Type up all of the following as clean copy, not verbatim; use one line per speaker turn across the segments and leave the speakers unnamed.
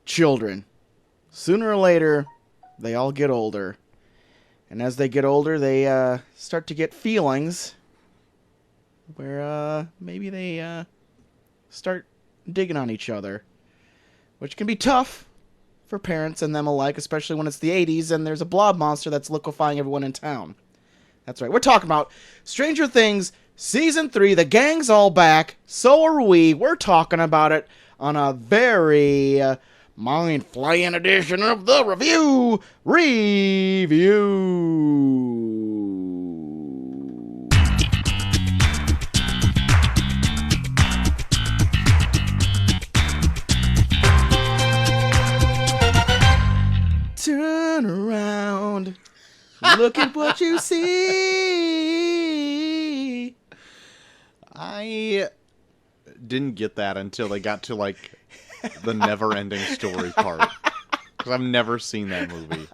children. Sooner or later, they all get older. And as they get older, they start to get feelings where maybe they start digging on each other, which can be tough for parents and them alike, especially when it's the 80s and there's a blob monster that's liquefying everyone in town. That's right. We're talking about Stranger Things Season 3. The gang's all back. So are we. We're talking about it on a very mind-flaying edition of the Review. Turn around. Look at what you see.
I didn't get that until they got to, like, the never-ending story part. Because I've never seen that movie.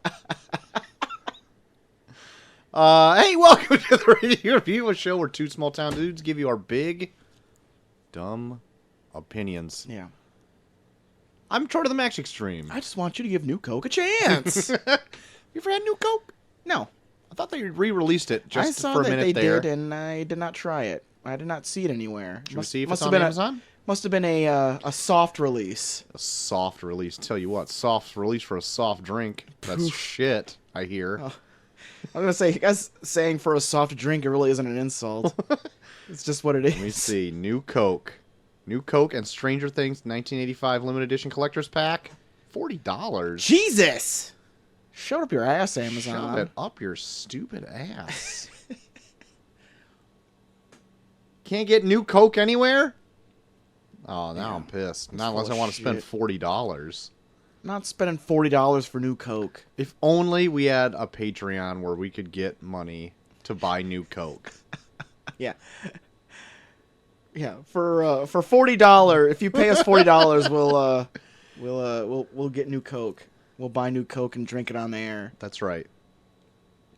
Hey, welcome to the Review Show where two small-town dudes give you our big, dumb opinions.
Yeah.
I'm Troy to the Max Extreme.
I just want you to give New Coke a chance.
You ever had New Coke?
No.
I thought they re-released it just
for a minute there. I saw that they did, and I did not try it. I did not see it anywhere.
Should we see if it's on Amazon?
Must have been a soft release.
A soft release. Tell you what, soft release for a soft drink. That's shit, I hear.
Oh. I'm going to say, I guess saying for a soft drink, it really isn't an insult. It's just what it is.
Let me see. New Coke. New Coke and Stranger Things 1985 limited edition collector's pack. $40.
Jesus! Shove up your ass, Amazon.
Shove it up your stupid ass. Can't get New Coke anywhere? Oh, now I'm pissed. Not unless I want to spend $40.
Not spending $40 for New Coke.
If only we had a Patreon where we could get money to buy New Coke.
Yeah. Yeah, for $40, if you pay us $40, we'll get New Coke. We'll buy New Coke and drink it on the air.
That's right.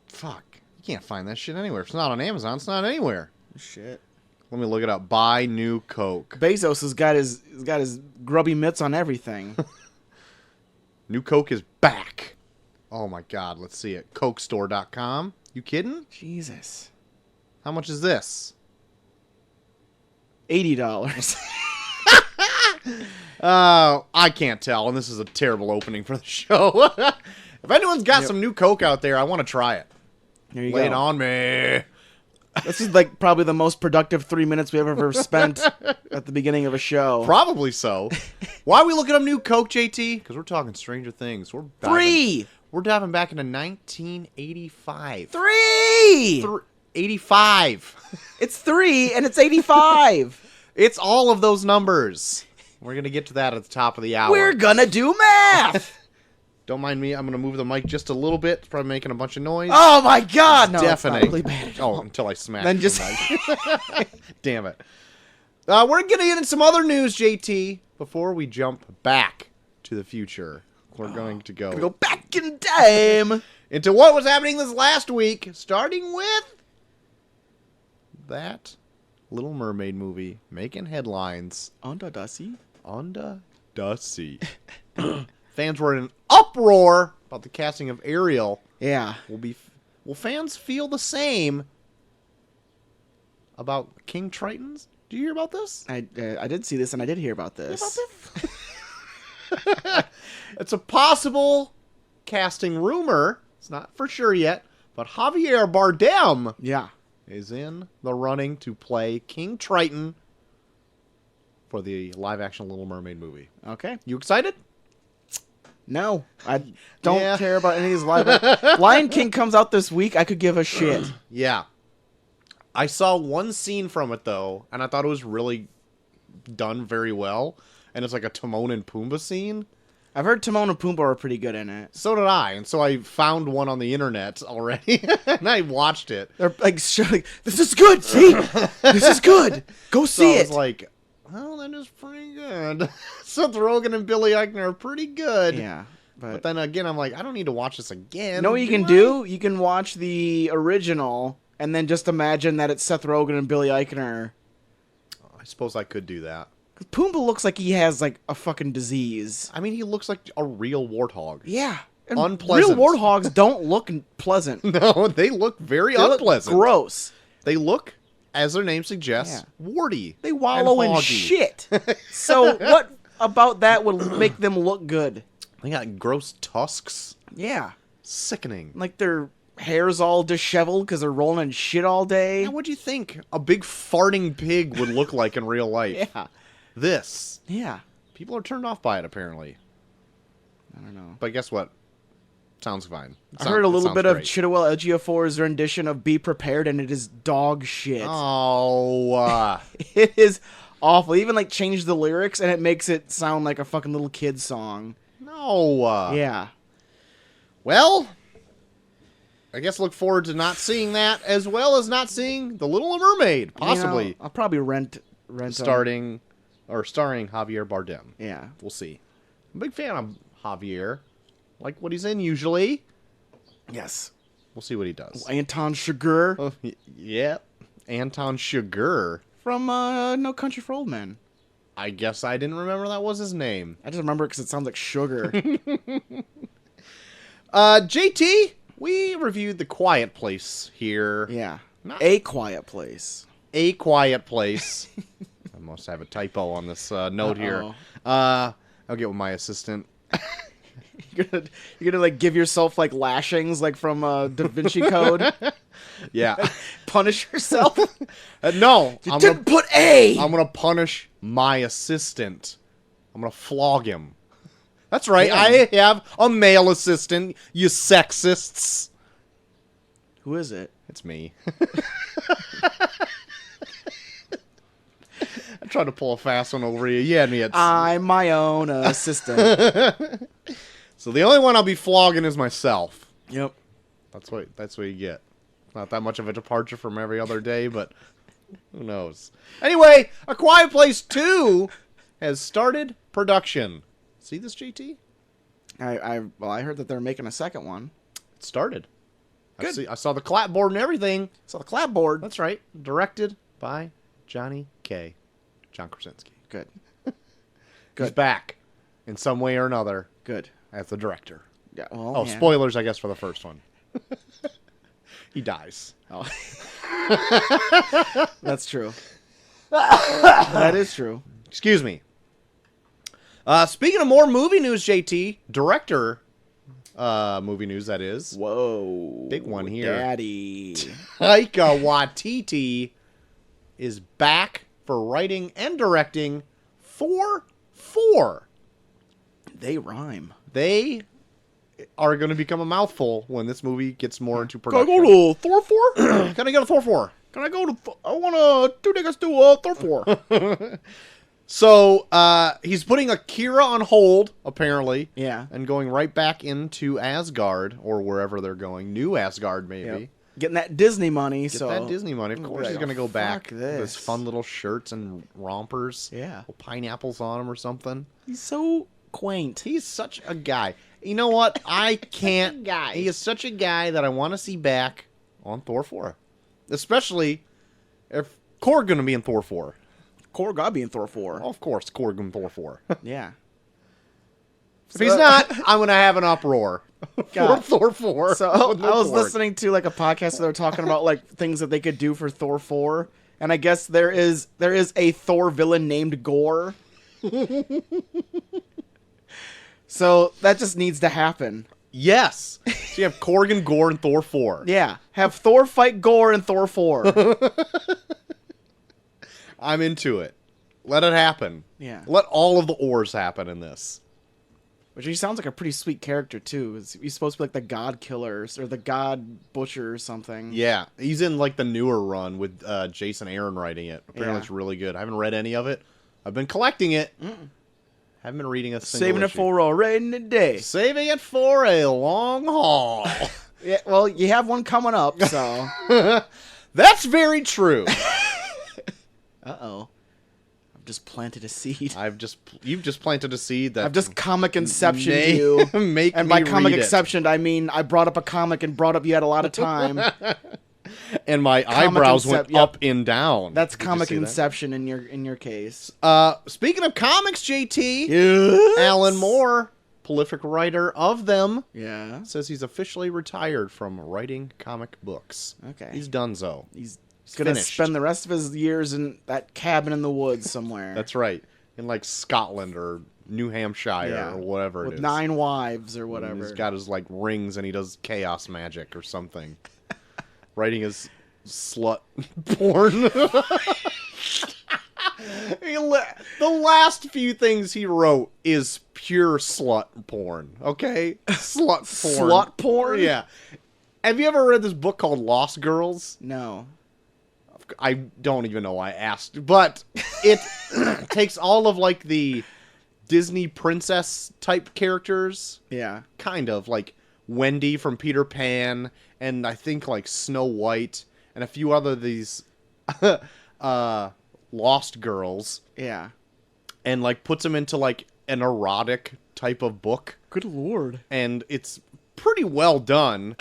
Fuck. You can't find that shit anywhere. If it's not on Amazon, it's not anywhere.
Shit.
Let me look it up. Buy New Coke.
Bezos has got his grubby mitts on everything.
New Coke is back. Oh my god, let's see it. Cokestore.com. You kidding?
Jesus.
How much is this?
$80.
I can't tell, and this is a terrible opening for the show. If anyone's got some New Coke out there, I want to try it.
There you go.
Lay it on me.
This is like probably the most productive 3 minutes we've ever spent at the beginning of a show.
Probably so. Why are we looking up New Coke, JT? Because we're talking Stranger Things. We're diving back into 1985. 85.
It's 3 and it's 85.
It's all of those numbers. We're going to get to that at the top of the hour.
We're going to do math.
Don't mind me. I'm going to move the mic just a little bit. It's probably making a bunch of noise.
Oh, my God. No,
deafening.
it's not really bad at all.
Oh, until I smack
then just
Damn it. We're going to get into some other news, JT, before we jump back to the future. We're going to go
back in time
into what was happening this last week, starting with that Little Mermaid movie making headlines.
Under the sea.
Fans were in an uproar about the casting of Ariel.
Yeah.
Will fans feel the same about King Tritons? Do you hear about this?
I did see this, and I did hear about this.
It's a possible casting rumor. It's not for sure yet, but Javier Bardem is in the running to play King Triton for the live-action Little Mermaid movie.
Okay.
You excited?
No, I don't care about any of these live. Lion King comes out this week. I could give a shit.
Yeah. I saw one scene from it, though, and I thought it was really done very well. And it's like a Timon and Pumbaa scene.
I've heard Timon and Pumbaa are pretty good in it.
So did I, and so I found one on the internet already, and I watched it.
They're like, this is good, see? This is good. Go see it.
I was like, well, that is pretty good. Seth Rogen and Billy Eichner are pretty good.
Yeah.
But then again, I'm like, I don't need to watch this again.
You know what you can do? You can watch the original, and then just imagine that it's Seth Rogen and Billy Eichner.
I suppose I could do that.
'Cause Pumbaa looks like he has, like, a fucking disease.
I mean, he looks like a real warthog.
Yeah. And
Unpleasant.
real warthogs don't look pleasant.
No, they look very
They look
unpleasant.
gross.
They look, as their name suggests, warty.
They wallow in
hoggy.
shit. So what about that would make them look good?
They got gross tusks.
Yeah.
Sickening.
Like their hair's all disheveled because they're rolling in shit all day.
Now, what do you think a big farting pig would look like in real life?
Yeah.
This.
Yeah.
People are turned off by it, apparently.
I don't know.
But guess what? Sounds fine.
I heard a little bit
great.
of Chidowell Ejiofor's rendition of Be Prepared, and it is dog shit.
Oh.
It is awful. Even, like, changed the lyrics, and it makes it sound like a fucking little kid song.
No.
Yeah.
Well, I guess look forward to not seeing that, as well as not seeing The Little Mermaid, possibly.
You know, I'll probably rent
starring Javier Bardem.
Yeah.
We'll see. I'm a big fan of Javier. Like what he's in usually.
Yes.
We'll see what he does.
Anton Chigurh
Oh, yeah. Anton Chigurh.
from No Country for Old Men.
I guess I didn't remember that was his name.
I just remember it because it sounds like sugar.
JT, we reviewed The Quiet Place here.
Yeah.
Not
A Quiet Place.
A Quiet Place. I must have a typo on this note here. I'll get with my assistant.
You're gonna like give yourself like lashings like from Da Vinci Code.
Yeah.
Punish yourself.
No.
You didn't put A.
I'm gonna punish my assistant. I'm gonna flog him. That's right.
Yeah.
I have a male assistant. You sexists.
Who is it?
It's me. I tried to pull a fast one over you. You had me at.
I'm my own assistant.
So the only one I'll be flogging is myself.
Yep.
That's what you get. Not that much of a departure from every other day, but who knows? Anyway, A Quiet Place 2 has started production. See this, GT?
I heard that they're making a second one.
It started.
Good.
I saw the clapboard and everything.
So the clapboard.
That's right. Directed by Johnny K. John Krasinski.
Good.
He's back in some way or another
Good.
as the director.
Yeah. Well,
Oh,
yeah.
spoilers, I guess, for the first one. He dies.
Oh. That's true. That is true.
Excuse me. Speaking of more movie news, JT, director movie news, that is.
Whoa.
Big one here.
Daddy.
Taika Waititi is back for writing and directing Thor 4.
They rhyme.
They are going to become a mouthful when this movie gets more into production.
Can I go to Thor 4?
Can I go to Thor 4?
Can I go to... I want to... 2 niggas do Thor 4.
So, he's putting Akira on hold, apparently.
Yeah.
And going right back into Asgard, or wherever they're going. New Asgard, maybe.
Yep. Getting that Disney money,
Get
so...
that Disney money. Of
We'll be
course
like,
he's going to go
fuck
back with his
this.
fun little shirts and rompers.
Yeah.
With pineapples on them or something.
He's so quaint.
He's such a guy. You know what? I can't...
guy.
He is such a guy that I want to see back on Thor 4. Especially if Korg going to be in Thor 4.
Korg gotta be in Thor 4.
Well, of course, Korg in Thor 4.
Yeah.
If he's not, I'm going to have an uproar. For
God.
Thor 4.
So
with no
I was
Korg.
listening to like a podcast where they were talking about like things that they could do for Thor 4, and I guess there is a Thor villain named Gore. So that just needs to happen.
Yes. So you have Korg and Gore in Thor 4.
Yeah, have Thor fight Gore in Thor 4.
I'm into it. Let it happen.
Yeah.
Let all of the ors happen in this.
Which he sounds like a pretty sweet character too. He's supposed to be like the God Killer or the God Butcher or something.
Yeah. He's in like the newer run with Jason Aaron writing it. Apparently
Yeah.
it's really good. I haven't read any of it. I've been collecting it. Haven't been reading a single
Saving it
issue.
for a rainy day.
Saving it for a long haul.
Yeah, well, you have one coming up, so.
That's very true.
Uh-oh. I've just planted a seed.
You've just planted a seed that
I've just comic inceptioned you.
make
And
me
by comic
read it.
inception, I mean I brought up a comic and brought up you had a lot of time.
And my eyebrows went up and down.
That's comic inception in your case.
Speaking of comics, JT,
Yes?
Alan Moore, prolific writer of them,
says
he's officially retired from writing comic books.
Okay.
He's donezo.
He's going to spend the rest of his years in that cabin in the woods somewhere.
That's right. In like Scotland or New Hampshire or whatever it is.
With 9 wives or whatever.
And he's got his like rings and he does chaos magic or something. Writing his slut porn. The last few things he wrote is pure slut porn. Okay? Slut porn.
Slut porn?
Yeah. Have you ever read this book called Lost Girls?
No.
I don't even know why I asked. But it takes all of like the Disney princess type characters.
Yeah.
Kind of. Like Wendy from Peter Pan. And I think like Snow White. And a few other of these Lost Girls.
Yeah.
And like puts them into like an erotic type of book.
Good lord.
And it's pretty well done.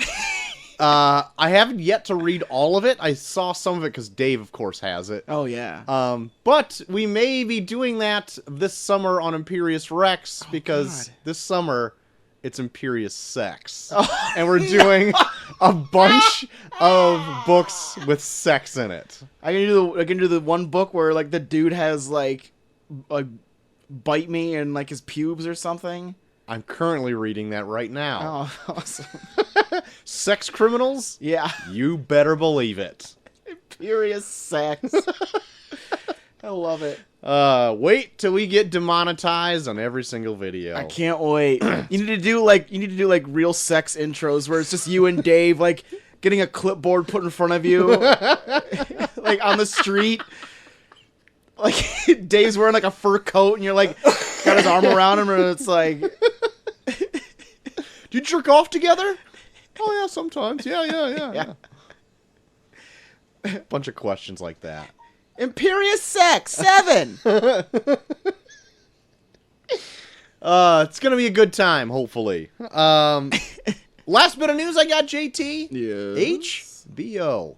I haven't yet to read all of it. I saw some of it because Dave, of course, has it.
Oh, yeah.
But we may be doing that this summer on Imperious Rex because this summer it's Imperious Sex.
Oh,
and we're doing a bunch of books with sex in it.
I can do the one book where like the dude has like bite me in like his pubes or something.
I'm currently reading that right now.
Oh, awesome.
Sex criminals?
Yeah.
You better believe it.
Imperious Sex. I love it.
Wait till we get demonetized on every single video.
I can't wait. You need to do like real sex intros where it's just you and Dave like getting a clipboard put in front of you like on the street. Like Dave's wearing like a fur coat and you're like got his arm around him and it's like
do you jerk off together? Oh yeah, sometimes. Yeah. Bunch of questions like that.
Imperious Sex 7.
It's gonna be a good time, hopefully. Last bit of news I got, JT.
Yes.
HBO.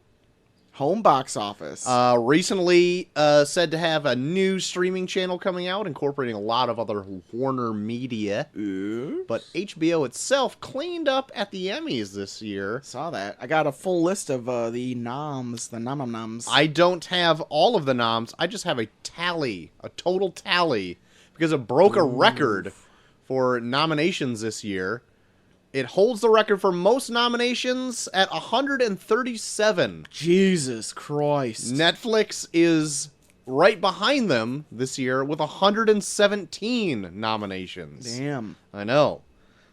Home box office.
Recently said to have a new streaming channel coming out, incorporating a lot of other Warner media. But HBO itself cleaned up at the Emmys this year.
Saw that. I got a full list of the noms, the nom-nom-noms.
I don't have all of the noms. I just have a tally, a total tally, because it broke a record for nominations this year. It holds the record for most nominations at 137.
Jesus Christ.
Netflix is right behind them this year with 117 nominations.
Damn.
I know.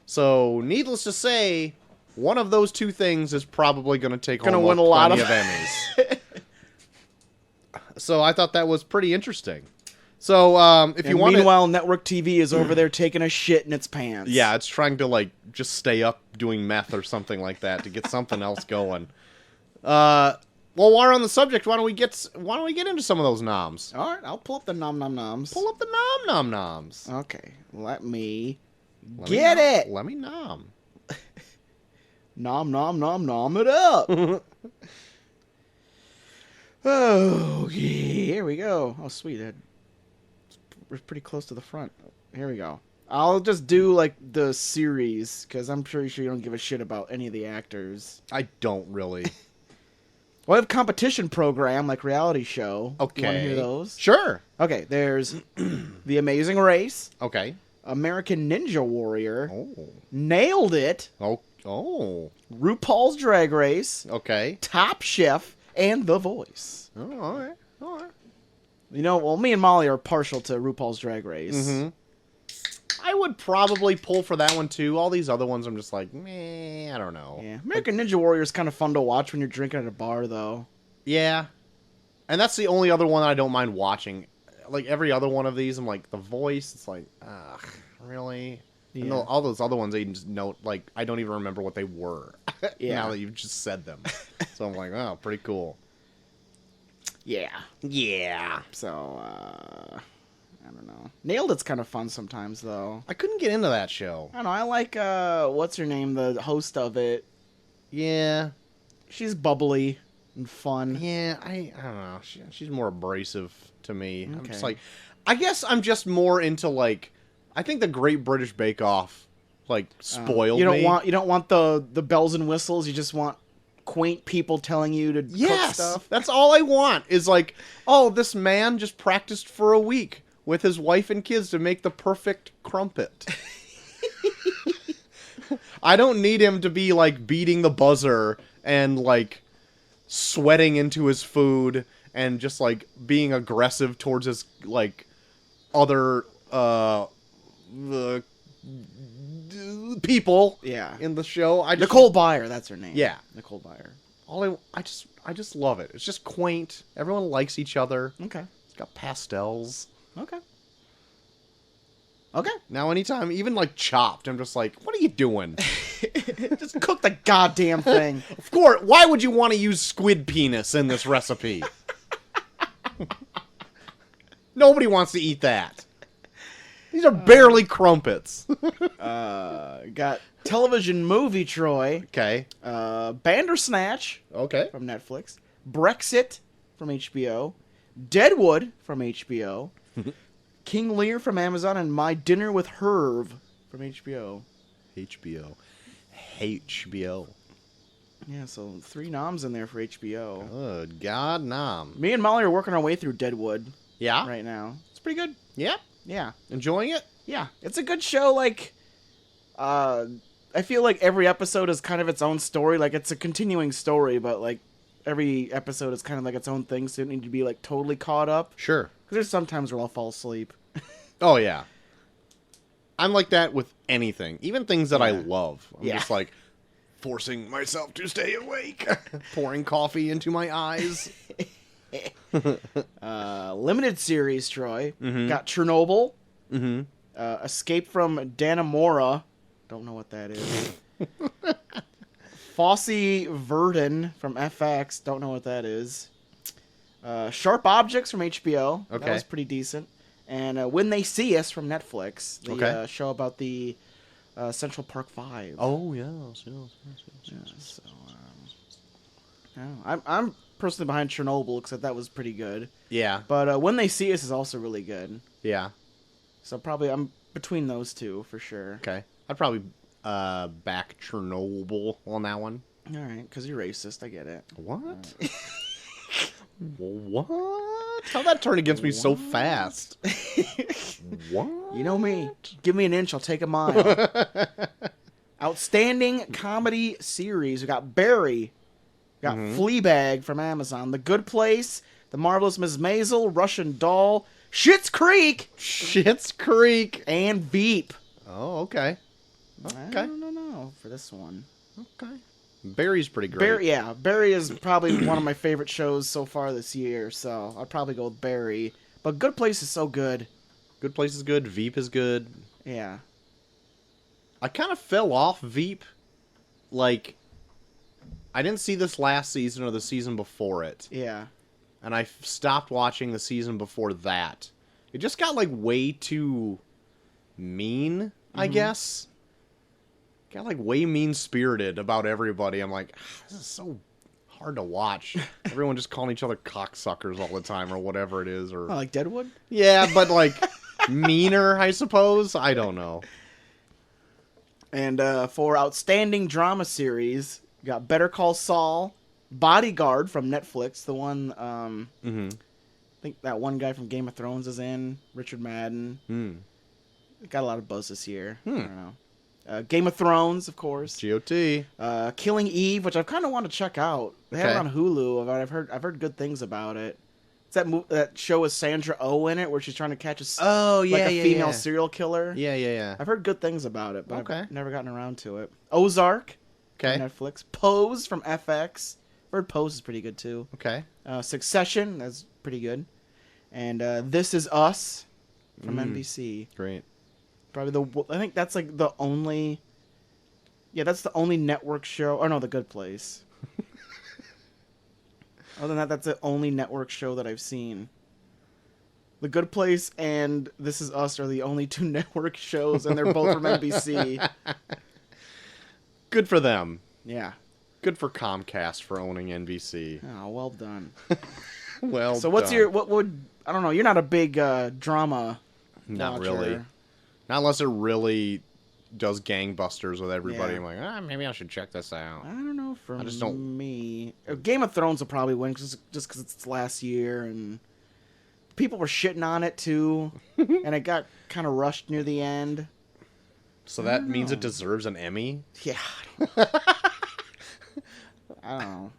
So, needless to say, one of those two things is probably going to take home
win a lot of
Emmys. So, I thought that was pretty interesting. So, if you want,
meanwhile, network TV is over there taking a shit in its pants.
Yeah, it's trying to like just stay up doing meth or something like that to get something else going. Well, while we're on the subject, why don't we get into some of those noms?
All right, I'll pull up the nom-nom-noms.
Pull up the nom-nom-noms.
Okay, let me get it.
Let me nom.
Nom it up. Oh, here we go. Oh, sweet. We're pretty close to the front. Here we go. I'll just do like the series because I'm pretty sure you don't give a shit about any of the actors.
I don't really.
Well, I have competition program like reality show.
Okay.
You want to hear those?
Sure.
Okay. There's The Amazing Race.
Okay.
American Ninja Warrior.
Oh.
Nailed It.
Oh.
RuPaul's Drag Race.
Okay.
Top Chef and The Voice.
Oh, all right.
You know, well, me and Molly are partial to RuPaul's Drag Race.
Mm-hmm. I would probably pull for that one, too. All these other ones, I'm just like, meh, I don't know.
Yeah, American Ninja Warrior is kind of fun to watch when you're drinking at a bar, though.
Yeah. And that's the only other one I don't mind watching. Like, every other one of these, I'm like, The Voice, it's like, ugh, really? Yeah. And all those other ones, I just note, like, I don't even remember what they were.
Yeah.
Now that you've just said them. So I'm like, oh, pretty cool.
Yeah. So, I don't know. Nailed It's kind of fun sometimes, though.
I couldn't get into that show.
I don't know. I like, what's her name? The host of it.
Yeah.
She's bubbly. and fun.
Yeah, I don't know. She's more abrasive to me. I'm just
Okay.
like, I guess I'm just more into like, I think the Great British Bake Off like spoiled
you don't
me.
want the bells and whistles. You just want quaint people telling you to cook stuff.
That's all I want is like, oh, this man just practiced for a week with his wife and kids to make the perfect crumpet. I don't need him to be like beating the buzzer and like sweating into his food and just like being aggressive towards his like other people in the show.
Nicole Byer, that's her name.
Yeah.
Nicole Byer.
I just love it. It's just quaint. Everyone likes each other.
Okay.
It's got pastels.
Okay.
Now anytime, even like Chopped, I'm just like, what are you doing?
Just cook the goddamn thing.
Of course, why would you want to use squid penis in this recipe? Nobody wants to eat that. These are barely crumpets.
Got television movie Troy.
Okay.
Bandersnatch.
Okay.
From Netflix. Brexit from HBO. Deadwood from HBO. King Lear from Amazon, and My Dinner with Herb from HBO.
HBO.
Yeah, so 3 noms in there for HBO.
Good God, nom.
Me and Molly are working our way through Deadwood.
Yeah?
Right now. It's pretty good.
Yeah?
Yeah.
Enjoying it?
Yeah. It's a good show. Like, I feel like every episode is kind of its own story. Like, it's a continuing story, but, like, every episode is kind of like its own thing, so you don't need to be, like, totally caught up.
Sure.
Because there's sometimes where I'll fall asleep.
Oh, yeah. I'm like that with anything. Even things that I love. I'm just like forcing myself to stay awake. Pouring coffee into my eyes.
Limited series, Troy.
Mm-hmm.
Got Chernobyl.
Mm-hmm.
Escape from Dannemora. Don't know what that is. Fosse Verdon from FX. Don't know what that is. Sharp Objects from HBO.
Okay.
That was pretty decent. And When They See Us from Netflix. The show about the Central Park 5.
Oh, yes.
So, I'm personally behind Chernobyl because that was pretty good.
Yeah.
But When They See Us is also really good.
Yeah.
So probably I'm between those two for sure.
Okay. I'd probably back Chernobyl on that one.
All right, because you're racist. I get it.
What? What? How'd that turn against me so fast? What?
You know me. Give me an inch, I'll take a mile. Outstanding comedy series. We got Barry. We got Fleabag from Amazon. The Good Place. The Marvelous Mrs. Maisel. Russian Doll. Schitt's Creek. And Veep.
Oh, okay.
I don't know for this one.
Okay. Barry's pretty great.
Barry is probably one of my favorite shows so far this year, so I'd probably go with Barry. But Good Place is so good.
Good Place is good. Veep is good.
Yeah.
I kind of fell off Veep. Like, I didn't see this last season or the season before it.
Yeah.
And I stopped watching the season before that. It just got, like, way too mean, I guess. Got, like, way mean-spirited about everybody. I'm like, this is so hard to watch. Everyone just calling each other cocksuckers all the time or whatever it is. Or
like Deadwood?
Yeah, but, like, meaner, I suppose? I don't know.
And for Outstanding Drama Series, we got Better Call Saul, Bodyguard from Netflix, the one, I think that one guy from Game of Thrones is in, Richard Madden. Got a lot of buzz this year. I don't know. Game of Thrones, of course.
GOT.
Killing Eve, which I've kind of want to check out. They have it on Hulu. I've heard good things about it. It's that show with Sandra Oh in it, where she's trying to catch a female serial killer.
Yeah.
I've heard good things about it, but I've never gotten around to it. Ozark.
Okay.
From Netflix. Pose from FX. I've heard Pose is pretty good too.
Okay.
Succession, that's pretty good. And This Is Us from NBC.
Great.
Probably I think that's like the only. Yeah, that's the only network show. Oh no, The Good Place. Other than that, that's the only network show that I've seen. The Good Place and This Is Us are the only 2 network shows, and they're both from NBC.
Good for them.
Yeah.
Good for Comcast for owning NBC.
Oh, well done.
Well,
so what's
done.
what would I don't know? You're not a big drama.
Not
watcher.
really. Not unless it really does gangbusters with everybody.
Yeah.
I'm like, maybe I should check this out.
I don't know. For
I just don't-
me, Game of Thrones will probably win just because it's its last year and people were shitting on it too, and it got kind of rushed near the end.
So that means
know.
it deserves an Emmy?
Yeah. I don't know.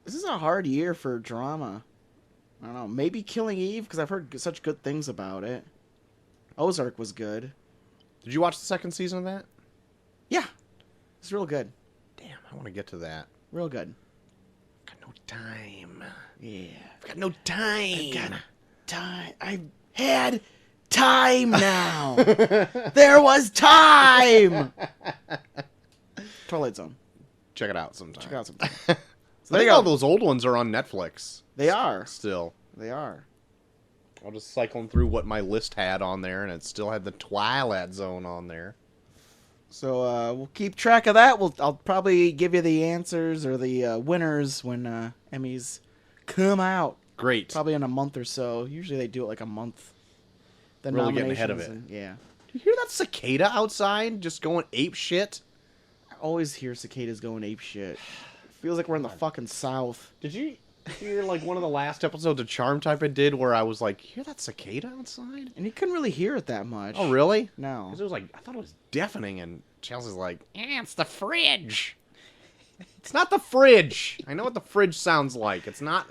This is a hard year for drama. I don't know. Maybe Killing Eve, because I've heard such good things about it. Ozark was good.
Did you watch the second season of that?
Yeah. It's real good.
Damn, I want to get to that.
Real good.
I've got no time.
Yeah.
I've got no time.
I've got time. I've had time now. There was time. Twilight Zone.
Check it out sometime.
Check it out sometime.
So I think all those old ones are on Netflix.
They are.
Still.
They are.
I'll just cycling through what my list had on there, and it still had the Twilight Zone on there.
So we'll keep track of that. I'll probably give you the answers or the winners when Emmys come out.
Great.
Probably in a month or so. Usually they do it like a month. The
Really getting ahead of it.
Yeah.
Do you hear that cicada outside just going ape shit?
I always hear cicadas going ape shit. Feels like we're in the fucking South.
Did you hear like one of the last episodes of Charm Type I did where I was like, you hear that cicada outside?
And you couldn't really hear it that much.
Oh, really?
No.
Because it was like, I thought it was deafening, and Chelsea's like, it's the fridge. It's not the fridge. I know what the fridge sounds like. It's not.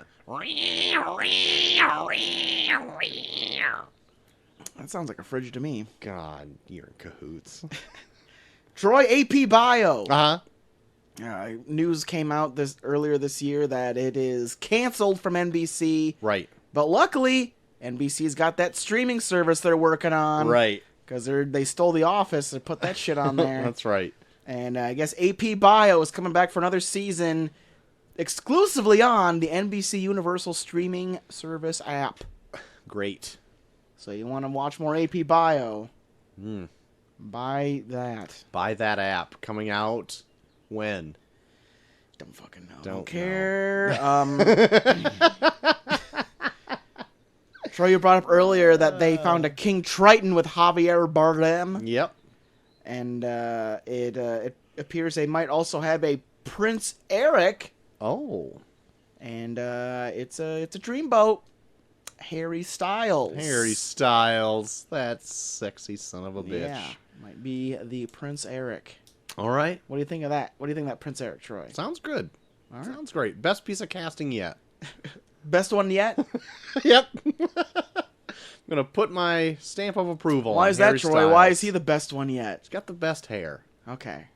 That sounds like a fridge to me.
God, you're in cahoots.
Troy AP Bio.
Uh-huh.
News came out earlier this year that it is canceled from NBC.
Right.
But luckily, NBC's got that streaming service they're working on.
Right.
Because they stole The Office and put that shit on there.
That's right.
And I guess AP Bio is coming back for another season exclusively on the NBC Universal streaming service app.
Great.
So you want to watch more AP Bio?
Mm.
Buy that.
Buy that app. Coming out when?
Don't fucking know.
Don't
care. Troy, you brought up earlier that they found a King Triton with Javier Bardem.
Yep.
And it appears they might also have a Prince Eric.
Oh.
And it's a dreamboat. Harry Styles.
Harry Styles. That sexy son of a bitch.
Yeah. Might be the Prince Eric.
All right.
What do you think of that? What do you think of that Prince Eric, Troy?
Sounds good.
All right.
Sounds great. Best piece of casting yet.
Best one yet?
Yep. I'm going to put my stamp of approval
Why
on
is that,
Harry
Troy?
Styles.
Why is he the best one yet?
He's got the best hair.
Okay.
Have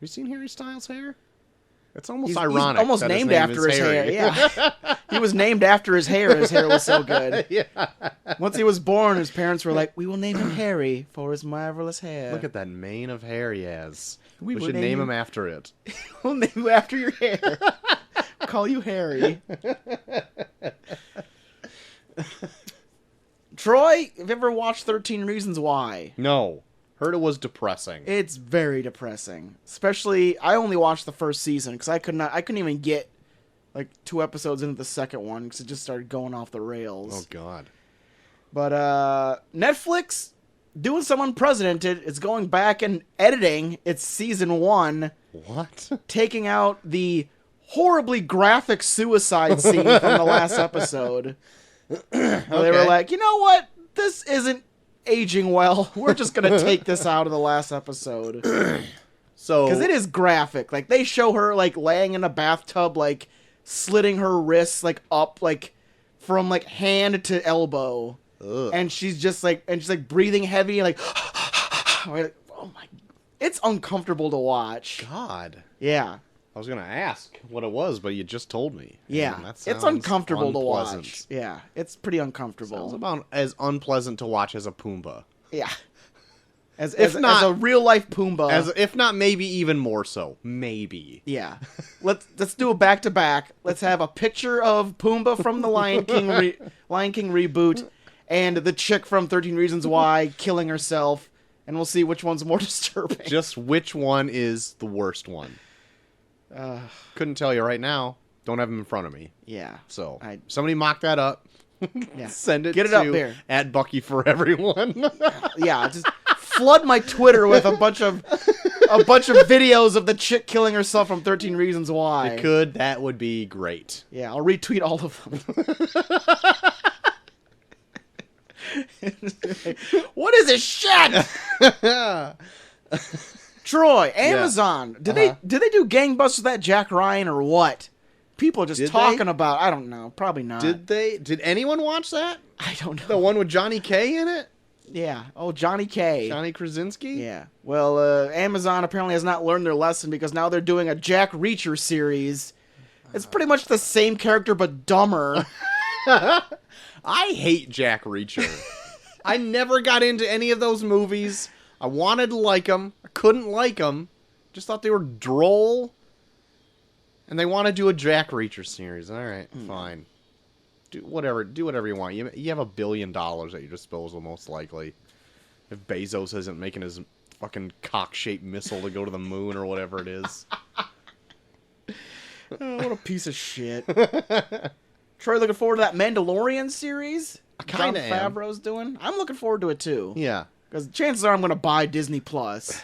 you seen Harry Styles' hair? It's almost
He's
ironic.
almost
that
named
his name
after
is
his
Harry.
hair. Yeah. He was named after his hair. His hair was so good.
Yeah.
Once he was born, his parents were like, "We will name him Harry for his marvelous hair."
Look at that mane of hair he has.
We
We
will
should
name
name
you-
him after it.
We'll name you after your hair. Call you Harry. Troy, have you ever watched 13 Reasons Why?
No. Heard it was depressing.
It's very depressing. Especially, I only watched the first season because I couldn't even get like 2 episodes into the second one because it just started going off the rails.
Oh, God.
But Netflix, doing some unprecedented, is going back and editing its season 1,
What?
taking out the horribly graphic suicide scene from the last episode. They were like, you know what? This isn't aging well. We're just going to take this out of the last episode.
So,
Because it is graphic. Like, they show her, like, laying in a bathtub, like, slitting her wrists, like, up, like, from, like, hand to elbow.
ugh.
And she's just, like, breathing heavy, like, like, oh my. It's uncomfortable to watch.
God.
Yeah.
I was going to ask what it was, but you just just me.
Yeah.
And that
It's
sounds
uncomfortable to
unpleasant.
watch. Yeah. It's pretty uncomfortable.
Sounds about as unpleasant to watch as a Pumbaa.
Yeah. As
If
as
not-
a real life Pumbaa.
As if not, maybe even more so. Maybe.
Yeah. Let's do a back to back. Let's have a picture of Pumbaa from the Lion King reboot and the chick from 13 Reasons Why killing herself, and we'll see which one's more disturbing.
Just which one is the worst one? Couldn't tell you right now. Don't have them in front of me.
Yeah.
So somebody mock that up.
Yeah.
Send it.
Get it up there
at Bucky for everyone.
Yeah. Just flood my Twitter with a bunch of videos of the chick killing herself from 13 Reasons Why.
That would be great.
Yeah, I'll retweet all of them. What is this shit? Troy, Amazon. Did they do gangbusters with that Jack Ryan or what? People are just talking about. I don't know. Probably not.
Did anyone watch that?
I don't know.
The one with Johnny K in it?
Yeah. Oh, Johnny K.
Johnny Krasinski?
Yeah. Well, Amazon apparently has not learned their lesson because now they're doing a Jack Reacher series. It's pretty much the same character but dumber.
I hate Jack Reacher. I never got into any of those movies. I wanted to like them. I couldn't like them. Just thought they were droll. And they want to do a Jack Reacher series. All right, fine. Do whatever you want. You have $1 billion at your disposal, most likely. If Bezos isn't making his fucking cock-shaped missile to go to the moon or whatever it is.
Oh, what a piece of shit. Troy, looking forward to that Mandalorian series?
Kind of
Jon Favreau's doing? I'm looking forward to it, too.
Yeah.
Because chances are I'm going to buy Disney+. Plus.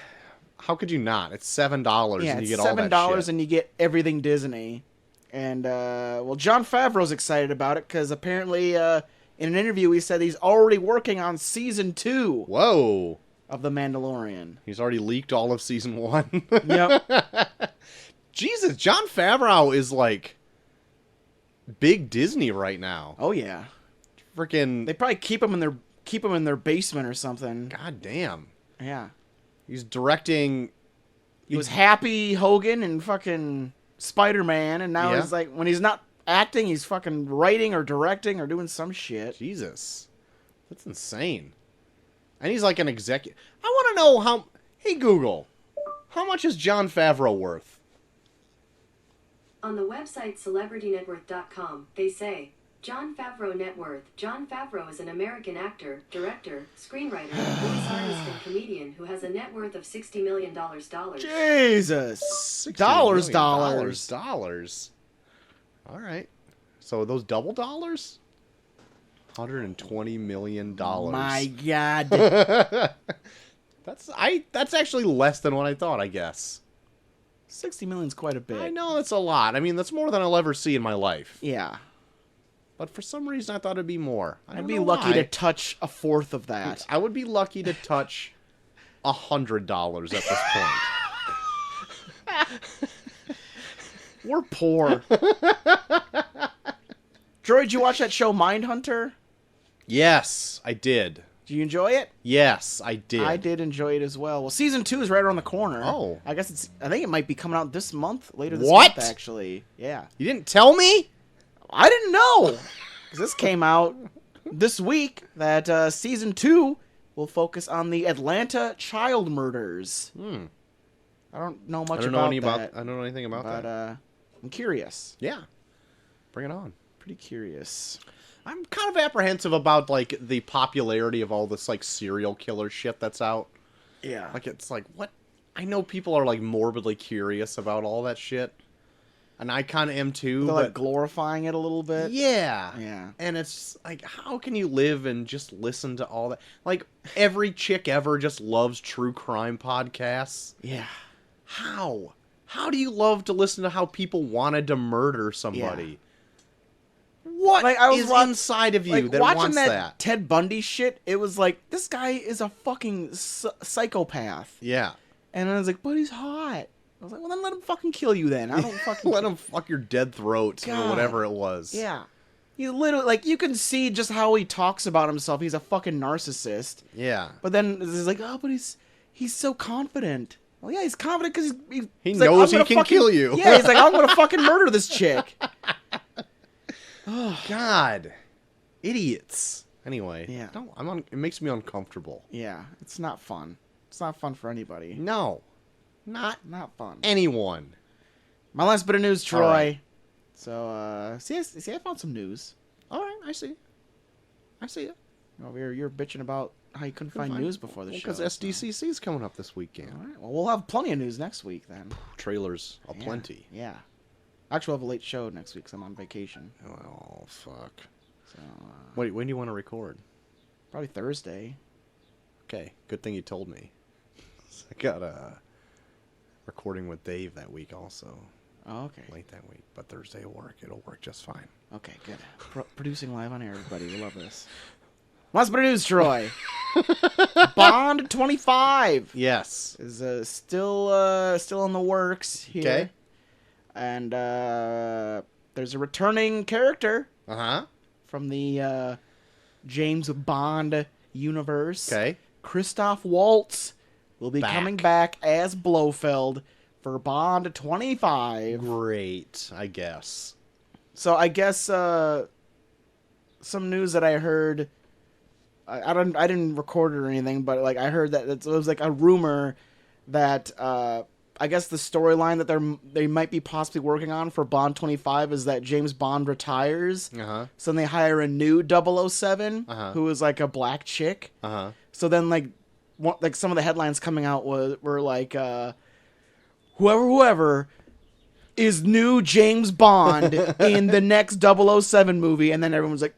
How could you not? It's $7 and you get all that shit.
$7 and you get everything Disney. And, well, Jon Favreau's excited about it because apparently in an interview he said he's already working on Season 2.
Whoa.
Of The Mandalorian.
He's already leaked all of Season 1.
Yep.
Jesus, Jon Favreau is like big Disney right now.
Oh, yeah.
Freaking.
They probably keep him in their basement or something.
God damn.
Yeah.
He's directing.
He was Happy Hogan and fucking Spider-Man, and now he's like, when he's not acting, he's fucking writing or directing or doing some shit.
Jesus. That's insane. And he's like an executive. I want to know how. Hey, Google. How much is Jon Favreau worth?
On the website CelebrityNetWorth.com, they say, Jon Favreau net worth. Jon Favreau is an American actor, director, screenwriter, voice artist, and comedian who has a net worth of $60 million.
Jesus. Dollars.
All right. So are those double dollars? $120 million.
My God.
That's actually less than what I thought, I guess.
60 million's quite a bit.
I know that's a lot. I mean, that's more than I'll ever see in my life.
Yeah.
But for some reason, I thought it'd be more.
I'd be lucky to touch a fourth of that.
I would be lucky to touch $100 at this point.
We're poor. Troy, did you watch that show Mindhunter?
Yes, I did.
Did you enjoy it?
Yes, I did.
I did enjoy it as well. Well, season 2 is right around the corner.
Oh.
I think it might be coming out this month, later this month, actually. Yeah.
You didn't tell me?
I didn't know. 'Cause this came out this week that season 2 will focus on the Atlanta child murders. I don't know much about that.
I don't know anything about that.
But I'm curious.
Yeah. Bring it on.
Pretty curious.
I'm kind of apprehensive about, like, the popularity of all this, like, serial killer shit that's out.
Yeah.
Like, it's like, what? I know people are, like, morbidly curious about all that shit. And I kind of am, too.
They're,
but
like, glorifying it a little bit.
Yeah.
Yeah.
And it's, like, how can you live and just listen to all that? Like, every chick ever just loves true crime podcasts.
Yeah.
How? How do you love to listen to how people wanted to murder somebody?
Yeah.
What is inside of you that wants that?
Ted Bundy shit, it was like, this guy is a fucking psychopath.
Yeah.
And I was like, but he's hot. I was like, well, then let him fucking kill you then. I don't fucking...
Let him fuck your dead throat or whatever it was.
Yeah. He literally, like, you can see just how he talks about himself. He's a fucking narcissist.
Yeah.
But then it's like, oh, but he's so confident. Well, yeah, he's confident because
he knows he can kill you.
Yeah, he's like, I'm going to fucking murder this chick.
Oh, God. Idiots. Anyway.
Yeah.
It makes me uncomfortable.
Yeah, it's not fun. It's not fun for anybody.
No. Not
fun.
Anyone.
My last bit of news, Troy.
Right.
So, see, I found some news.
All right, I see it.
Oh, you're bitching about how you couldn't find news before the show.
Because SDCC is coming up this weekend.
All right. Well, we'll have plenty of news next week then.
Trailers aplenty.
Yeah. Actually, we'll have a late show next week because I'm on vacation.
Oh, fuck.
So,
Wait, when do you want to record?
probably Thursday.
Okay, good thing you told me. I got a recording with Dave that week also.
Oh, okay.
Late that week, but Thursday will work. It'll work just fine.
Okay, good. Producing live on air, everybody. We love this. What's the news, Troy? Bond 25
Yes.
is still in the works here.
Okay.
And there's a returning character
Uh-huh.
from the James Bond universe.
Okay.
Christoph Waltz will be coming back as Blofeld for Bond 25.
Great, I guess.
So I guess some news that I heard. I didn't record it or anything, but like I heard that it was like a rumor that I guess the storyline that they might be possibly working on for Bond 25 is that James Bond retires.
Uh-huh.
So then they hire a new 007 who is like a black chick.
Uh-huh.
So then like some of the headlines coming out were like whoever is new James Bond in the next 007 movie, and then everyone's like,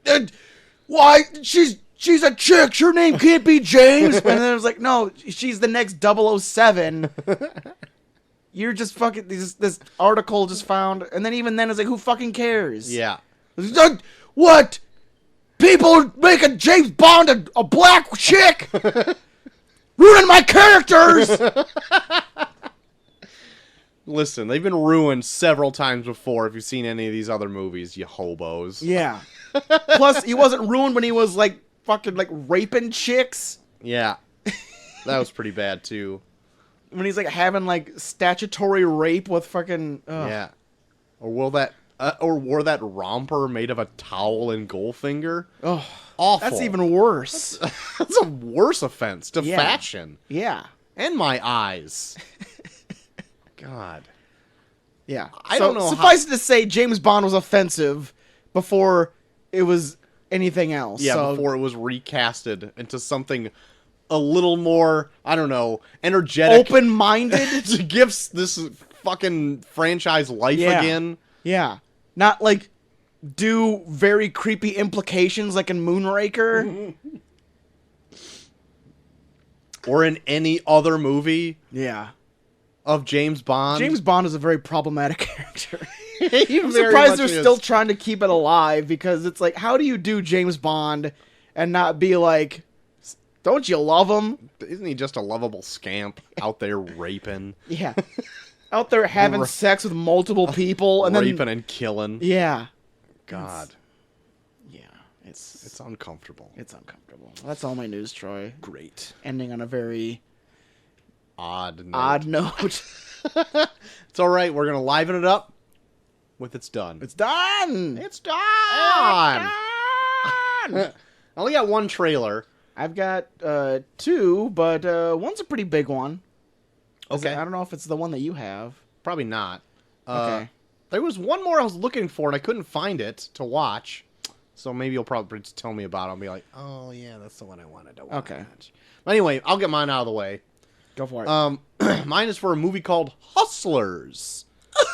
why she's a chick, her name can't be James. And then it was like, no, she's the next 007. You're just fucking this article just found, and then even then it's like, who fucking cares?
Yeah.
What? People make a James Bond a black chick? Ruining my characters!
Listen, they've been ruined several times before if you've seen any of these other movies, you hobos.
Yeah. Plus, he wasn't ruined when he was like fucking like raping chicks.
Yeah. That was pretty bad too.
When he's like having like statutory rape with fucking
Yeah. Or wore that romper made of a towel and Goldfinger.
Oh,
awful.
That's even worse.
That's a worse offense to
Yeah.
fashion
Yeah.
and my eyes. God.
Yeah.
I don't know
Suffice it to say, James Bond was offensive before it was anything else.
Yeah,
so,
before it was recasted into something a little more, I don't know, energetic.
open-minded.
To give this fucking franchise life again.
Yeah. Not like do very creepy implications like in Moonraker.
Or in any other movie
Yeah.
of James Bond.
James Bond is a very problematic character.
He
I'm
very
surprised
much
they're
is.
still trying to keep it alive, because it's like, how do you do James Bond and not be like, don't you love him?
Isn't he just a lovable scamp out there raping?
Yeah. Out there having sex with multiple people and
raping
then
and killing.
yeah.
God.
It's
uncomfortable.
It's uncomfortable. That's all my news, Troy.
Great.
Ending on a very
Odd
note.
It's all right. We're going to liven it up with It's Done.
It's done.
It's done.
Done.
I only got one trailer.
I've got two, but one's a pretty big one.
Okay.
I don't know if it's the one that you have.
Probably not.
Okay.
There was one more I was looking for, and I couldn't find it to watch. So maybe you'll probably just tell me about it. I'll be like, oh, yeah, that's the one I wanted to watch.
Okay.
But anyway, I'll get mine out of the way.
Go for it.
Mine is for a movie called Hustlers.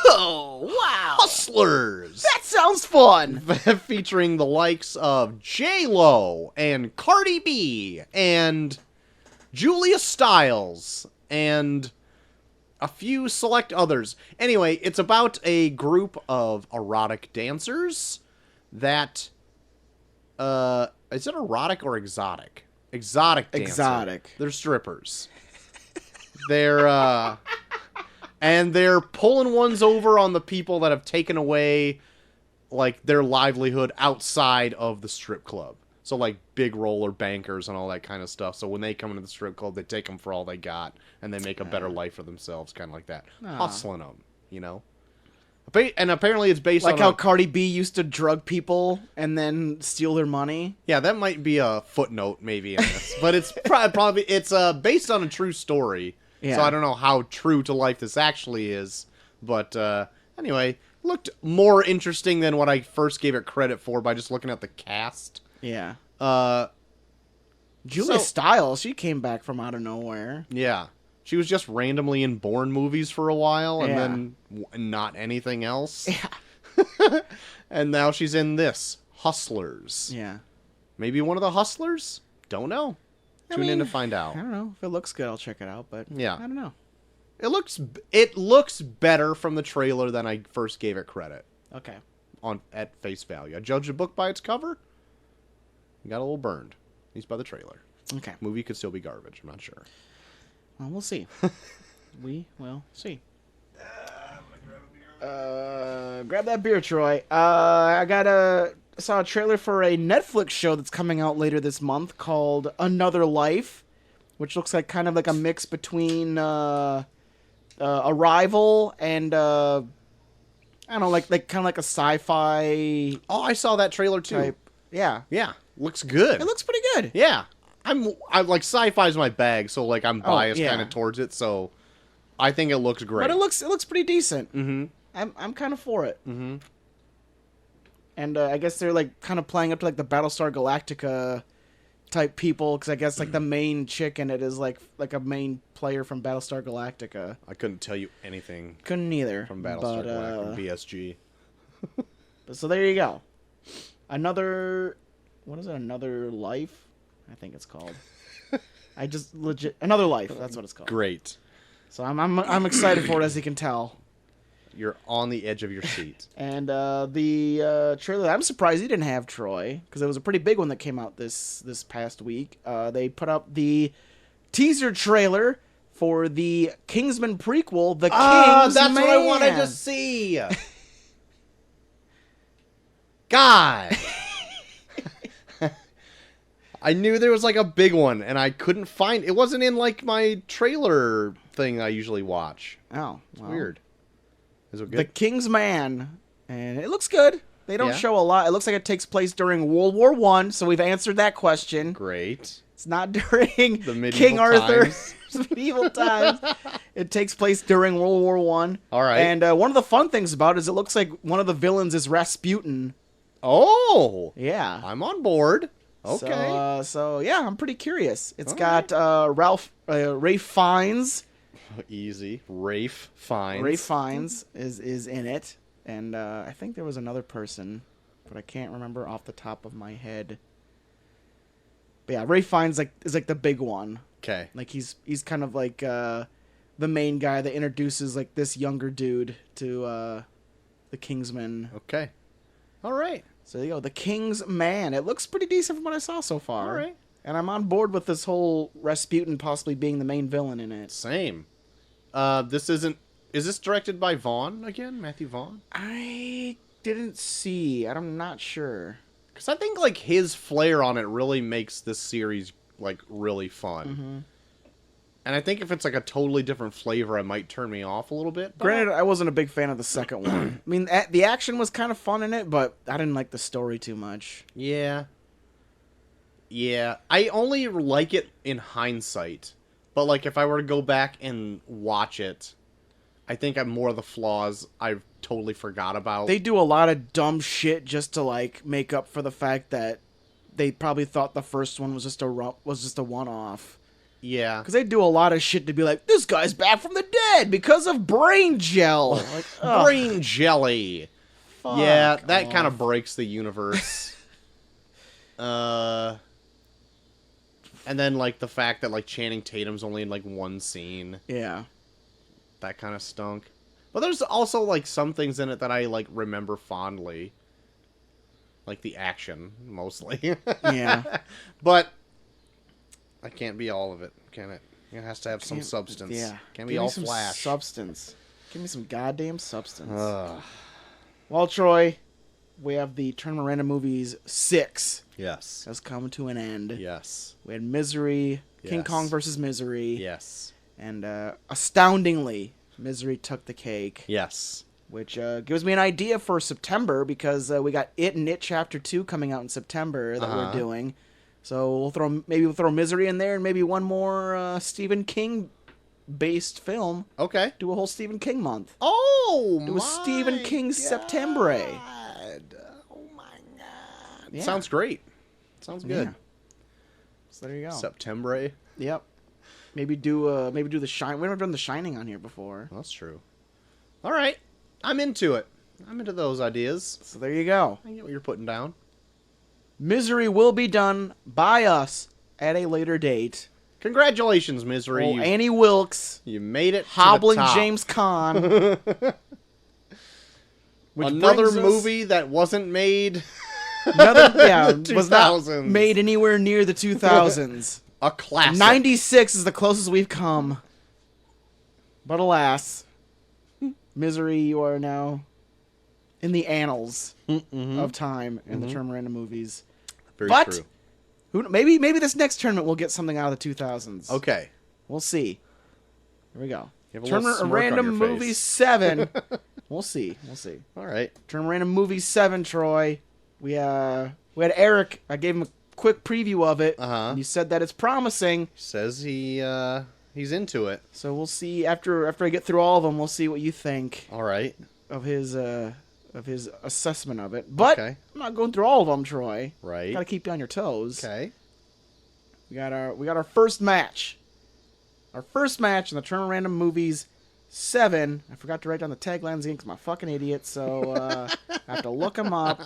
Oh, wow.
Hustlers!
That sounds fun.
Featuring the likes of J-Lo and Cardi B and Julia Stiles and a few select others. Anyway, it's about a group of erotic dancers that... is it erotic or exotic? Exotic dancers.
Exotic.
They're strippers. They're, and they're pulling ones over on the people that have taken away, like, their livelihood outside of the strip club. So, like, big roller bankers and all that kind of stuff. So when they come into the strip club, they take them for all they got, and they make a better life for themselves, kind of like that. Hustling them, you know? And apparently it's based on...
Like how Cardi B used to drug people and then steal their money.
Yeah, that might be a footnote maybe in this. But it's probably... It's based on a true story.
Yeah.
So I don't know how true to life this actually is. But anyway, looked more interesting than what I first gave it credit for by just looking at the cast.
Yeah. Julia Stiles, she came back from out of nowhere.
Yeah. She was just randomly in Bourne movies for a while, and
Yeah.
then not anything else.
Yeah.
And now she's in this, Hustlers.
Yeah.
Maybe one of the Hustlers? Don't know. Tune in to find out.
I don't know. If it looks good, I'll check it out, but
Yeah.
I don't know.
It looks better from the trailer than I first gave it credit.
Okay.
At face value. I judged a book by its cover. Got a little burned. At least by the trailer.
Okay.
Movie could still be garbage. I'm not sure.
Well, we'll see. We will see. Grab that beer, Troy. I saw a trailer for a Netflix show that's coming out later this month called Another Life, which looks like kind of like a mix between Arrival and I don't know, like kind of like a sci-fi.
Oh, I saw that trailer too.
Type. Yeah,
Yeah, looks good.
it looks pretty good.
Yeah, I'm like sci-fi's my bag, so like I'm biased
yeah.
kind of towards it. So I think it looks great.
But it looks pretty decent.
Mm-hmm.
I'm kind of for it.
Mm-hmm.
And I guess they're like kind of playing up to like the Battlestar Galactica type people, because I guess like the main chick in it is like a main player from Battlestar Galactica.
I couldn't tell you anything
Couldn't either.
from Battlestar
but,
Galactica BSG.
So there you go. Another Life, I think it's called. Another Life. That's what it's called.
Great.
So I'm excited for it, as you can tell.
You're on the edge of your seat.
And the trailer, I'm surprised you didn't have, Troy, because it was a pretty big one that came out this past week. They put up the teaser trailer for the Kingsman prequel, The King's
That's
Man.
what I wanted to see. God. I knew there was like a big one, and I couldn't find it. Wasn't in like my trailer thing I usually watch.
Oh,
It's
well.
weird. Is it
The
good?
King's Man, and it looks good. They don't
Yeah?
show a lot. It looks like it takes place during World War I, so we've answered that question.
Great.
It's not during
The medieval
King
times.
Arthur's medieval times. It takes place during World War I.
All right.
And one of the fun things about it is it looks like one of the villains is Rasputin.
Oh,
Yeah.
I'm on board. Okay.
So yeah, I'm pretty curious. It's
All
got Ralph Fiennes.
Easy. Rafe Fiennes.
Ralph Fiennes is in it, and I think there was another person, but I can't remember off the top of my head. But yeah, Ralph Fiennes is like the big one.
Okay.
Like he's kind of like the main guy that introduces like this younger dude to the Kingsman.
Okay. All right.
So there you go, The King's Man. It looks pretty decent from what I saw so far.
All right.
And I'm on board with this whole Rasputin possibly being the main villain in it.
Same. This isn't. Is this directed by Vaughn again? Matthew Vaughn?
I didn't see. I'm not sure.
Because I think like his flair on it really makes this series like really fun.
Mm-hmm.
And I think if it's like a totally different flavor, it might turn me off a little bit. but-
Granted, I wasn't a big fan of the second one. I mean, the action was kind of fun in it, but I didn't like the story too much.
Yeah. Yeah. I only like it in hindsight. But like if I were to go back and watch it, I think I'm more of the flaws I've totally forgot about.
They do a lot of dumb shit just to like make up for the fact that they probably thought the first one was just a one-off.
Yeah.
Because they do a lot of shit to be like, this guy's back from the dead because of brain gel. Like, ugh,
Brain jelly.
fuck
Yeah, that kind
off.
of breaks the universe. And then like the fact that like Channing Tatum's only in like one scene,
Yeah.
that kind of stunk. But there's also like some things in it that I like remember fondly. Like the action, mostly.
Yeah.
But I can't be all of it, can it? It has to have some
Can't-
substance.
Yeah.
Can't be
Give me
all
some
flash.
substance. Give me some goddamn substance.
Ugh.
Well, Troy, we have the Tournament of Random Movies 6
Yes.
has come to an end.
Yes.
We had Misery, King
Yes.
Kong versus Misery,
Yes.
and astoundingly, Misery took the cake,
Yes.
which gives me an idea for September because we got It and It Chapter 2 coming out in September that we're doing. So we'll throw Misery in there and maybe one more Stephen King based film.
Okay.
Do a whole Stephen King month.
Oh,
Do a Stephen King September.
Oh my god.
Yeah.
Sounds great. Sounds good.
Yeah. So there you go.
September.
Yep. Maybe do the Shine. We haven't done the Shining on here before.
That's true. All right, I'm into it. I'm into those ideas.
So there you go.
I get what you're putting down.
Misery will be done by us at a later date.
Congratulations, Misery.
Oh, Annie Wilkes.
You made it
Hobbling
to the top.
James Caan.
Another movie that wasn't made.
Was not made anywhere near the 2000s.
A classic.
96 is the closest we've come. But alas, Misery, you are now in the annals of time in the Term Random movies.
Very
but
true.
maybe this next tournament will get something out of the 2000s.
Okay.
We'll see. Here we go.
You have a little smirk on
Random
your
Movies
face.
7. We'll see.
All right.
Term Random Movies 7, Troy. We had Eric. I gave him a quick preview of it.
Uh-huh.
And he said that it's promising.
Says he's into it.
So we'll see after I get through all of them. We'll see what you think
All right.
of his assessment of it. But
Okay.
I'm not going through all of them, Troy.
Right.
Got to keep you on your toes.
Okay.
We got our first match. Our first match in the Term Random Movies 7. I forgot to write down the taglines again because I'm a fucking idiot. So I have to look them up.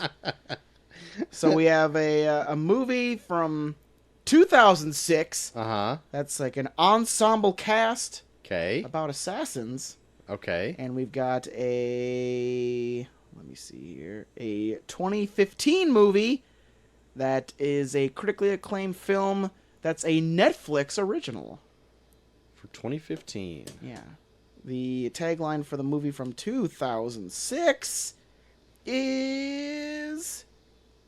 So we have a movie from 2006.
Uh-huh.
That's like an ensemble cast
Okay.
about assassins.
Okay.
And we've got let me see here, a 2015 movie that is a critically acclaimed film that's a Netflix original.
For 2015.
Yeah. The tagline for the movie from 2006 is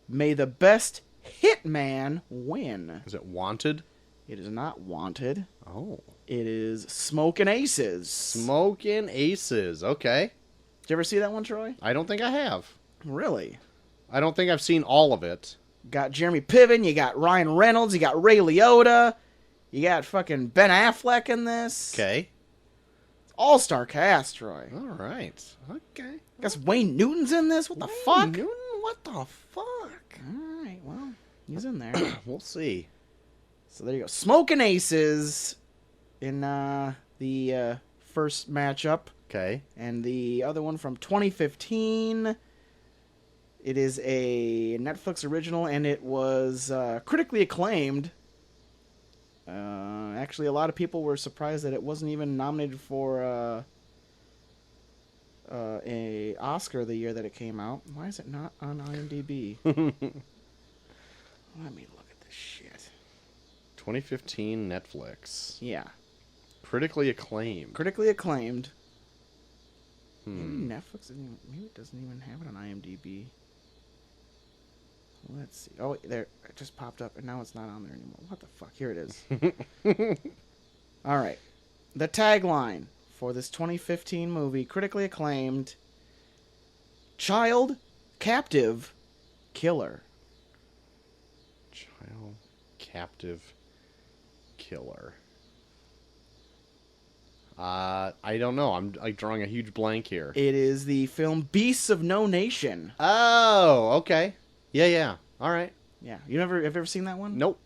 "May the best hitman win."
Is it Wanted?
It is not Wanted.
Oh.
It is Smokin' Aces.
Smokin' Aces. Okay.
Did you ever see that one, Troy?
I don't think I have.
Really?
I don't think I've seen all of it.
Got Jeremy Piven, you got Ryan Reynolds, you got Ray Liotta, you got fucking Ben Affleck in this.
Okay.
All-star cast, Troy.
All right. Okay.
Guess Wayne Newton's in this? What the fuck?
Newton? What the fuck?
Alright, well, he's in there.
We'll see.
So there you go. Smokin' Aces in the first matchup.
Okay.
And the other one from 2015. It is a Netflix original, and it was critically acclaimed. Actually, a lot of people were surprised that it wasn't even nominated for a Oscar the year that it came out. Why is it not on IMDb? Let me look at this shit.
2015 Netflix.
Yeah.
Critically acclaimed.
Critically acclaimed. Maybe Netflix maybe it doesn't even have it on IMDb. Let's see. Oh, there it just popped up, and now it's not on there anymore. What the fuck? Here it is. All right. The tagline for this 2015 movie, critically acclaimed: Child, Captive, Killer.
Child, Captive, Killer. I don't know. I'm like drawing a huge blank here.
It is the film Beasts of No Nation.
Oh, okay. Yeah. All right.
Yeah. Have you ever seen that one?
Nope.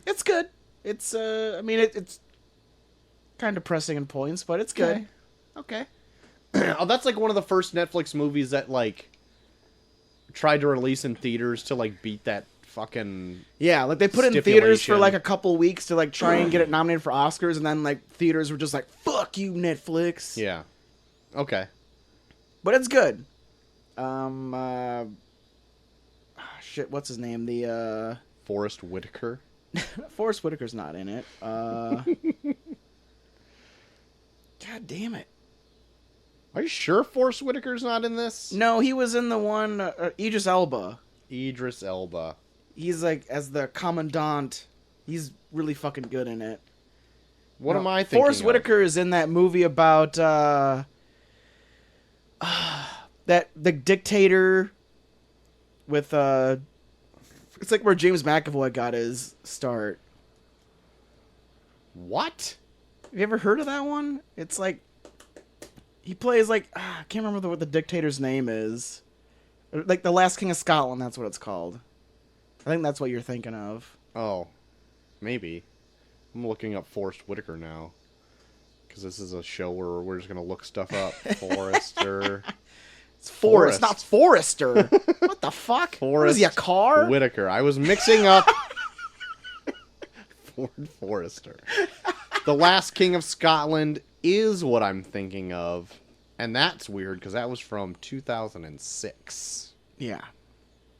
It's good. It's I mean it's kind of depressing in points, but it's good.
Okay. Oh, that's like one of the first Netflix movies that like tried to release in theaters to like beat that fucking
Yeah, like they put it in theaters for like a couple weeks to like try and get it nominated for Oscars, and then like theaters were just like, "Fuck you, Netflix."
Yeah. Okay.
But it's good. Shit, what's his name? The
Forrest Whitaker.
Forrest Whitaker's not in it. God damn it.
Are you sure Forrest Whitaker's not in this?
No, he was in the one Idris Elba.
Idris Elba.
He's like as the commandant. He's really fucking good in it.
What am I thinking
Forrest
of?
Whitaker is in that movie about that the dictator with it's like where James McAvoy got his start.
What?
Have you ever heard of that one? It's like he plays like I can't remember what the dictator's name is. Like the Last King of Scotland, that's what it's called. I think that's what you're thinking of.
Oh. Maybe. I'm looking up Forrest Whitaker now. Because this is a show where we're just going to look stuff up. Forrester.
It's Forrest, not Forrester. What the fuck? What is he, a car?
Whitaker. I was mixing up Ford Forrester. The Last King of Scotland is what I'm thinking of. And that's weird because that was from 2006.
Yeah.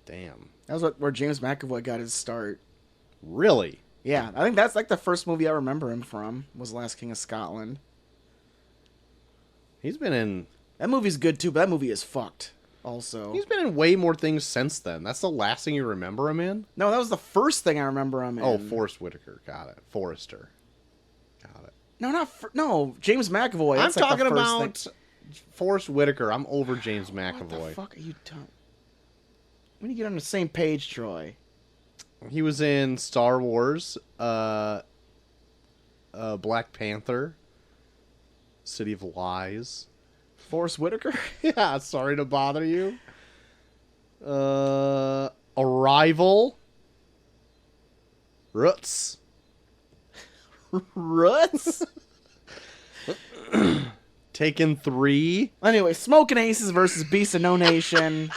Damn.
That was where James McAvoy got his start.
Really?
Yeah, I think that's like the first movie I remember him from was Last King of Scotland.
He's been in...
That movie's good too, but that movie is fucked also.
He's been in way more things since then. That's the last thing you remember him in?
No, that was the first thing I remember him in.
Oh, Forrest Whitaker. Got it. Forrester. Got it.
No, James McAvoy.
I'm
That's like
talking
the first
about
thing.
Forrest Whitaker. I'm over James McAvoy.
What the fuck are you talking? We need to get on the same page, Troy.
He was in Star Wars, Black Panther, City of Lies.
Forrest Whitaker?
Yeah, sorry to bother you. Arrival. Roots.
Roots?
Taken 3.
Anyway, Smoking Aces versus Beast of No Nation.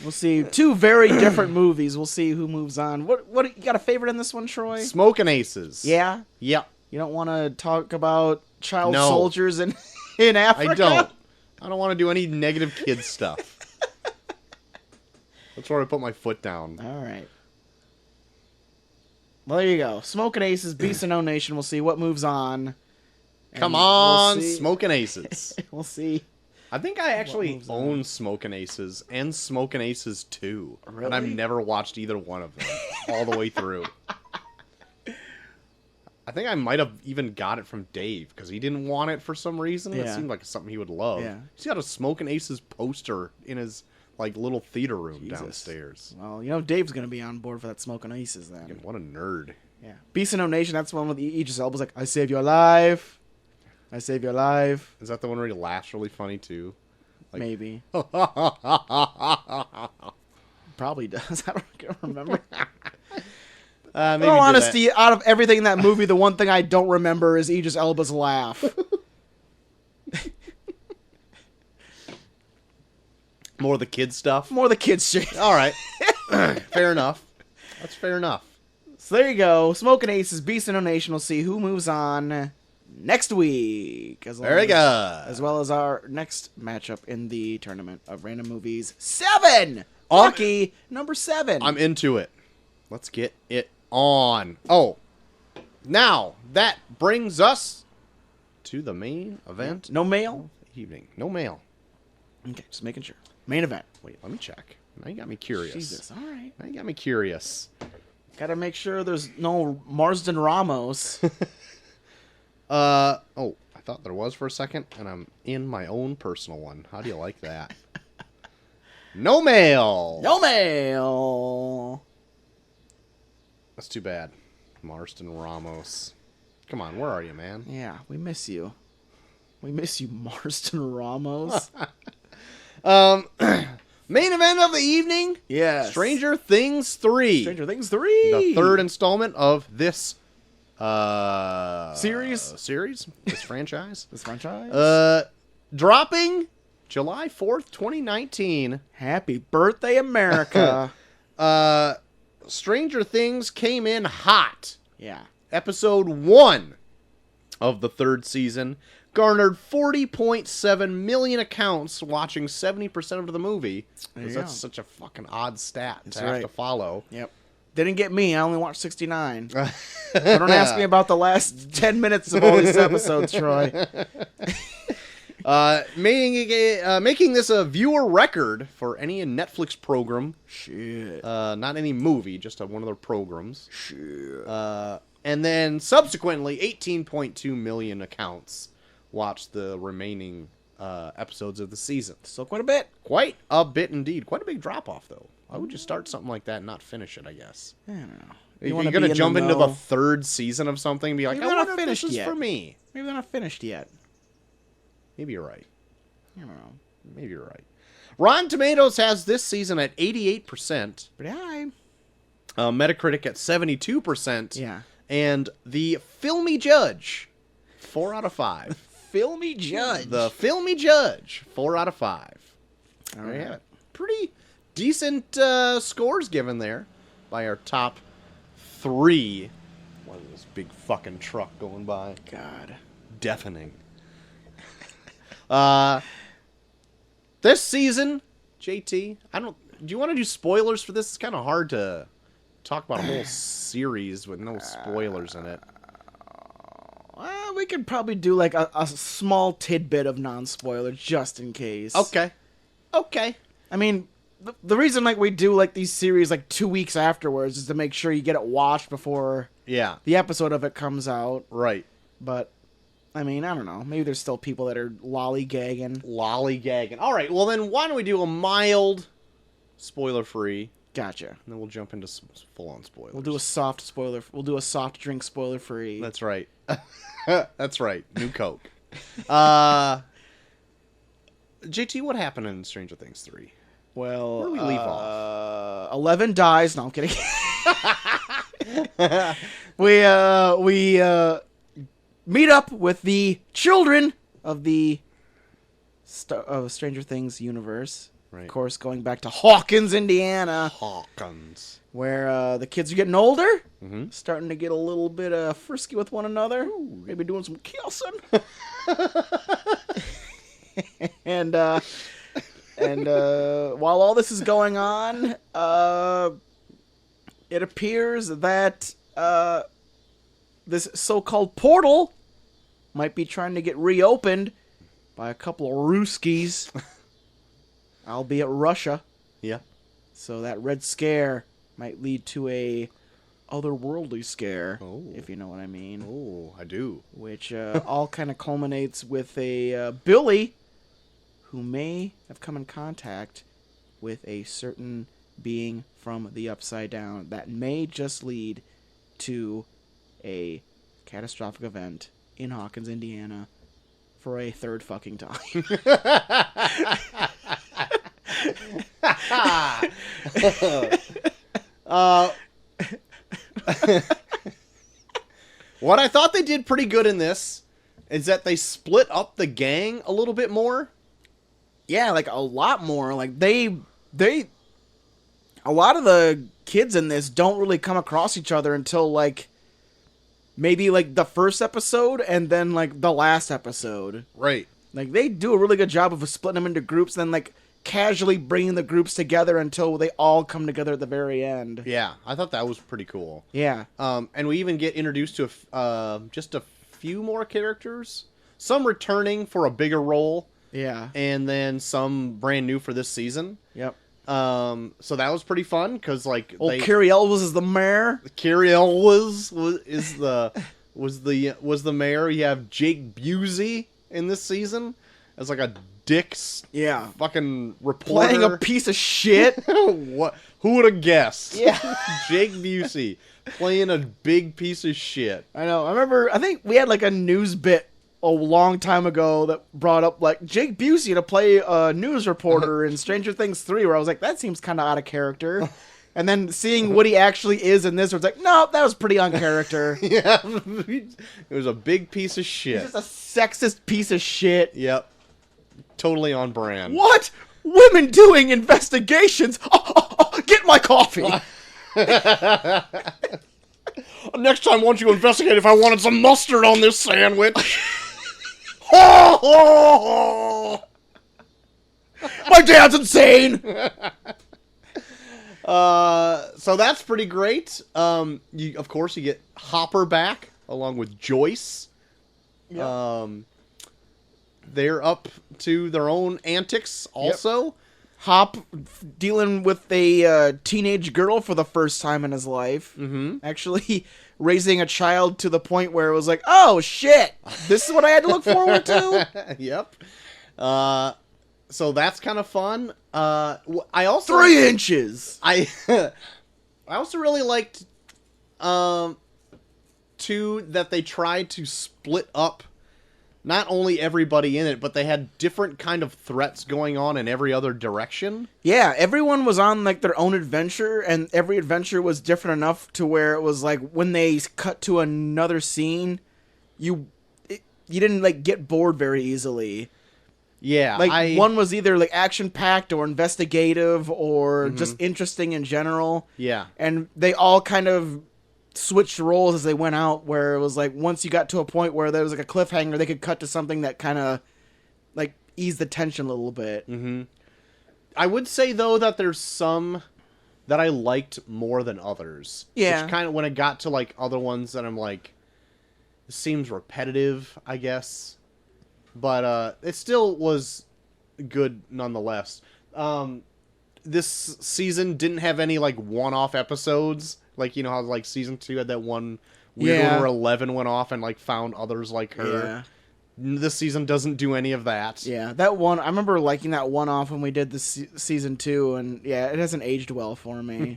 We'll see. 2 very different movies. We'll see who moves on. What you got a favorite in this one, Troy?
Smoking Aces.
Yeah?
Yep.
You don't want to talk about child
No.
soldiers in Africa?
I don't. I don't want to do any negative kid stuff. That's where I put my foot down.
All right. Well, there you go. Smoking Aces, Beast of No Nation. We'll see what moves on.
Come
And
on,
we'll see.
Smoking Aces.
We'll see.
I think I actually
moves on.
own Smoking Aces and Smoking Aces 2.
Really?
And I've never watched either one of them all the way through. I think I might have even got it from Dave because he didn't want it for some reason. It
Yeah.
seemed like something he would love.
Yeah.
He's got a Smoking Aces poster in his like little theater room
Jesus.
downstairs.
Well, Dave's going to be on board for that Smoking Aces then.
Fucking what a nerd.
Yeah. Beast of No Nation, that's the one with Idris Elba's like, I save your life. I save your life.
Is that the one where he laughs really funny too? Like,
Maybe.
maybe
Probably does. I don't remember.
do
In all honesty, out of everything in that movie, the one thing I don't remember is Idris Elba's laugh.
More of the kid stuff.
More the kids shit.
All right. Fair enough. That's fair enough.
So there you go. Smoking Aces, Beast of No Nation. We'll see who moves on next week.
Very good.
As well as our next matchup in the Tournament of Random Movies 7. Lucky number 7.
I'm into it. Let's get it on. Oh, now that brings us to the main event.
No mail?
Evening. No mail.
Okay, just making sure. Main event.
Wait, let me check. Now you got me curious.
Jesus, all right.
Now you got me curious.
Gotta make sure there's no Marsden Ramos.
Oh, I thought there was for a second, and I'm in my own personal one. How do you like that? No mail.
No mail.
That's too bad. Marston Ramos. Come on, where are you, man?
Yeah, we miss you. We miss you, Marsden Ramos.
Main event of the evening.
Yes.
Stranger Things 3.
Stranger Things 3.
The third installment of this
Series?
this franchise.
This franchise.
Dropping July 4th, 2019.
Happy birthday, America.
Stranger Things came in hot.
Yeah.
Episode 1 of the third season garnered 40.7 million accounts watching 70% of the movie.
There you
That's
go.
such a fucking odd stat
That's
to have
right.
to follow.
Yep. Didn't get me. I only watched 69. So don't ask me about the last 10 minutes of all these episodes, Troy.
Making this a viewer record for any Netflix program.
Shit.
Not any movie, just one of their programs.
Shit.
And then subsequently, 18.2 million accounts watched the remaining episodes of the season.
Still quite a bit.
Quite a bit indeed. Quite a big drop off, though. Why would you start something like that and not finish it, I guess?
I don't know.
If
wanna
you're going
be
to
in
jump
the
into the
know.
third season of something and be like,
Maybe
I
they're not
wonder if this
finished
is
yet.
for me.
Maybe they're not finished yet.
Maybe you're right.
I don't know.
Maybe you're right. Rotten Tomatoes has this season at 88%.
Pretty high.
Metacritic at 72%.
Yeah.
And the Filmy Judge, 4 out of 5.
Filmy Judge.
The Filmy Judge, 4 out of 5.
All
There you have
right.
it. Pretty decent scores given there by our top 3. What is this big fucking truck going by?
God.
Deafening. This season, JT, do you want to do spoilers for this? It's kind of hard to talk about a whole series with no spoilers in it.
Well, we could probably do like a small tidbit of non-spoiler just in case.
Okay.
I mean, the reason like we do like these series like 2 weeks afterwards is to make sure you get it watched before
Yeah.
the episode of it comes out.
Right.
But I mean, I don't know. Maybe there's still people that are lollygagging.
Lollygagging. All right. Well, then why don't we do a mild spoiler-free,
Gotcha.
and then we'll jump into some full-on spoilers.
We'll do a soft spoiler. We'll do a soft drink spoiler free.
That's right. That's right. New Coke. JT, what happened in Stranger Things 3?
Well,
Where do we leave off?
11 dies. No, I'm kidding. we meet up with the children of the Stranger Things universe.
Right.
Of course, going back to Hawkins, Indiana,
Hawkins.
where the kids are getting older,
Mm-hmm.
starting to get a little bit frisky with one another, maybe doing some kissing. and while all this is going on, it appears that this so-called portal might be trying to get reopened by a couple of Ruskies, albeit Russia.
Yeah.
So that Red Scare might lead to a otherworldly scare, if you know what I mean.
Oh, I do.
Which all kind of culminates with a Billy who may have come in contact with a certain being from the Upside Down that may just lead to a catastrophic event in Hawkins, Indiana for a third fucking time.
What I thought they did pretty good in this is that they split up the gang a little bit more.
Yeah, like a lot more. Like they a lot of the kids in this don't really come across each other until like maybe like the first episode and then like the last episode.
Right.
Like they do a really good job of splitting them into groups and then like casually bringing the groups together until they all come together at the very end.
Yeah, I thought that was pretty cool.
Yeah.
And we even get introduced to just a few more characters. Some returning for a bigger role.
Yeah.
And then brand new for this season.
Yep.
So that was pretty fun because like
Carrie Elwes is the mayor.
Carrie Elwes was the mayor. You have Jake Busey in this season as like a dick's fucking reporter
playing a piece of shit.
What? Who would have guessed?
Yeah.
Jake Busey playing a big piece of shit.
I know. I think we had like a news bit a long time ago that brought up like Jake Busey to play a news reporter in Stranger Things 3, where I was like, that seems kind of out of character. And then seeing what he actually is in this, where it's like, no, that was pretty on character.
Yeah, it was a big piece of shit.
He's just a sexist piece of shit.
Yep, totally on brand.
What? Women doing investigations? Get my coffee.
Next time, why don't you investigate if I wanted some mustard on this sandwich?
My dad's insane.
So that's pretty great. Of course, you get Hopper back along with Joyce.
Yep.
They're up to their own antics also.
Yep. Hop dealing with a teenage girl for the first time in his life.
Mm-hmm.
Actually raising a child to the point where it was like, oh, shit, this is what I had to look forward to?
Yep. So that's kind of fun. I also
3 inches.
I also really liked too that they tried to split up not only everybody in it, but they had different kind of threats going on in every other direction.
Yeah, everyone was on like their own adventure, and every adventure was different enough to where it was like when they cut to another scene, you didn't like get bored very easily.
Yeah,
like one was either like action packed or investigative or just interesting in general.
Yeah,
and they all kind of switched roles as they went out, where it was like once you got to a point where there was like a cliffhanger, they could cut to something that kind of like eased the tension a little bit.
I would say though that there's some that I liked more than others.
Yeah,
which kind of when it got to like other ones that I'm like, this seems repetitive, I guess. But it still was good nonetheless. This season didn't have any like one-off episodes. Like, you know how like season 2 had that one weird one where 11 went off and like found others like her.
Yeah.
This season doesn't do any of that.
Yeah, that one, I remember liking that one off when we did the season 2, and yeah, it hasn't aged well for me.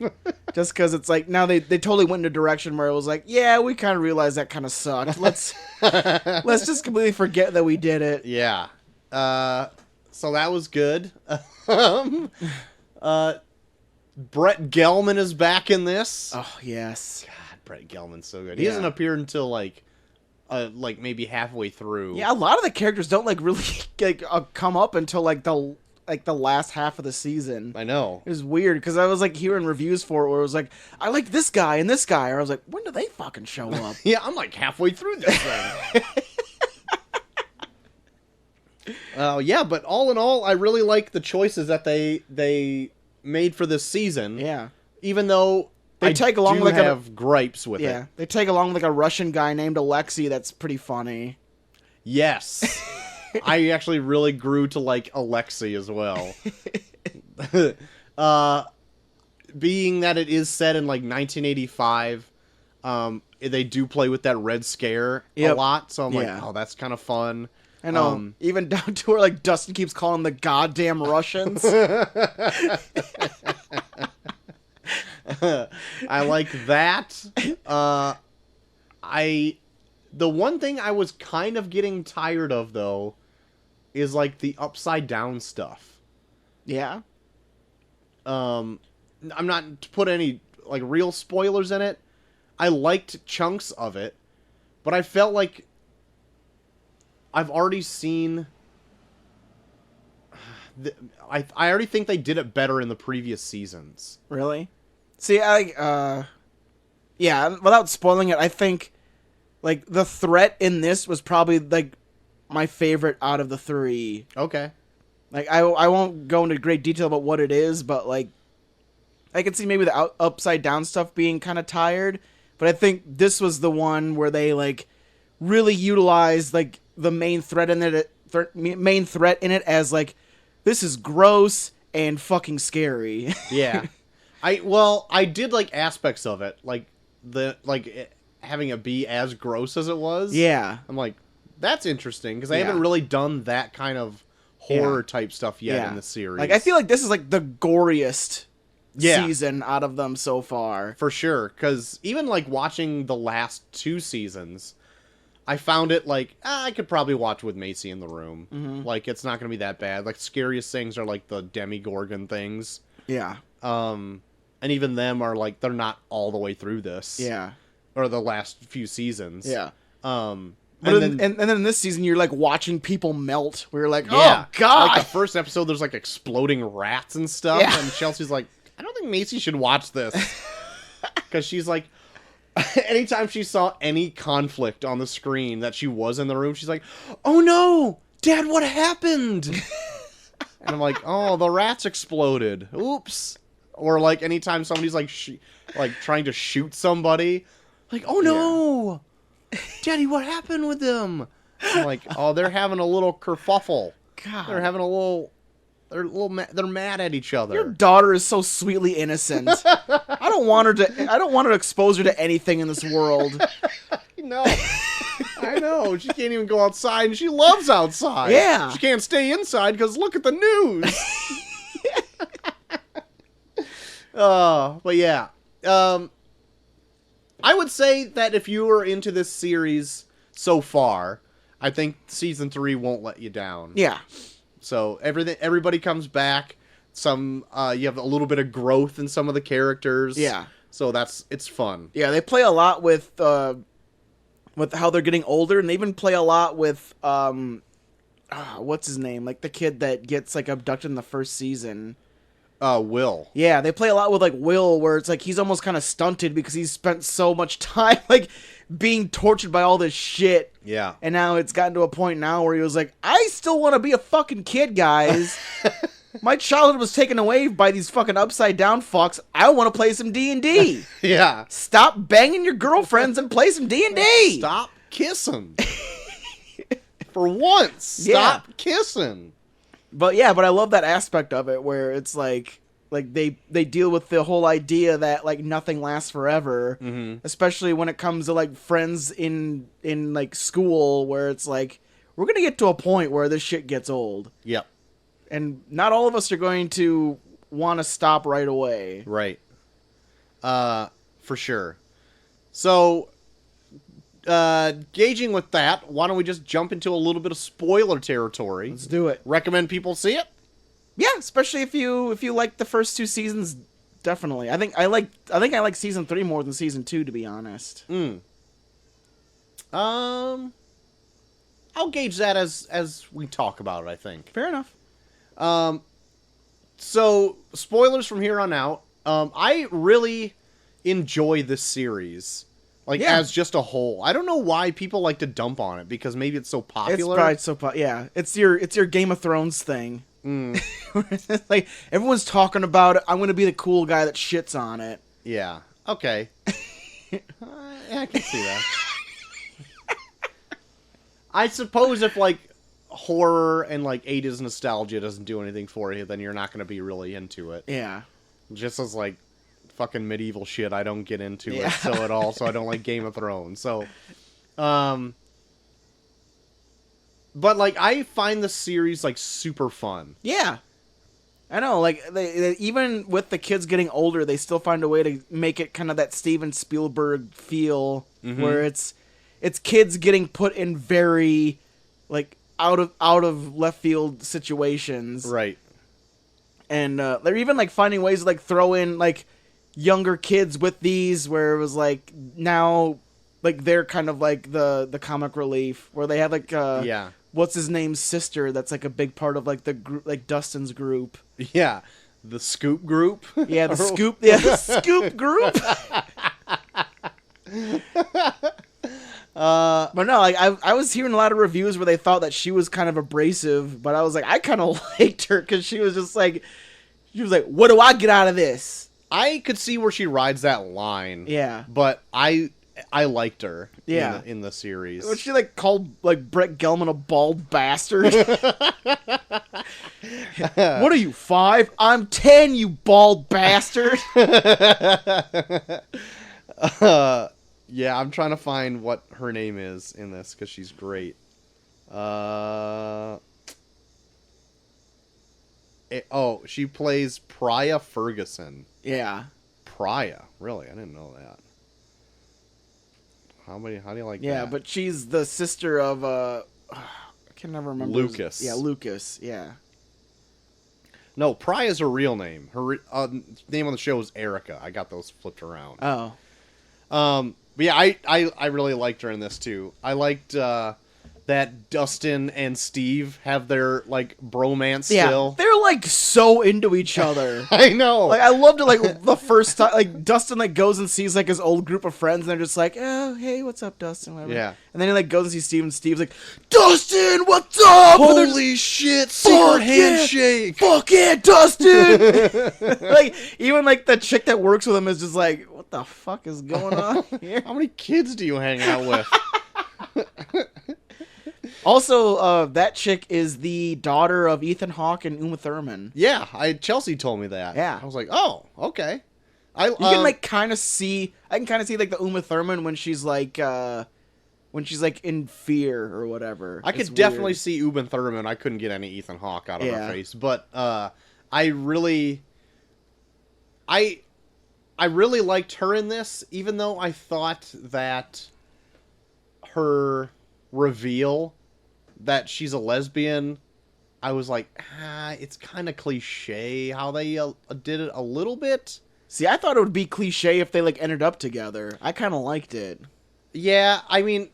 Just because it's like, now they totally went in a direction where it was like, yeah, we kind of realized that kind of sucked. Let's just completely forget that we did it.
Yeah. So that was good. Brett Gelman is back in this.
Oh, yes.
God, Brett Gelman's so good. He doesn't appear until like maybe halfway through.
Yeah, a lot of the characters don't like really like come up until like the last half of the season.
I know.
It was weird because I was like hearing reviews for it where it was like, I like this guy and this guy, or I was like, when do they fucking show up?
Yeah, I'm like halfway through this thing. Yeah, but all in all, I really like the choices that they made for this season.
Yeah,
even though
they tag along
like have gripes with it.
Yeah, they tag along like a Russian guy named Alexei. That's pretty funny.
Yes. I actually really grew to like Alexei as well. Being that it is set in like 1985, they do play with that Red Scare a lot, so I'm like, oh, that's kind of fun.
I know, even down to where like Dustin keeps calling the goddamn Russians.
I like that. The one thing I was kind of getting tired of though is like the upside down stuff.
Yeah.
I'm not to put any like real spoilers in it. I liked chunks of it, but I felt like I've already seen. I already think they did it better in the previous seasons.
Really? See, yeah, without spoiling it, I think like the threat in this was probably like my favorite out of the 3.
Okay.
Like I won't go into great detail about what it is, but like I can see maybe the upside down stuff being kind of tired, but I think this was the one where they like really utilized like the main threat in it as like, this is gross and fucking scary.
Yeah. I did like aspects of it, like having it be as gross as it was.
Yeah.
I'm like, that's interesting because they haven't really done that kind of horror type stuff yet in the series.
Like I feel like this is like the goriest season out of them so far.
For sure, because even like watching the last 2 seasons, I found it like, I could probably watch with Macy in the room. Mm-hmm. Like, it's not going to be that bad. Like, scariest things are, like, the Demogorgon things.
Yeah.
And even them are, like, they're not all the way through this.
Yeah.
Or the last few seasons.
Yeah.
And
then in this season, you're, like, watching people melt. We're like, oh, God!
Like, the first episode, there's, like, exploding rats and stuff. Yeah. And Chelsea's like, I don't think Macy should watch this. Because she's like, anytime she saw any conflict on the screen that she was in the room, she's like, oh no, Dad, what happened? And I'm like, oh, the rats exploded. Oops. Or like anytime somebody's like trying to shoot somebody, like, oh no, Daddy, what happened with them? I'm like, oh, they're having a little kerfuffle.
God.
They're having a little... They're mad at each other.
Your daughter is so sweetly innocent. I don't want her to expose her to anything in this world.
No. I know. She can't even go outside, and she loves outside.
Yeah.
She can't stay inside because look at the news. But yeah. I would say that if you were into this series so far, I think season 3 won't let you down.
Yeah.
So everybody comes back. Some you have a little bit of growth in some of the characters.
Yeah.
So it's fun.
Yeah, they play a lot with how they're getting older, and they even play a lot with what's his name? Like the kid that gets like abducted in the first season.
Will.
Yeah, they play a lot with like Will, where it's like he's almost kind of stunted because he's spent so much time like being tortured by all this shit.
Yeah.
And now it's gotten to a point now where he was like, I still want to be a fucking kid, guys. My childhood was taken away by these fucking upside down fucks. I want to play some D&D.
Yeah.
Stop banging your girlfriends and play some D&D.
Stop kissing. For once, stop kissing.
But I love that aspect of it where it's like they deal with the whole idea that like nothing lasts forever, especially when it comes to like friends in like school, where it's like we're gonna get to a point where this shit gets old.
Yep.
And not all of us are going to want to stop right away.
Right. For sure. So, gauging with that, why don't we just jump into a little bit of spoiler territory?
Let's do it.
Recommend people see it?
Yeah, especially if you like the first 2 seasons, definitely. I think I like season 3 more than season 2, to be honest.
I'll gauge that as we talk about it, I think.
Fair enough.
So spoilers from here on out. I really enjoy this series. Like, as just a whole. I don't know why people like to dump on it, because maybe it's so popular.
It's probably yeah. It's your Game of Thrones thing. Like, everyone's talking about it. I'm gonna be the cool guy that shits on it.
Yeah. Okay. Yeah, I can see that. I suppose if, like, horror and, like, 80s nostalgia doesn't do anything for you, then you're not gonna be really into it.
Yeah.
Just as, like, fucking medieval shit, I don't get into it so at all, so I don't like Game of Thrones. So, but, like, I find the series, like, super fun.
Yeah. I know, like, they even with the kids getting older, they still find a way to make it kind of that Steven Spielberg feel, where it's kids getting put in very, like, out of left field situations.
Right.
And they're even, like, finding ways to, like, throw in, like, younger kids with these, where it was like now like they're kind of like the comic relief, where they have like what's his name's sister that's like a big part of like the group, like Dustin's group.
Yeah, the Scoop group.
Yeah, the Scoop group. But no, like I was hearing a lot of reviews where they thought that she was kind of abrasive, but I was like, I kind of liked her because she was like, what do I get out of this?
I could see where she rides that line.
Yeah.
But I liked her
yeah.
in the series.
Was she like called like Brett Gelman a bald bastard? What are you, 5? I'm 10, you bald bastard.
Yeah, I'm trying to find what her name is in this because she's great. She plays Priya Ferguson.
Yeah.
Priya, really? I didn't know that. How do you like that?
Yeah, but she's the sister of I can never remember.
Lucas.
Yeah, Lucas. Yeah.
No, Priya's her real name. Her name on the show is Erica. I got those flipped around.
Oh.
But yeah, I really liked her in this too. I liked that Dustin and Steve have their, like, bromance still.
They're, like, so into each other.
I know.
Like, I loved it, like, the first time, like, Dustin, like, goes and sees, like, his old group of friends, and they're just like, oh, hey, what's up, Dustin? Whatever.
Yeah.
And then he, like, goes and sees Steve, and Steve's like, Dustin, what's up?
Holy shit, secret handshake.
Fuck yeah, Dustin! Like, even, like, the chick that works with him is just like, what the fuck is going on here?
How many kids do you hang out with?
Also, that chick is the daughter of Ethan Hawke and Uma Thurman.
Yeah, Chelsea told me that.
Yeah.
I was like, oh, okay.
You can like kind of see. I can kind of see like the Uma Thurman when she's like in fear or whatever.
I could definitely see Uma Thurman. I couldn't get any Ethan Hawke out of her face, but I really liked her in this, even though I thought that her reveal that she's a lesbian, I was like, it's kind of cliche how they did it a little bit.
See, I thought it would be cliche if they like ended up together. I kind of liked it.
Yeah, I mean,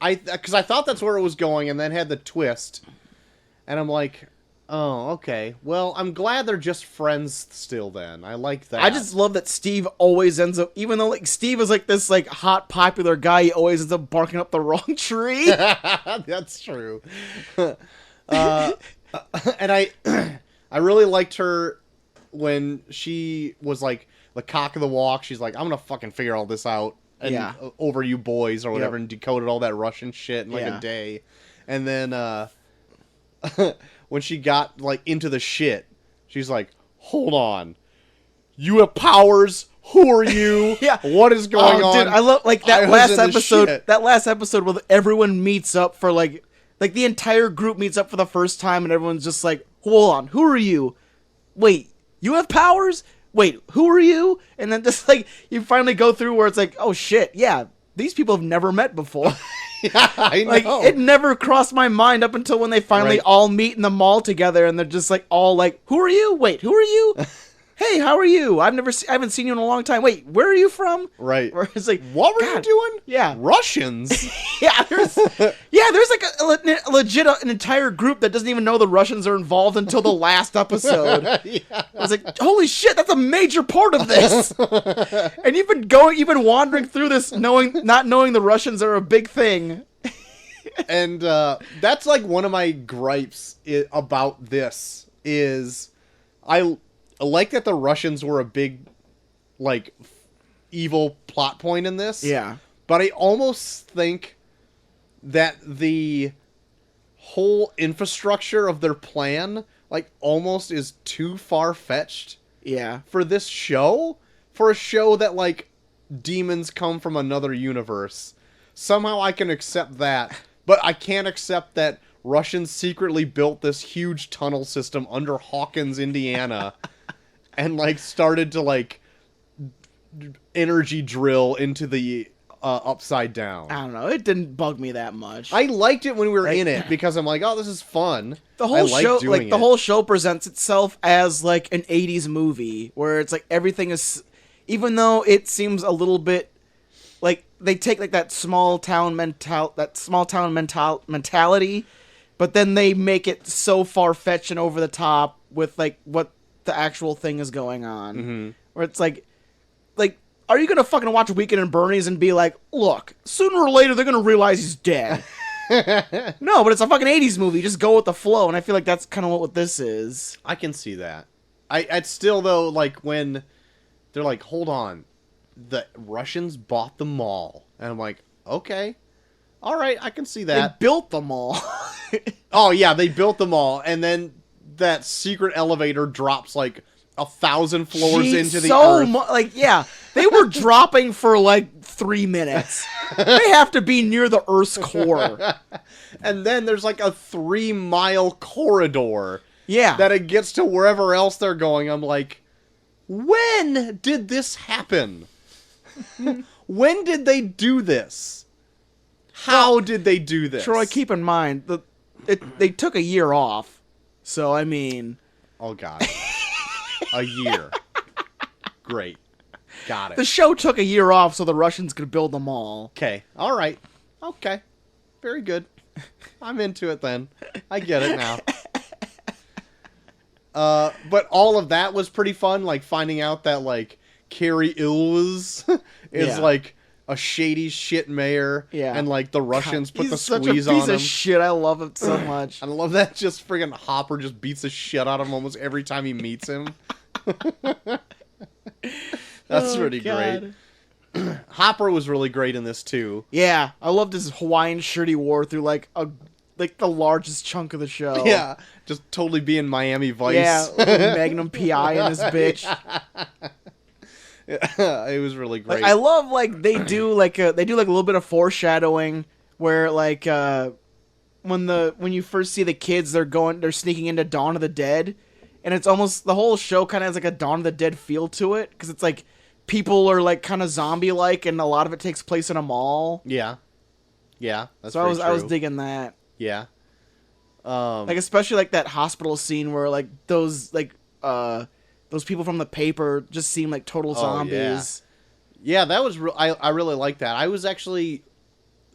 because I thought that's where it was going, and then had the twist, and I'm like, oh, okay. Well, I'm glad they're just friends still. Then I like that.
I just love that Steve always ends up, even though like Steve is like this like hot popular guy, he always ends up barking up the wrong tree.
That's true. And I really liked her when she was like the cock of the walk. She's like, I'm gonna fucking figure all this out and over you boys or whatever, and decoded all that Russian shit in like a day. And then when she got like into the shit, she's like, hold on, you have powers. Who are you? What is going on?
Dude, I love like that last episode. That last episode where everyone meets up for like the entire group meets up for the first time, and everyone's just like, hold on, who are you? Wait, you have powers? Wait, who are you? And then just like you finally go through where it's like, oh shit, yeah, these people have never met before.
Yeah, I know.
Like it never crossed my mind up until when they finally all meet in the mall together, and they're just like all like, who are you? Wait, who are you? Hey, how are you? I haven't seen you in a long time. Wait, where are you from?
Right.
Where it's like,
what were you doing?
Yeah,
Russians.
there's like a legit an entire group that doesn't even know the Russians are involved until the last episode. I was like, holy shit, that's a major part of this. And you've been wandering through this not knowing the Russians are a big thing.
And that's like one of my gripes about this is I like that the Russians were a big, like, evil plot point in this.
Yeah.
But I almost think that the whole infrastructure of their plan, like, almost is too far-fetched.
Yeah.
For this show. For a show that, like, demons come from another universe. Somehow I can accept that. But I can't accept that Russians secretly built this huge tunnel system under Hawkins, Indiana. And, like, started to, like, energy drill into the upside down.
I don't know. It didn't bug me that much.
I liked it when we were in it because I'm like, oh, this is fun.
The whole show, like, the whole show presents itself as, like, an 80s movie where it's, like, everything is... Even though it seems a little bit... Like, they take, like, that small town mentality, but then they make it so far-fetched and over the top with, like, what the actual thing is going on.
Mm-hmm.
Where it's like, are you gonna fucking watch Weekend at Bernie's and be like, look, sooner or later they're gonna realize he's dead? No, but it's a fucking 80s movie. Just go with the flow, and I feel like that's kind of what this is.
I can see that. I'd still, though, like, when they're like, hold on, the Russians bought the mall. And I'm like, okay. All right, I can see that.
They built the mall.
Oh, yeah, they built the mall, and then that secret elevator drops, like, 1,000 floors into the earth.
Yeah, they were dropping for, like, 3 minutes. They have to be near the Earth's core.
And then there's, like, a 3-mile corridor.
Yeah.
That it gets to wherever else they're going. I'm like, when did this happen? When did they do this? How did they do this?
Troy, keep in mind, they took a year off. So, I mean...
Oh, God. A year. Great. Got it.
The show took a year off so the Russians could build the mall.
Okay. All right. Okay. Very good. I'm into it then. I get it now. But all of that was pretty fun, like finding out that, like, Carrie Ilves is, like, a shady shit mayor. Yeah. And, like, the Russians put the squeeze on him. He's such a piece
of shit. I love it so much.
I love that just friggin' Hopper just beats the shit out of him almost every time he meets him. That's pretty great. Hopper was really great in this, too.
Yeah. I loved his Hawaiian shirt he wore through, like, the largest chunk of the show.
Yeah. Just totally being Miami Vice.
Yeah. Magnum P.I. in his bitch.
It was really great.
Like, I love they do a little bit of foreshadowing where when you first see the kids they're sneaking into Dawn of the Dead, and it's almost the whole show kind of has like a Dawn of the Dead feel to it because it's like people are like kind of zombie like and a lot of it takes place in a mall.
Yeah. Yeah, that's
so I was digging that.
Yeah.
Like especially like that hospital scene where like those people from the paper just seem like total zombies.
Yeah, that was I really like that. I was actually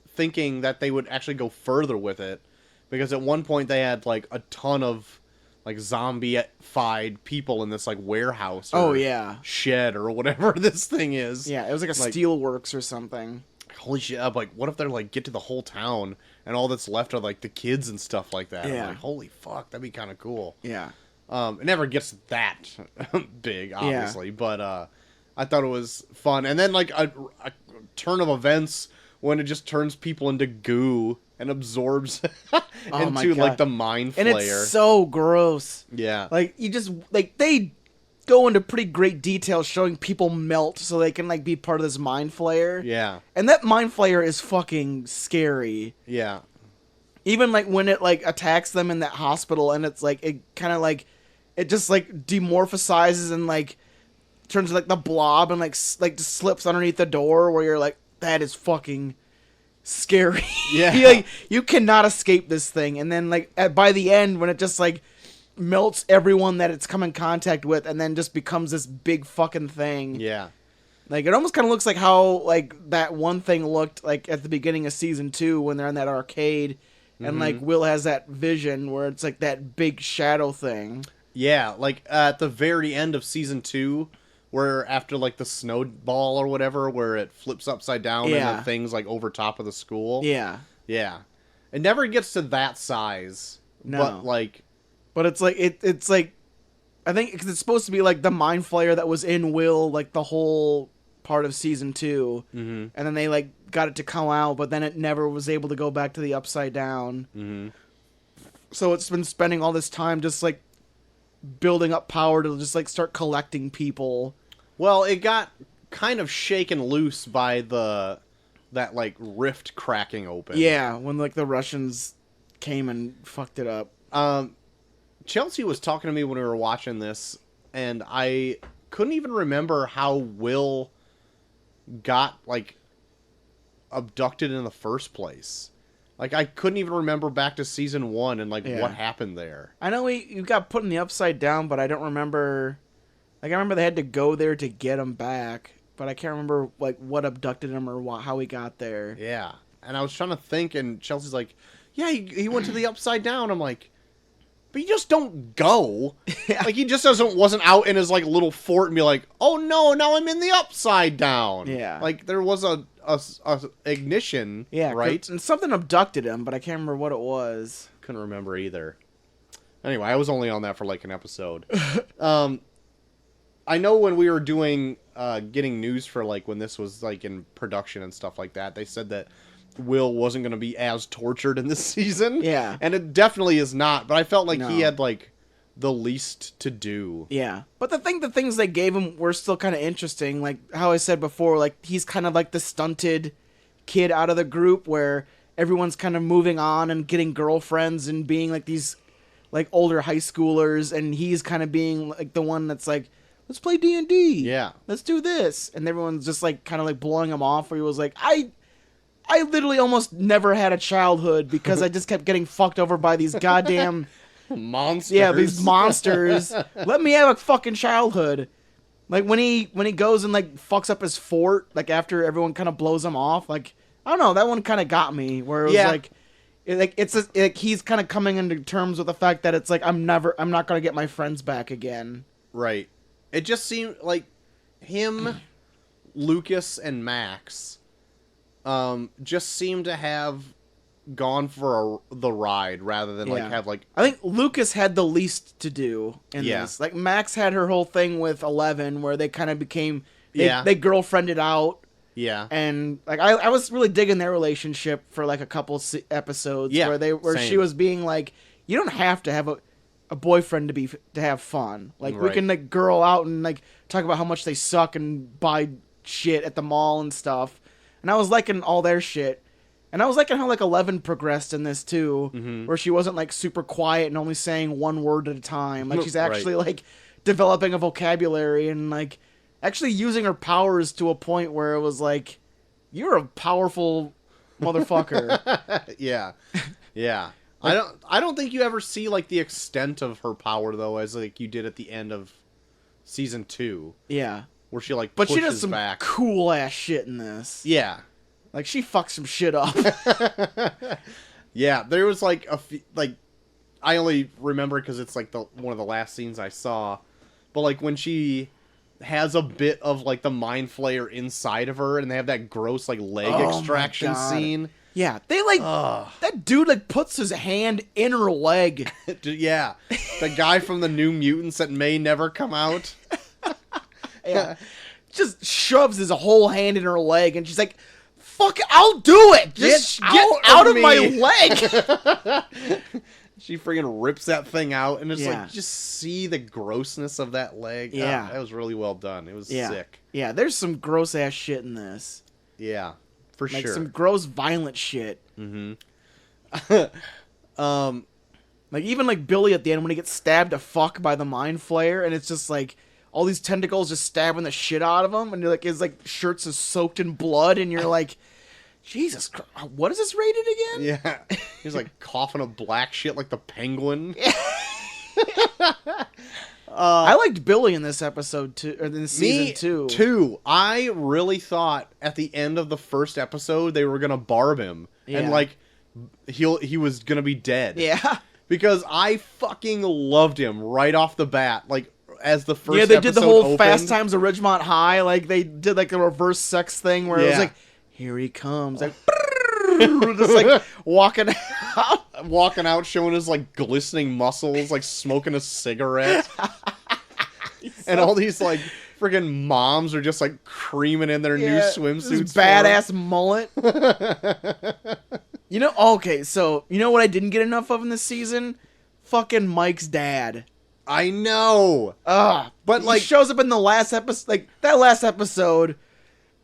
thinking that they would actually go further with it, because at one point they had like a ton of like zombie-fied people in this like warehouse or shed or whatever this thing is.
Yeah, it was like a steelworks or something.
Holy shit, I'm like, what if they're like get to the whole town and all that's left are like the kids and stuff like that?
Yeah.
I'm like, holy fuck, that'd be kind of cool.
Yeah.
It never gets that big, obviously, but I thought it was fun. And then like a turn of events when it just turns people into goo and absorbs into like the mind flayer.
And it's so gross.
Yeah.
Like you just like they go into pretty great detail showing people melt so they can like be part of this mind flayer.
Yeah.
And that mind flayer is fucking scary.
Yeah.
Even like when it like attacks them in that hospital and it's like it kind of like it just like demorphosizes and like turns like the blob and like just slips underneath the door where you're like, that is fucking scary.
Yeah.
Like you cannot escape this thing. And then like by the end when it just like melts everyone that it's come in contact with and then just becomes this big fucking thing.
Yeah.
Like it almost kind of looks like how like that one thing looked like at the beginning of season 2 when they're in that arcade and like Will has that vision where it's like that big shadow thing.
Yeah, like at the very end of season 2, where after like the snowball or whatever, where it flips upside down and the thing's like over top of the school.
Yeah.
Yeah. It never gets to that size.
No.
But like...
But it's like, it's like, I think because it's supposed to be like the mind flayer that was in Will like the whole part of season 2.
Mm-hmm.
And then they like got it to come out, but then it never was able to go back to the upside down.
Mm-hmm.
So it's been spending all this time just like building up power to just like start collecting people.
Well, it got kind of shaken loose by that like rift cracking open.
Yeah, when like the Russians came and fucked it up.
Chelsea was talking to me when we were watching this, and I couldn't even remember how Will got like abducted in the first place. Like, I couldn't even remember back to season 1 and, like, what happened there.
I know you got put in the upside down, but I don't remember... Like, I remember they had to go there to get him back, but I can't remember, like, what abducted him or how he got there.
Yeah. And I was trying to think, and Chelsea's like, yeah, he went to the upside down. I'm like, but you just don't go. Like, he just wasn't out in his, like, little fort and be like, oh, no, now I'm in the upside down.
Yeah.
Like, there was a ignition, right?
And something abducted him, but I can't remember what it was.
Couldn't remember either. Anyway, I was only on that for like an episode. I know when we were doing getting news for like when this was like in production and stuff like that, they said that Will wasn't going to be as tortured in this season.
Yeah.
And it definitely is not, but I felt like he had like the least to do.
Yeah. But the things they gave him were still kind of interesting. Like how I said before, like he's kind of like the stunted kid out of the group where everyone's kind of moving on and getting girlfriends and being like these like older high schoolers. And he's kind of being like the one that's like, let's play D&D.
Yeah.
Let's do this. And everyone's just like kind of like blowing him off where he was like, I literally almost never had a childhood because I just kept getting fucked over by these goddamn...
monsters.
Yeah, these monsters. Let me have a fucking childhood. Like when he goes and like fucks up his fort, like after everyone kind of blows him off. Like I don't know, that one kind of got me. Where it was like he's kind of coming into terms with the fact that it's like I'm not gonna get my friends back again.
Right. It just seemed like him, Lucas, and Max, just seemed to have gone for the ride rather than like have like...
I think Lucas had the least to do in this. Like Max had her whole thing with 11 where they kind of became they girlfriended out.
Yeah.
And like I was really digging their relationship for like a couple episodes where she was being like, you don't have to have a boyfriend to have fun. Like we can like girl out and like talk about how much they suck and buy shit at the mall and stuff. And I was liking all their shit. And I was liking how, like, 11 progressed in this, too, where she wasn't, like, super quiet and only saying one word at a time. Like, she's actually, like, developing a vocabulary and, like, actually using her powers to a point where it was like, you're a powerful motherfucker.
Yeah. Yeah. I don't think you ever see like the extent of her power though, as like you did at the end of season 2.
Yeah.
Where she like
but
pushes
she does some
back.
cool ass shit in this.
Yeah.
Like she fucks some shit up.
Yeah, there was like I only remember because it's like one of the last scenes I saw, but like when she has a bit of like the mind flayer inside of her, and they have that gross like leg extraction scene.
Yeah, they like that dude like puts his hand in her leg.
Yeah, the guy from the New Mutants that may never come out.
Yeah, just shoves his whole hand in her leg, and she's like, "Fuck it, I'll do it. Just get out of my leg."
She friggin' rips that thing out, and it's like, just see the grossness of that leg.
Yeah.
That was really well done. It was sick.
Yeah, there's some gross ass shit in this.
Yeah, for
like
sure.
Some gross, violent shit.
Mm-hmm.
Like even like Billy at the end when he gets stabbed to fuck by the mind flayer, and it's just like all these tentacles just stabbing the shit out of him, and you're like his like shirts is soaked in blood, and you're like, Jesus Christ, what is this rated again?
Yeah, he's like coughing up black shit like the Penguin.
I liked Billy in this episode too, or in this season
too. I really thought at the end of the first episode they were gonna barb him, and like he was gonna be dead.
Yeah,
because I fucking loved him right off the bat. Like as the first
they did the whole
opened.
Fast Times at Ridgemont High. Like they did like the reverse sex thing where it was like, here he comes, like just like walking
out, showing his like glistening muscles, like smoking a cigarette. And all these like friggin' moms are just like creaming in their new swimsuits.
Badass mullet. Okay, so you know what I didn't get enough of in this season? Fucking Mike's dad.
I know.
But like, he shows up in the last episode. Like that last episode,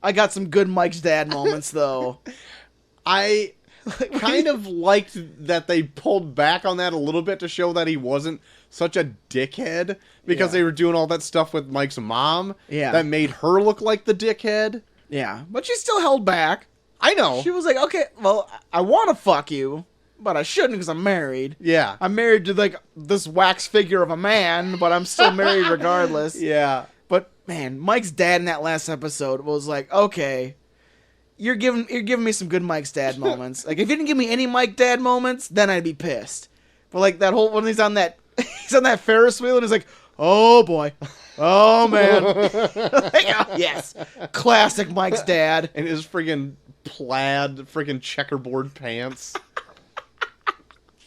I got some good Mike's dad moments though.
I kind of liked that they pulled back on that a little bit to show that he wasn't such a dickhead, because they were doing all that stuff with Mike's mom that made her look like the dickhead.
Yeah, but she still held back.
I know.
She was like, okay, well, I want to fuck you, but I shouldn't because I'm married.
Yeah.
I'm married to like this wax figure of a man, but I'm still married regardless.
Yeah.
But man, Mike's dad in that last episode was like, okay, you're giving me some good Mike's dad moments. Like if you didn't give me any Mike dad moments, then I'd be pissed. But like that whole when he's on that Ferris wheel and he's like, oh boy, oh man, yes, classic Mike's dad
and his friggin' plaid friggin' checkerboard pants.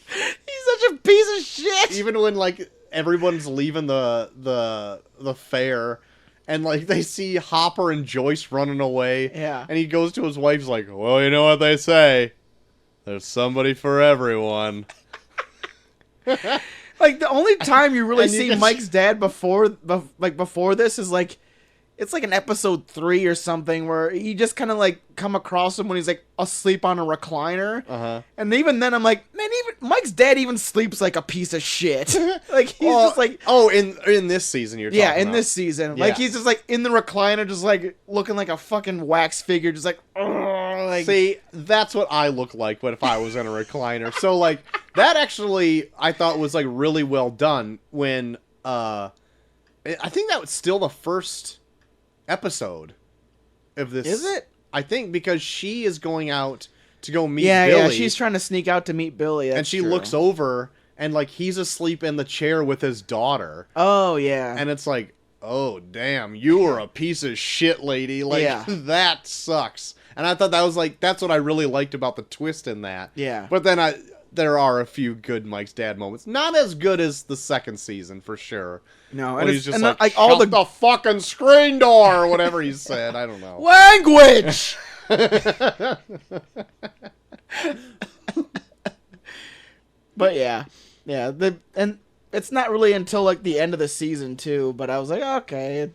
He's such a piece of shit.
Even when like everyone's leaving the fair, and like they see Hopper and Joyce running away, and he goes to his wife, he's like, well, you know what they say, there's somebody for everyone.
Like the only time you really see Mike's dad before this is like, it's like in episode 3 or something where he just kind of like come across him when he's like asleep on a recliner. And even then I'm like, man, even Mike's dad even sleeps like a piece of shit. Like he's just like,
in this season you're talking about.
in this season, like he's just like in the recliner, just like looking like a fucking wax figure, just like, like.
See, that's what I look like, but if I was in a recliner. So like that actually I thought was like really well done when I think that was still the first episode of this.
Is it?
I think because she is going out to go meet Billy.
Yeah, she's trying to sneak out to meet Billy.
And she looks over and like he's asleep in the chair with his daughter.
Oh yeah.
And it's like, oh damn, you were a piece of shit, lady. Like that sucks. And I thought that was like, that's what I really liked about the twist in that.
Yeah.
But then there are a few good Mike's dad moments. Not as good as the second season, for sure.
No,
and he's just
like
shut
all
the fucking screen door, or whatever he said. I don't know.
Language! But yeah. And it's not really until like the end of the season too, but I was like, okay,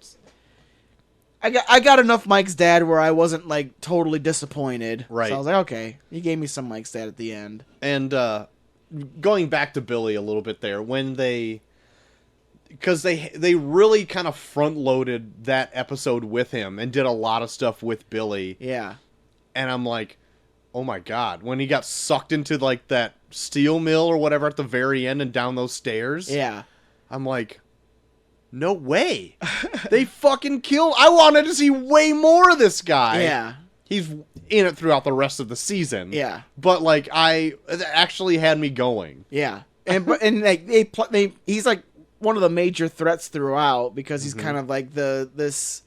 I got enough Mike's dad where I wasn't like totally disappointed.
Right.
So I was like, okay, he gave me some Mike's dad at the end.
And going back to Billy a little bit there, when because they really kind of front loaded that episode with him and did a lot of stuff with Billy.
Yeah.
And I'm like, oh my god, when he got sucked into like that steel mill or whatever at the very end and down those stairs.
Yeah.
I'm like, no way. They fucking killed. I wanted to see way more of this guy.
Yeah.
He's in it throughout the rest of the season.
Yeah.
But like, it actually had me going.
Yeah. And like he's like one of the major threats throughout because he's kind of like this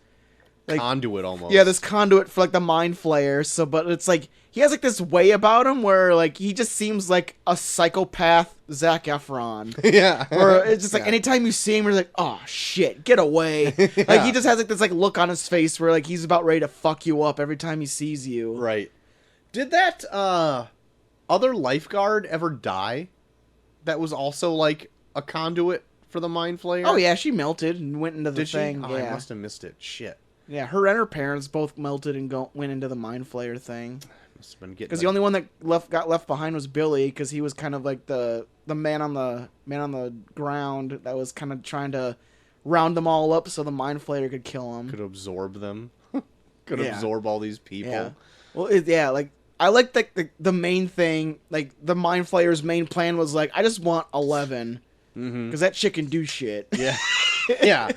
like
Conduit almost.
Yeah, this conduit for like the mind flayer. So, but it's like he has like this way about him where like he just seems like a psychopath Zac Efron.
Yeah.
Or it's just like
Yeah.
anytime you see him, you're like, oh shit, get away. Like he just has like this like look on his face where like he's about ready to fuck you up every time he sees you.
Right. Did that other lifeguard ever die? That was also like a conduit for the mind flayer?
Oh yeah, she melted and went into the
Did
thing.
she? Oh,
yeah.
I must have missed it. Shit.
Yeah, her and her parents both melted and went into the mind flayer thing.
Must have been getting
Because the only one that got left behind was Billy, because he was kind of like the man on the ground that was kind of trying to round them all up so the mind flayer could kill him.
could absorb them. Could
Yeah.
absorb all ththese people.
Yeah. Well, like I like the main thing, like the mind flayer's main plan was like I just want 11 because that chick can do shit.
Yeah. Yeah.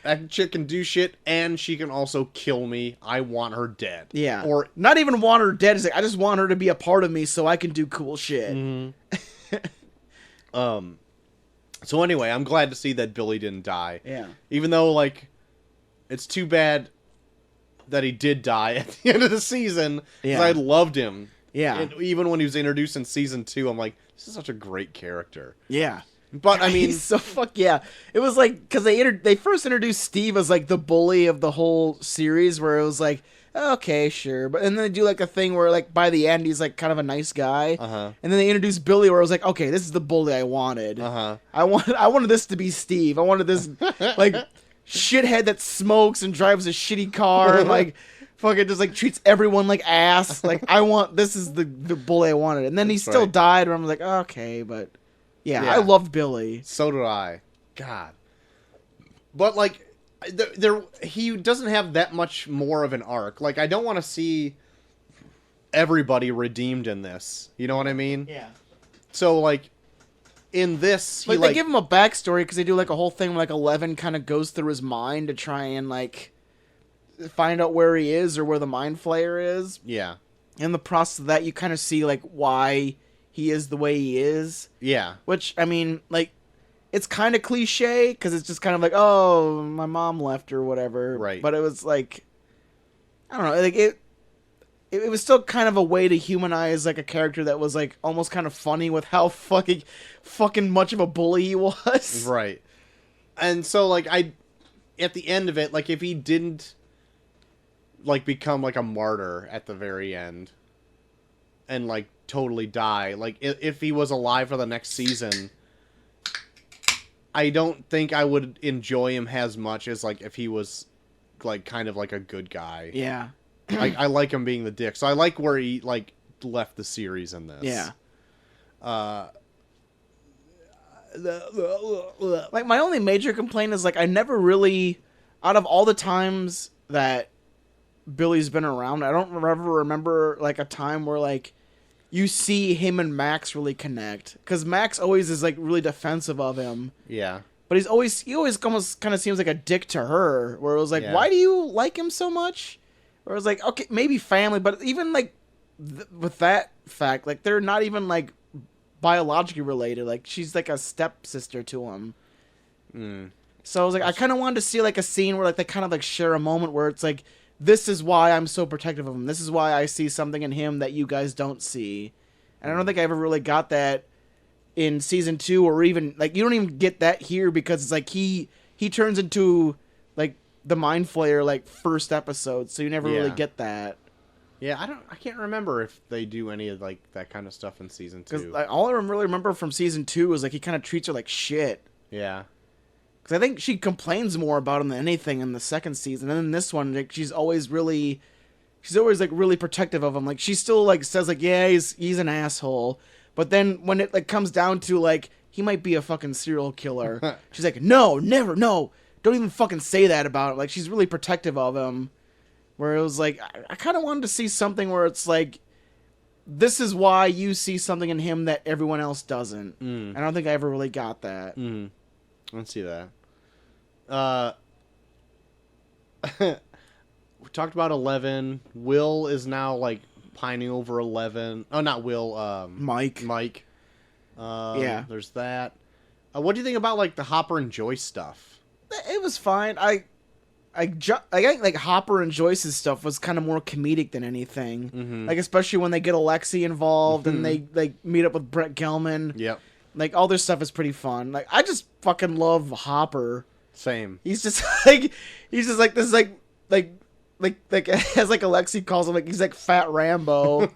That chick can do shit, and she can also kill me. I want her dead.
Yeah.
Or
not even want her dead. It's like I just want her to be a part of me so I can do cool shit.
So anyway, I'm glad to see that Billy didn't die.
Yeah.
Even though, like, it's too bad that he did die at the end of the season, because
Yeah.
I loved him.
Yeah.
And even when he was introduced in season 2, I'm like, this is such a great character.
Yeah.
But I mean,
He's so yeah. It was like because they first introduced Steve as like the bully of the whole series, where it was like okay, sure, but and then they do like a thing where like by the end he's like kind of a nice guy, and then they introduce Billy, where I was like, okay, this is the bully I wanted. I wanted this to be Steve. I wanted this like shithead that smokes and drives a shitty car and like fucking just like treats everyone like ass. Like this is the bully I wanted, and then he still died. Where I'm like, okay, but. Yeah, I loved Billy.
So did I. God. But, like, he doesn't have that much more of an arc. Like, I don't want to see everybody redeemed in this. You know what I mean?
Yeah.
So, like, in this,
They give him a backstory because they do, like, a whole thing where, like, 11 kind of goes through his mind to try and, like, find out where he is or where the mind flayer is.
Yeah.
In the process of that, you kind of see, like, why he is the way he is.
Yeah.
Which, I mean, like, it's kind of cliche because it's just kind of like, oh, my mom left or whatever.
Right.
But it was like, I don't know, like it was still kind of a way to humanize like a character that was like almost kind of funny with how fucking much of a bully he was.
Right. And so like at the end of it, like if he didn't like become like a martyr at the very end and like totally die, like if he was alive for the next season, I don't think I would enjoy him as much as like if he was like kind of like a good guy.
Yeah.
I like him being the dick. So I like where he like left the series in this.
Yeah. Like my only major complaint is like I never really, out of all the times that Billy's been around, I don't ever remember like a time where like you see him and Max really connect, because Max always is like really defensive of him.
Yeah.
But he always almost kind of seems like a dick to her, where it was like,
Yeah.
why do you like him so much? Where it was like, okay, maybe family, but even like with that fact, like they're not even like biologically related. Like she's like a stepsister to him. So I was like, I kind of wanted to see like a scene where like they kind of like share a moment where it's like, this is why I'm so protective of him. This is why I see something in him that you guys don't see. And I don't think I ever really got that in season 2, or even like you don't even get that here, because it's like he turns into like the mind flayer like first episode, so you never really get that.
Yeah, I can't remember if they do any of like that kind of stuff in season 2.
Because like, all I really remember from season 2 is like he kind of treats her like shit.
Yeah.
Because I think she complains more about him than anything in the second season. And in this one, like, she's always like really protective of him. Like she still like says like, yeah, he's an asshole. But then when it like comes down to like he might be a fucking serial killer, she's like, no, never, no, don't even fucking say that about him. Like she's really protective of him. Where it was like I kind of wanted to see something where it's like this is why you see something in him that everyone else doesn't.
Mm.
I don't think I ever really got that.
Mm. Let's see that. We talked about 11. Will is now like pining over 11. Oh, not Will.
Mike. Yeah.
There's that. What do you think about like the Hopper and Joyce stuff?
It was fine. I think like Hopper and Joyce's stuff was kind of more comedic than anything.
Mm-hmm.
Like especially when they get Alexi involved and they like meet up with Brett Gelman.
Yep.
Like all their stuff is pretty fun. Like I just fucking love Hopper.
Same.
He's just like this is like as like Alexi calls him, like he's like Fat Rambo.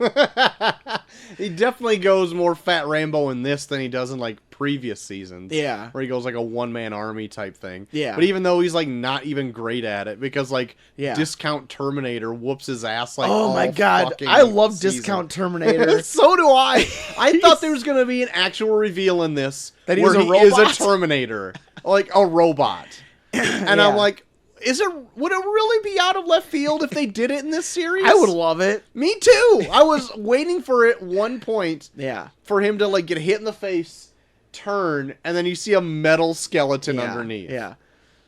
He definitely goes more Fat Rambo in this than he does in like previous seasons.
Yeah.
Where he goes like a one-man army type thing.
Yeah.
But even though he's like not even great at it, because like
Yeah.
Discount Terminator whoops his ass like
Oh my
all
god,
fucking
I love
season.
Discount Terminator.
So do I. I thought there was gonna be an actual reveal in this
That he
where
was a
he is a
robot?
Terminator, like a robot. And
Yeah.
I'm like, would it really be out of left field if they did it in this series?
I would love it.
Me too. I was waiting for it one point
Yeah.
for him to like get hit in the face, turn, and then you see a metal skeleton underneath.
Yeah.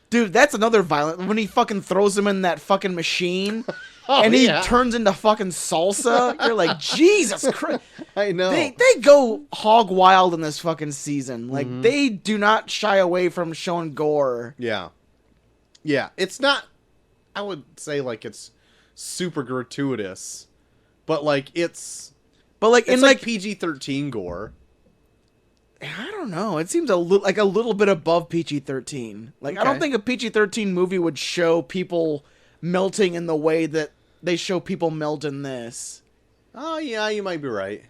Dude, that's another violent when he fucking throws him in that fucking machine
Oh,
and he
yeah.
turns into fucking salsa. You're like, Jesus Christ.
I know.
They go hog wild in this fucking season. Like they do not shy away from showing gore.
Yeah. Yeah. It's not, I would say like it's super gratuitous, but like it's
But in
like PG-13 gore.
I don't know. It seems a little bit above PG-13. Like I don't
Okay.
think a PG-13 movie would show people melting in the way that they show people melt in this.
Oh yeah, you might be right.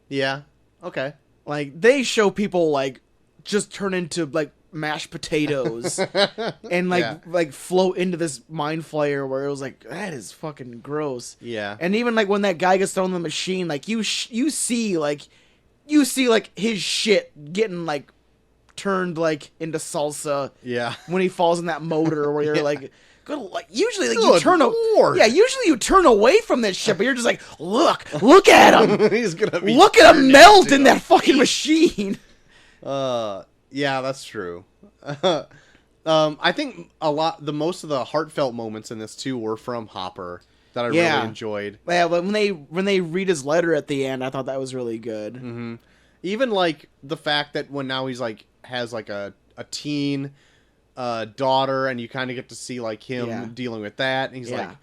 Yeah. Okay.
Like they show people like just turn into like mashed potatoes and like
Yeah.
like float into this mind flayer where it was like that is fucking gross.
Yeah.
And even like when that guy gets thrown in the machine, like you see like his shit getting like turned like into salsa
Yeah.
when he falls in that motor where you're
Yeah.
like good, like usually like
Good Lord.
usually you turn away from this shit, but you're just like look at him.
He's gonna be
Look at him
turned
melt
into
in that fucking machine.
Yeah, that's true. I think most of the heartfelt moments in this too were from Hopper that I
Yeah.
really enjoyed.
Yeah, but when they read his letter at the end, I thought that was really good.
Mm-hmm. Even like the fact that when now he's like has like a teen daughter, and you kind of get to see like him
Yeah.
dealing with that, and he's
Yeah.
like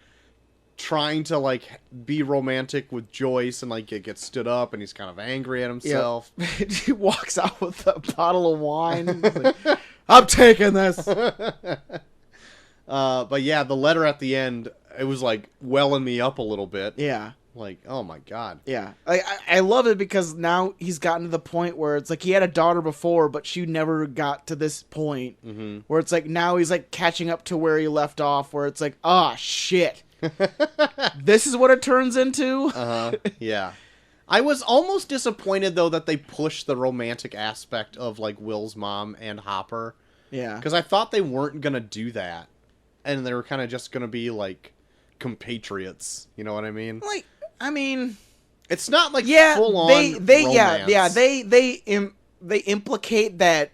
trying to like be romantic with Joyce, and like it gets stood up, and he's kind of angry at himself.
He walks out with a bottle of wine. He's like, I'm taking this.
But yeah, the letter at the end, it was like welling me up a little bit.
Yeah.
Like, oh my god.
Yeah. I love it because now he's gotten to the point where it's like he had a daughter before, but she never got to this point
Mm-hmm.
where it's like now he's like catching up to where he left off, where it's like, ah, shit. This is what it turns into?
Yeah. I was almost disappointed though that they pushed the romantic aspect of like Will's mom and Hopper,
Yeah.
because I thought they weren't gonna do that, and they were kind of just gonna be like compatriots. You know what I mean?
Like, I mean,
It's not like
yeah,
full on
they
romance.
they implicate that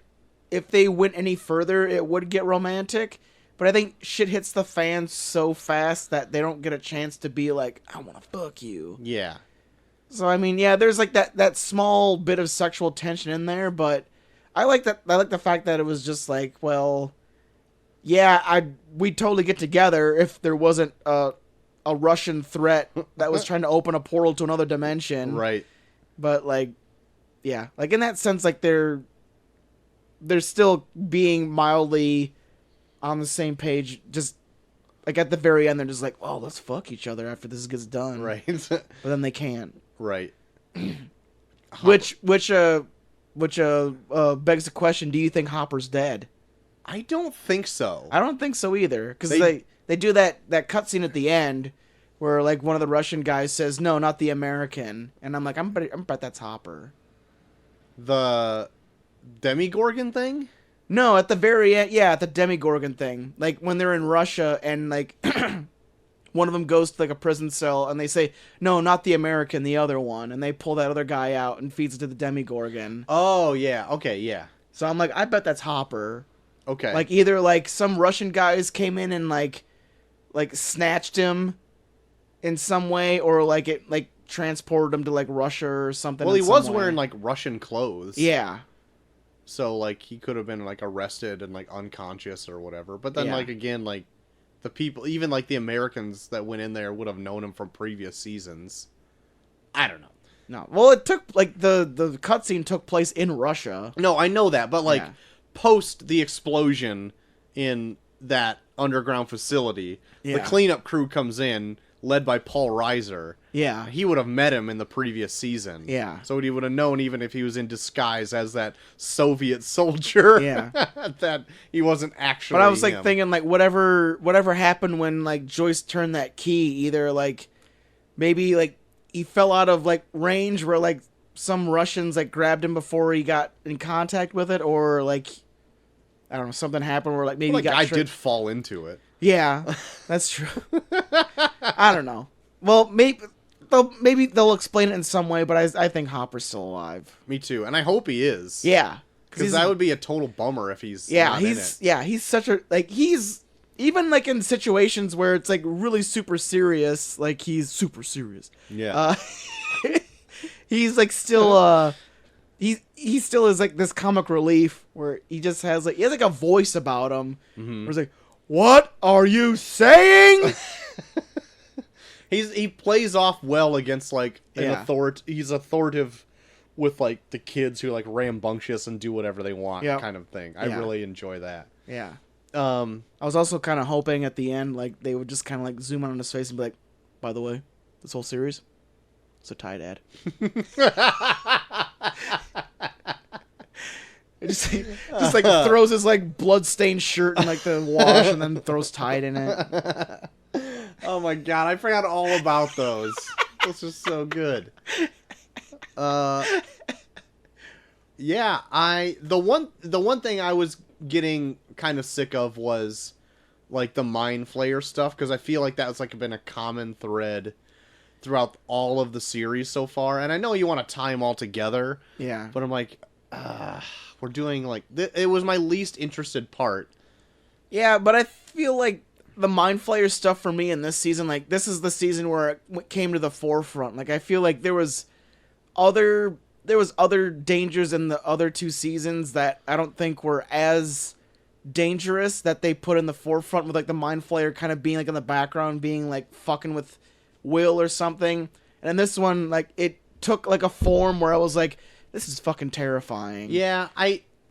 if they went any further, it would get romantic. But I think shit hits the fan so fast that they don't get a chance to be like, I want to fuck you.
Yeah.
So I mean, yeah, there's like that small bit of sexual tension in there, but I like that. I like the fact that it was just like, well, yeah, we'd totally get together if there wasn't a Russian threat that was trying to open a portal to another dimension.
Right.
But like, yeah, like in that sense, like they're still being mildly on the same page. Just like at the very end, they're just like, oh, let's fuck each other after this gets done.
Right.
But then they can't.
Right.
Which begs the question: do you think Hopper's dead?
I don't think so.
I don't think so either, because
They-
they do that cutscene at the end where like one of the Russian guys says, "No, not the American," and I'm like, I'm bet that's Hopper.
The Demigorgon thing?
No, at the very end, yeah, at the Demigorgon thing, like when they're in Russia and like one of them goes to like a prison cell and they say, no, not the American, the other one, and they pull that other guy out and feeds it to the Demigorgon.
Oh yeah, okay, yeah.
So I'm like, I bet that's Hopper.
Okay.
Like either like some Russian guys came in and like snatched him in some way, or like it like transported him to like Russia or something.
Well, he
in
was
some way.
wearing like Russian clothes.
Yeah.
So like he could have been like arrested and like unconscious or whatever. But then like again, like the people, even like the Americans that went in there would have known him from previous seasons. I don't know.
No. Well, it took like the cutscene took place in Russia.
No, I know that, but like post the explosion in that underground facility, the cleanup crew comes in, led by Paul Reiser.
Yeah.
He would have met him in the previous season.
Yeah.
So he would have known, even if he was in disguise as that Soviet soldier, that he wasn't actually
But I was like
him.
thinking like whatever happened when like Joyce turned that key, either like maybe like he fell out of like range where like some Russians like grabbed him before he got in contact with it, or like I don't know, something happened where like maybe
Well,
he got
did fall into it.
Yeah, that's true. I don't know. Well, maybe they'll explain it in some way, but I think Hopper's still alive.
Me too, and I hope he is.
Yeah,
because that would be a total bummer if he's
he's such a like he's even like in situations where it's like really super serious, like he's super serious.
Yeah,
he's like still he still is like this comic relief where he just has like a voice about him where it's like, what are you saying?
He plays off well against like an he's authoritative with like the kids who like rambunctious and do whatever they want kind of thing. I really enjoy that.
Yeah. I was also kind of hoping at the end like they would just kind of like zoom in on his face and be like, by the way, this whole series, it's a Tide ad. It just like throws his like blood-stained shirt in like the wash and then throws Tide in it.
Oh my god, I forgot all about those. Those are so good. Yeah, the one thing I was getting kind of sick of was like the Mind Flayer stuff, because I feel like that's like been a common thread throughout all of the series so far. And I know you want to tie them all together.
Yeah.
But I'm like, we're doing like it was my least interested part.
Yeah, but I feel like the Mind Flayer stuff for me in this season, like this is the season where it came to the forefront. Like I feel like there was other dangers in the other two seasons that I don't think were as dangerous that they put in the forefront, with like the Mind Flayer kind of being like in the background, being like fucking with Will or something. And in this one, like it took like a form where I was like, this is fucking terrifying.
Yeah,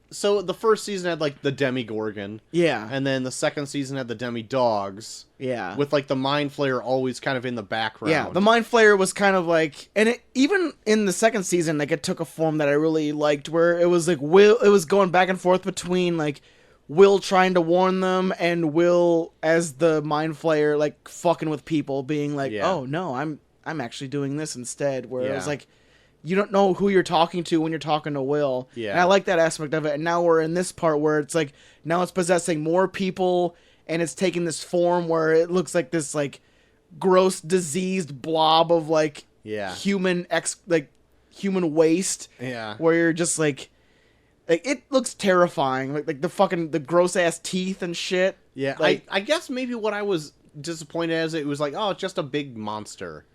so the first season had like the Demigorgon.
Yeah.
And then the second season had the Demi-Dogs.
Yeah.
With like the Mind Flayer always kind of in the background.
Yeah, the Mind Flayer was kind of like, and it, even in the second season, like it took a form that I really liked, where it was like it was going back and forth between like Will trying to warn them and Will as the Mind Flayer like fucking with people, being like, oh no, I'm actually doing this instead. Where it was like, you don't know who you're talking to when you're talking to Will.
Yeah.
And I like that aspect of it. And now we're in this part where it's like, now it's possessing more people, and it's taking this form where it looks like this like gross diseased blob of like human waste.
Yeah.
Where you're just like it looks terrifying. Like the gross ass teeth and shit.
Yeah.
Like,
I guess maybe what I was disappointed as, it was like, oh, it's just a big monster.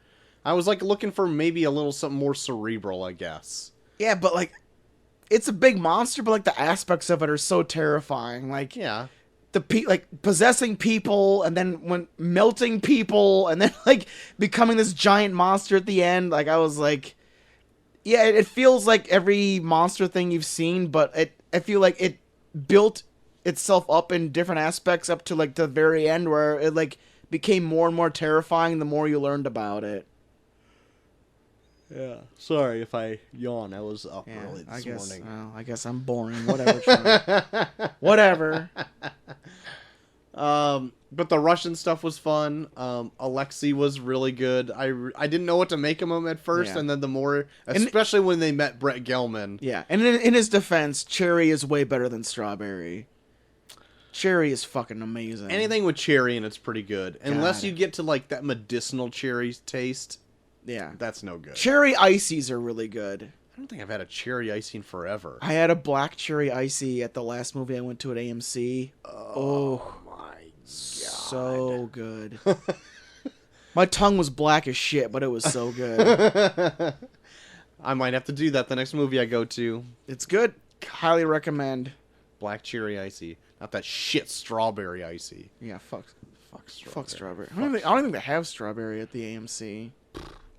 I was like looking for maybe a little something more cerebral, I guess.
Yeah, but like it's a big monster, but like the aspects of it are so terrifying. Like like possessing people, and then when melting people, and then like becoming this giant monster at the end. Like I was like, yeah, it feels like every monster thing you've seen, but I feel like it built itself up in different aspects up to like the very end, where it like became more and more terrifying the more you learned about it.
Yeah. Sorry if I yawn. I was up early this morning.
Well, I guess I'm boring. Whatever. Whatever.
But the Russian stuff was fun. Alexei was really good. I didn't know what to make of him at first, and then the more, especially when they met Brett Gelman.
Yeah, and in his defense, Cherry is way better than Strawberry. Cherry is fucking amazing.
Anything with cherry in it's pretty good. Unless
God.
you get to like that medicinal cherry taste.
Yeah.
That's no good.
Cherry ices are really good.
I don't think I've had a cherry icy in forever.
I had a black cherry icy at the last movie I went to at AMC.
Oh my god.
So good. My tongue was black as shit, but it was so good.
I might have to do that the next movie I go to.
It's good. Highly recommend.
Black cherry icy. Not that shit strawberry icy.
Yeah, fuck
strawberry.
Fuck strawberry. I don't think they have strawberry at the AMC.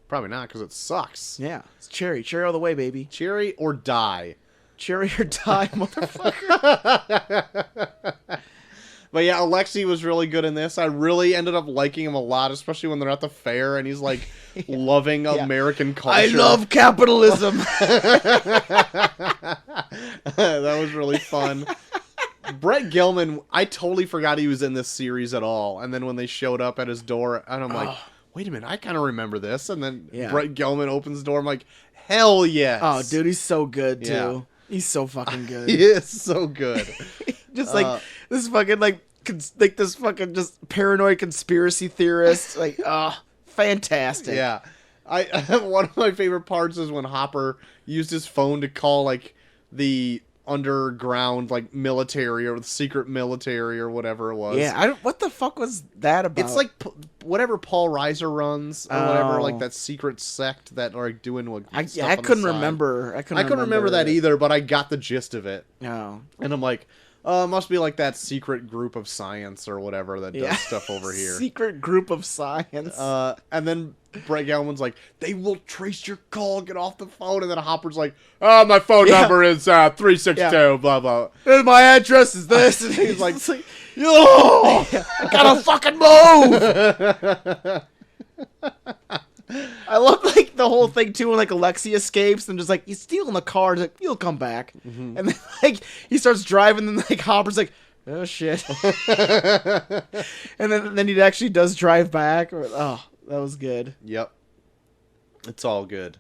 Probably not, because it sucks.
Yeah, it's cherry. Cherry all the way, baby.
Cherry or die.
Cherry or die, motherfucker.
But yeah, Alexei was really good in this. I really ended up liking him a lot, especially when they're at the fair and he's like loving American culture.
I love capitalism.
That was really fun. Brett Gilman, I totally forgot he was in this series at all. And then when they showed up at his door, and I'm like, wait a minute, I kind of remember this. And then Brett Gilman opens the door. I'm like, hell yes.
Oh, dude, he's so good, too.
Yeah.
He's so fucking good.
He is so good.
Just like this fucking, like this fucking just paranoid conspiracy theorist. Like, fantastic.
Yeah. One of my favorite parts is when Hopper used his phone to call, like, the underground like military or the secret military or whatever it was.
Yeah, what the fuck was that about?
It's like whatever Paul Reiser runs or whatever, like that secret sect that are doing what.
I couldn't remember. I couldn't remember
that either, but I got the gist of it.
No,
and I'm like, must be like that secret group of science or whatever that does stuff over here.
Secret group of science.
And then Brett Gelman's like, they will trace your call, get off the phone. And then Hopper's like, oh, my phone number is 362, blah, blah.
And my address is this. And
he's like,
yo, I gotta fucking move. I love like the whole thing too when like Alexei escapes and just like he's stealing the car. He's like, you'll come back. And then like he starts driving and like Hopper's like, oh shit. And then he actually does drive back. Oh, that was good.
Yep. It's all good.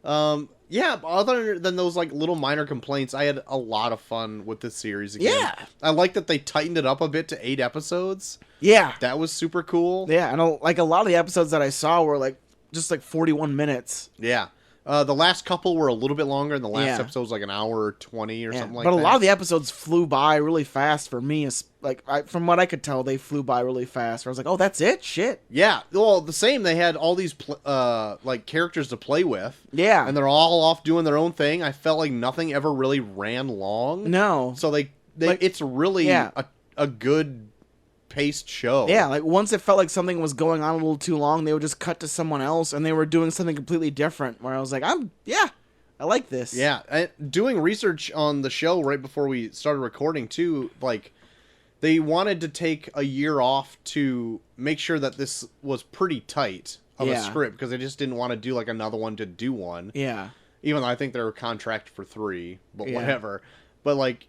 Yeah, other than those like little minor complaints, I had a lot of fun with this series again.
Yeah.
I like that they tightened it up a bit to 8 episodes.
Yeah.
That was super cool.
Yeah, and like a lot of the episodes that I saw were like just like 41 minutes.
Yeah. The last couple were a little bit longer, and the last episode was like an hour or 20 or something like that.
But a lot of the episodes flew by really fast for me. Like from what I could tell, they flew by really fast. I was like, oh, that's it? Shit.
Yeah. Well, the same. They had all these like characters to play with.
Yeah.
And they're all off doing their own thing. I felt like nothing ever really ran long.
No.
So they
like,
it's really a good paced show.
Yeah, like once it felt like something was going on a little too long, they would just cut to someone else and they were doing something completely different where I was like, I like this.
Yeah, and doing research on the show right before we started recording too, like they wanted to take a year off to make sure that this was pretty tight of a script because they just didn't want to do like another one to do one.
Yeah.
Even though I think they were contracted for 3, but whatever. But like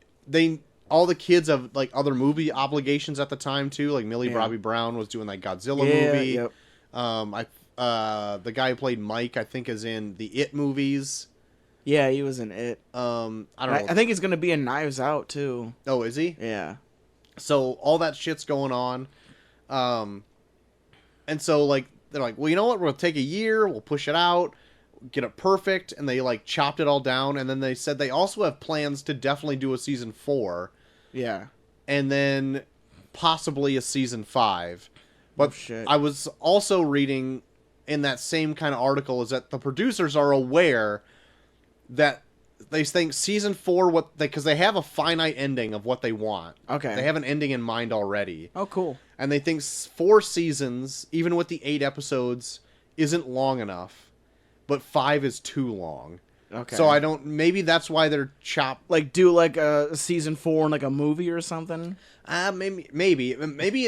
all the kids have like other movie obligations at the time too. Like Millie Bobby Brown was doing that Godzilla movie.
Yep.
The guy who played Mike, I think, is in the It movies.
Yeah, he was in It.
I don't know.
I think he's gonna be in Knives Out too.
Oh, is he?
Yeah.
So all that shit's going on. And so like they're like, well, you know what? We're gonna take a year. We'll push it out. Get it perfect. And they like chopped it all down. And then they said they also have plans to definitely do a season 4.
Yeah.
And then possibly a season 5. But
shit.
I was also reading in that same kind of article is that the producers are aware that they think season 4 because they have a finite ending of what they want.
Okay.
They have an ending in mind already.
Oh, cool.
And they think 4 seasons, even with the 8 episodes, isn't long enough. But 5 is too long.
Okay.
So maybe that's why they're chopped.
Like do like a season 4 in like a movie or something.
Maybe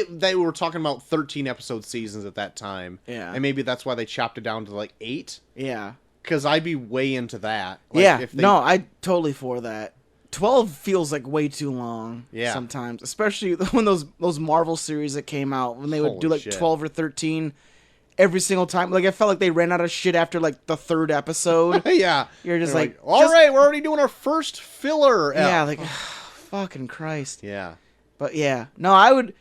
they were talking about 13 episode seasons at that time.
Yeah.
And maybe that's why they chopped it down to like 8.
Yeah.
Because I'd be way into that. Like,
yeah. No, I totally for that. 12 feels like way too long.
Yeah.
Sometimes, especially when those Marvel series that came out when they would do like 12 or 13. Every single time. Like, I felt like they ran out of shit after, like, the 3rd episode.
Yeah.
You're just
like, all right, we're already doing our first filler.
Yeah, like, fucking Christ.
Yeah.
But yeah, no, I would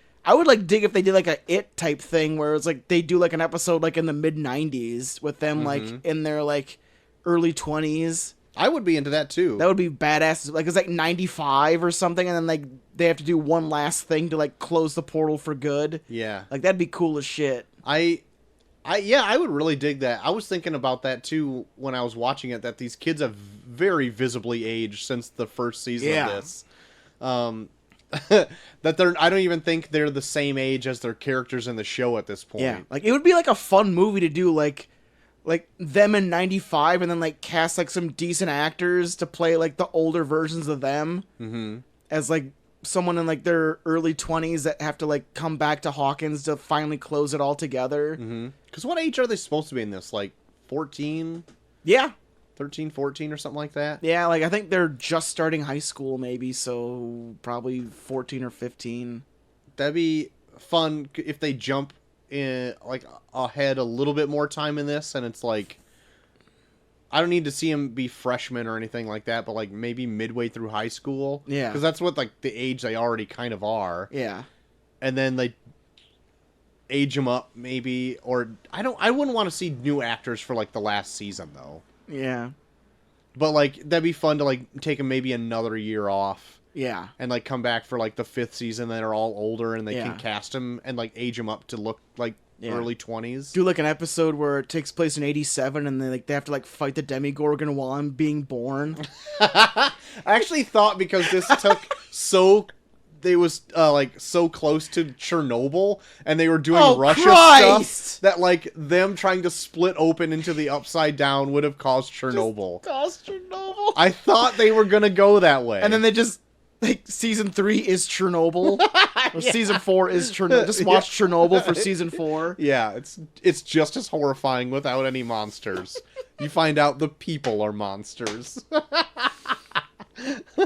like dig if they did like a It type thing where it's like they do like an episode like in the mid 90s with them like in their like early 20s.
I would be into that too.
That would be badass. Like it's like 95 or something, and then like they have to do one last thing to like close the portal for good.
Yeah,
like that'd be cool as shit.
I would really dig that. I was thinking about that too when I was watching it. That these kids have very visibly aged since the first season of this. That they're, I don't even think they're the same age as their characters in the show at this point.
Yeah, like it would be like a fun movie to do, like them in 95 and then like cast like some decent actors to play like the older versions of them as like someone in like their early 20s that have to like come back to Hawkins to finally close it all together.
Because what age are they supposed to be in this? Like 14?
Yeah.
13, 14 or something like that?
Yeah, like I think they're just starting high school maybe, so probably 14 or 15.
That'd be fun if they jump in like ahead a little bit more time in this, and it's like I don't need to see them be freshmen or anything like that, but like maybe midway through high school.
Yeah.
Because that's what like the age they already kind of are.
Yeah.
And then they age them up maybe, or I wouldn't want to see new actors for like the last season though.
Yeah.
But like that'd be fun to like take them maybe another year off.
Yeah.
And like come back for like the 5th season. They're all older and they
Yeah.
can cast them and like age them up to look like early 20s.
Do like an episode where it takes place in 87 and they have to like fight the Demogorgon while I'm being born.
I actually thought because this took they was like so close to Chernobyl and they were doing Russia stuff that like them trying to split open into the Upside Down would have caused Chernobyl. I thought they were gonna go that way.
And then they just like season 3 is Chernobyl. Or season 4 is Chernobyl. Just watch Chernobyl for season 4.
Yeah, it's just as horrifying without any monsters. You find out the people are monsters.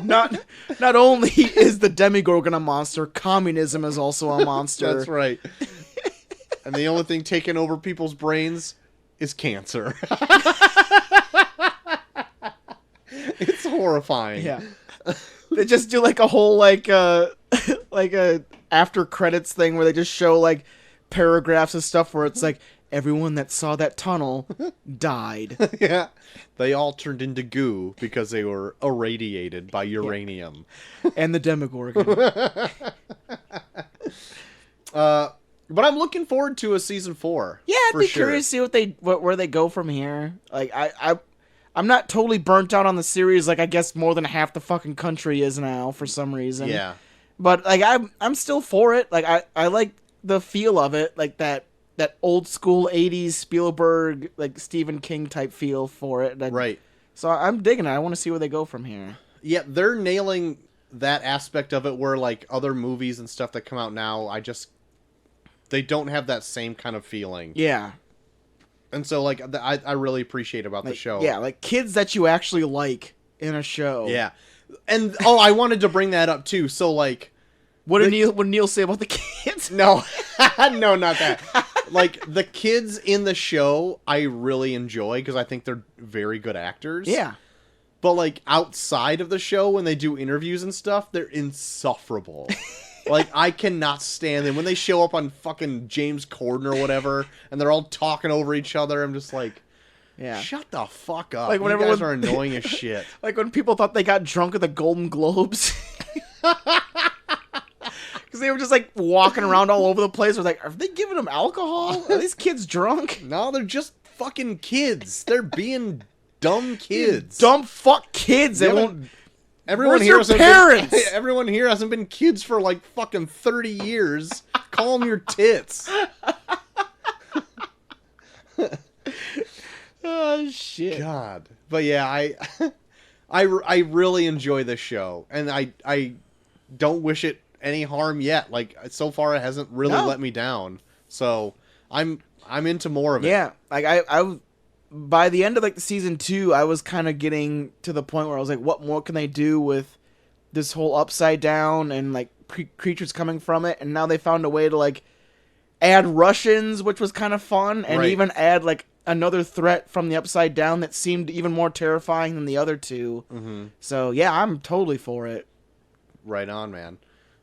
Not only is the Demogorgon a monster, communism is also a monster.
That's right. And the only thing taking over people's brains is cancer. It's horrifying.
Yeah. They just do like a whole like a after credits thing where they just show like paragraphs of stuff where it's like everyone that saw that tunnel died.
Yeah. They all turned into goo because they were irradiated by uranium.
And the Demogorgon.
But I'm looking forward to a season 4.
Yeah, I'd be curious to see where they go from here. Like I'm not totally burnt out on the series like I guess more than half the fucking country is now for some reason.
Yeah.
But like I'm still for it. Like I like the feel of it, like that old school 80s Spielberg like Stephen King type feel for it.
Right.
So I'm digging it. I want to see where they go from here.
Yeah, they're nailing that aspect of it where like other movies and stuff that come out now, they don't have that same kind of feeling.
Yeah.
And so, like, I really appreciate about the show.
Yeah, like kids that you actually like in a show.
Yeah. And, I wanted to bring that up, too. So, like...
What did Neil say about the kids?
No. No, not that. Like, the kids in the show, I really enjoy because I think they're very good actors.
Yeah.
But, like, outside of the show, when they do interviews and stuff, they're insufferable. Like, I cannot stand them. When they show up on fucking James Corden or whatever, and they're all talking over each other, I'm just like,
yeah,
shut the fuck up.
Like,
you guys are annoying as shit.
Like, when people thought they got drunk at the Golden Globes. Because they were just, like, walking around all over the place. I was like, are they giving them alcohol? Are these kids drunk?
No, they're just fucking kids. They're being dumb kids.
Dumb fuck kids. They won't...
Everyone here everyone here hasn't been kids for like fucking 30 years. Call them your tits.
Oh shit.
God. But yeah, I really enjoy this show, and I don't wish it any harm yet. Like so far, it hasn't really let me down. So I'm into more of it.
Yeah, like I by the end of like the season 2, I was kind of getting to the point where I was like, what more can they do with this whole Upside Down and like creatures coming from it? And now they found a way to like add Russians, which was kind of fun, and even add like another threat from the Upside Down that seemed even more terrifying than the other two.
Mm-hmm.
So yeah, I'm totally for it.
Right on, man.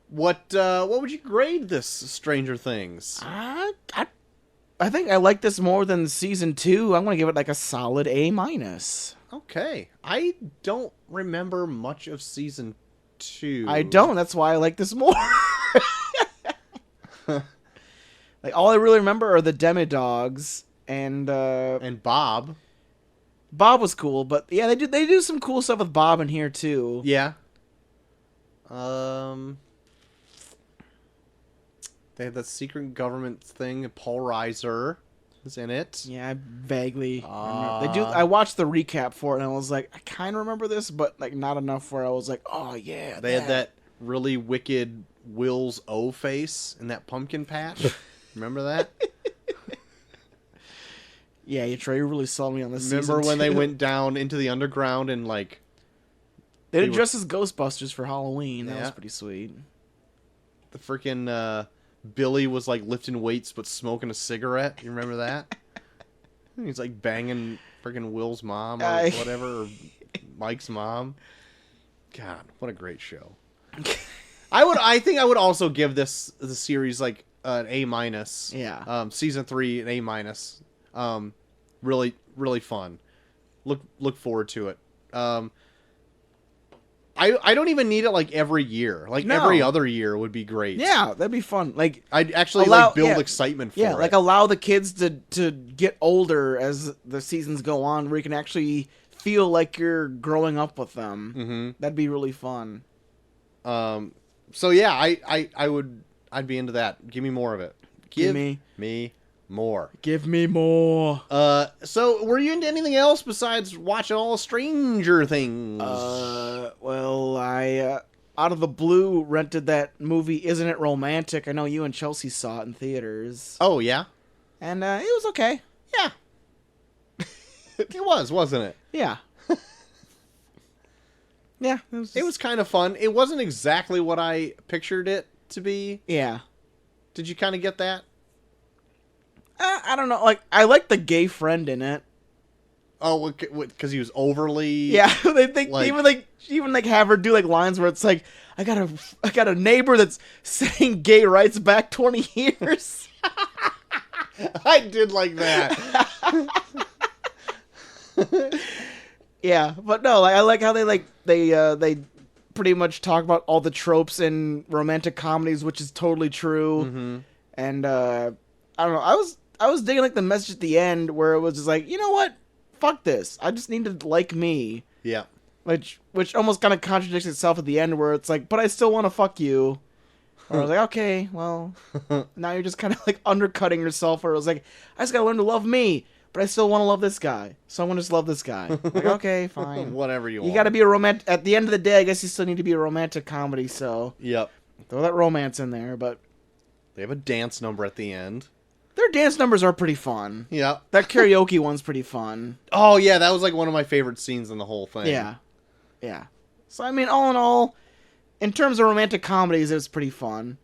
What would you grade this Stranger Things?
I think I like this more than season 2. I'm gonna give it like a solid A-.
Okay. I don't remember much of season 2.
I don't. That's why I like this more. Like all I really remember are the Demidogs and
Bob.
Bob was cool, but yeah, they do some cool stuff with Bob in here too.
Yeah. They had that secret government thing. Paul Reiser is in it.
Yeah, I vaguely remember. They do. I watched the recap for it, and I was like, I kind of remember this, but like not enough where I was like, oh yeah.
They had that really wicked Will's O face in that pumpkin patch. Remember that?
Yeah, you really sold me on this.
Remember when
season
they
2.
went down into the underground and like
they did dress as Ghostbusters for Halloween. That
Yeah.
was pretty sweet.
the freaking Billy was like lifting weights but smoking a cigarette? You remember that? He's like banging freaking Will's mom or whatever, or Mike's mom. God, what a great show. I think I would also give the series like an A-.
Yeah.
Season 3 an A-. Really, really fun. Look forward to it. I don't even need it like every year. Like every other year would be great.
Yeah, that'd be fun. Like
I'd actually like build excitement for it.
Yeah, like allow the kids to get older as the seasons go on, where you can actually feel like you're growing up with them.
Mm-hmm.
That'd be really fun.
So yeah, I'd be into that. Give me more of it. Give me more.
Give me more.
So were you into anything else besides watching all Stranger Things?
Well, I out of the blue rented that movie Isn't It Romantic? I know you and Chelsea saw it in theaters.
Oh yeah,
and it was okay.
Yeah, it was, wasn't it?
Yeah. Yeah,
it was kind of fun. It wasn't exactly what I pictured it to be.
Yeah.
Did you kind of get that?
I don't know. Like, I like the gay friend in it.
Oh, because he was overly.
Yeah, they even have her do like lines where it's like, I got a neighbor that's saying gay rights back 20 years.
I did like that.
Yeah, but no, I like how they pretty much talk about all the tropes in romantic comedies, which is totally true.
Mm-hmm.
And I don't know, I was digging like the message at the end where it was just like, you know what, fuck this, I just need to like me.
Yeah.
Which almost kind of contradicts itself at the end where it's like, but I still want to fuck you. Or I was like, okay, well, now you're just kind of like undercutting yourself. Or it was like, I just gotta learn to love me, but I still want to love this guy, so I want to just love this guy. Like, okay, fine,
whatever you want.
You got to be a romantic. At the end of the day, I guess you still need to be a romantic comedy. So
yep,
throw that romance in there. But
they have a dance number at the end.
Their dance numbers are pretty fun.
Yeah,
that karaoke one's pretty fun.
Oh yeah, that was like one of my favorite scenes in the whole thing.
Yeah, yeah. So I mean, all in all, in terms of romantic comedies, it was pretty fun.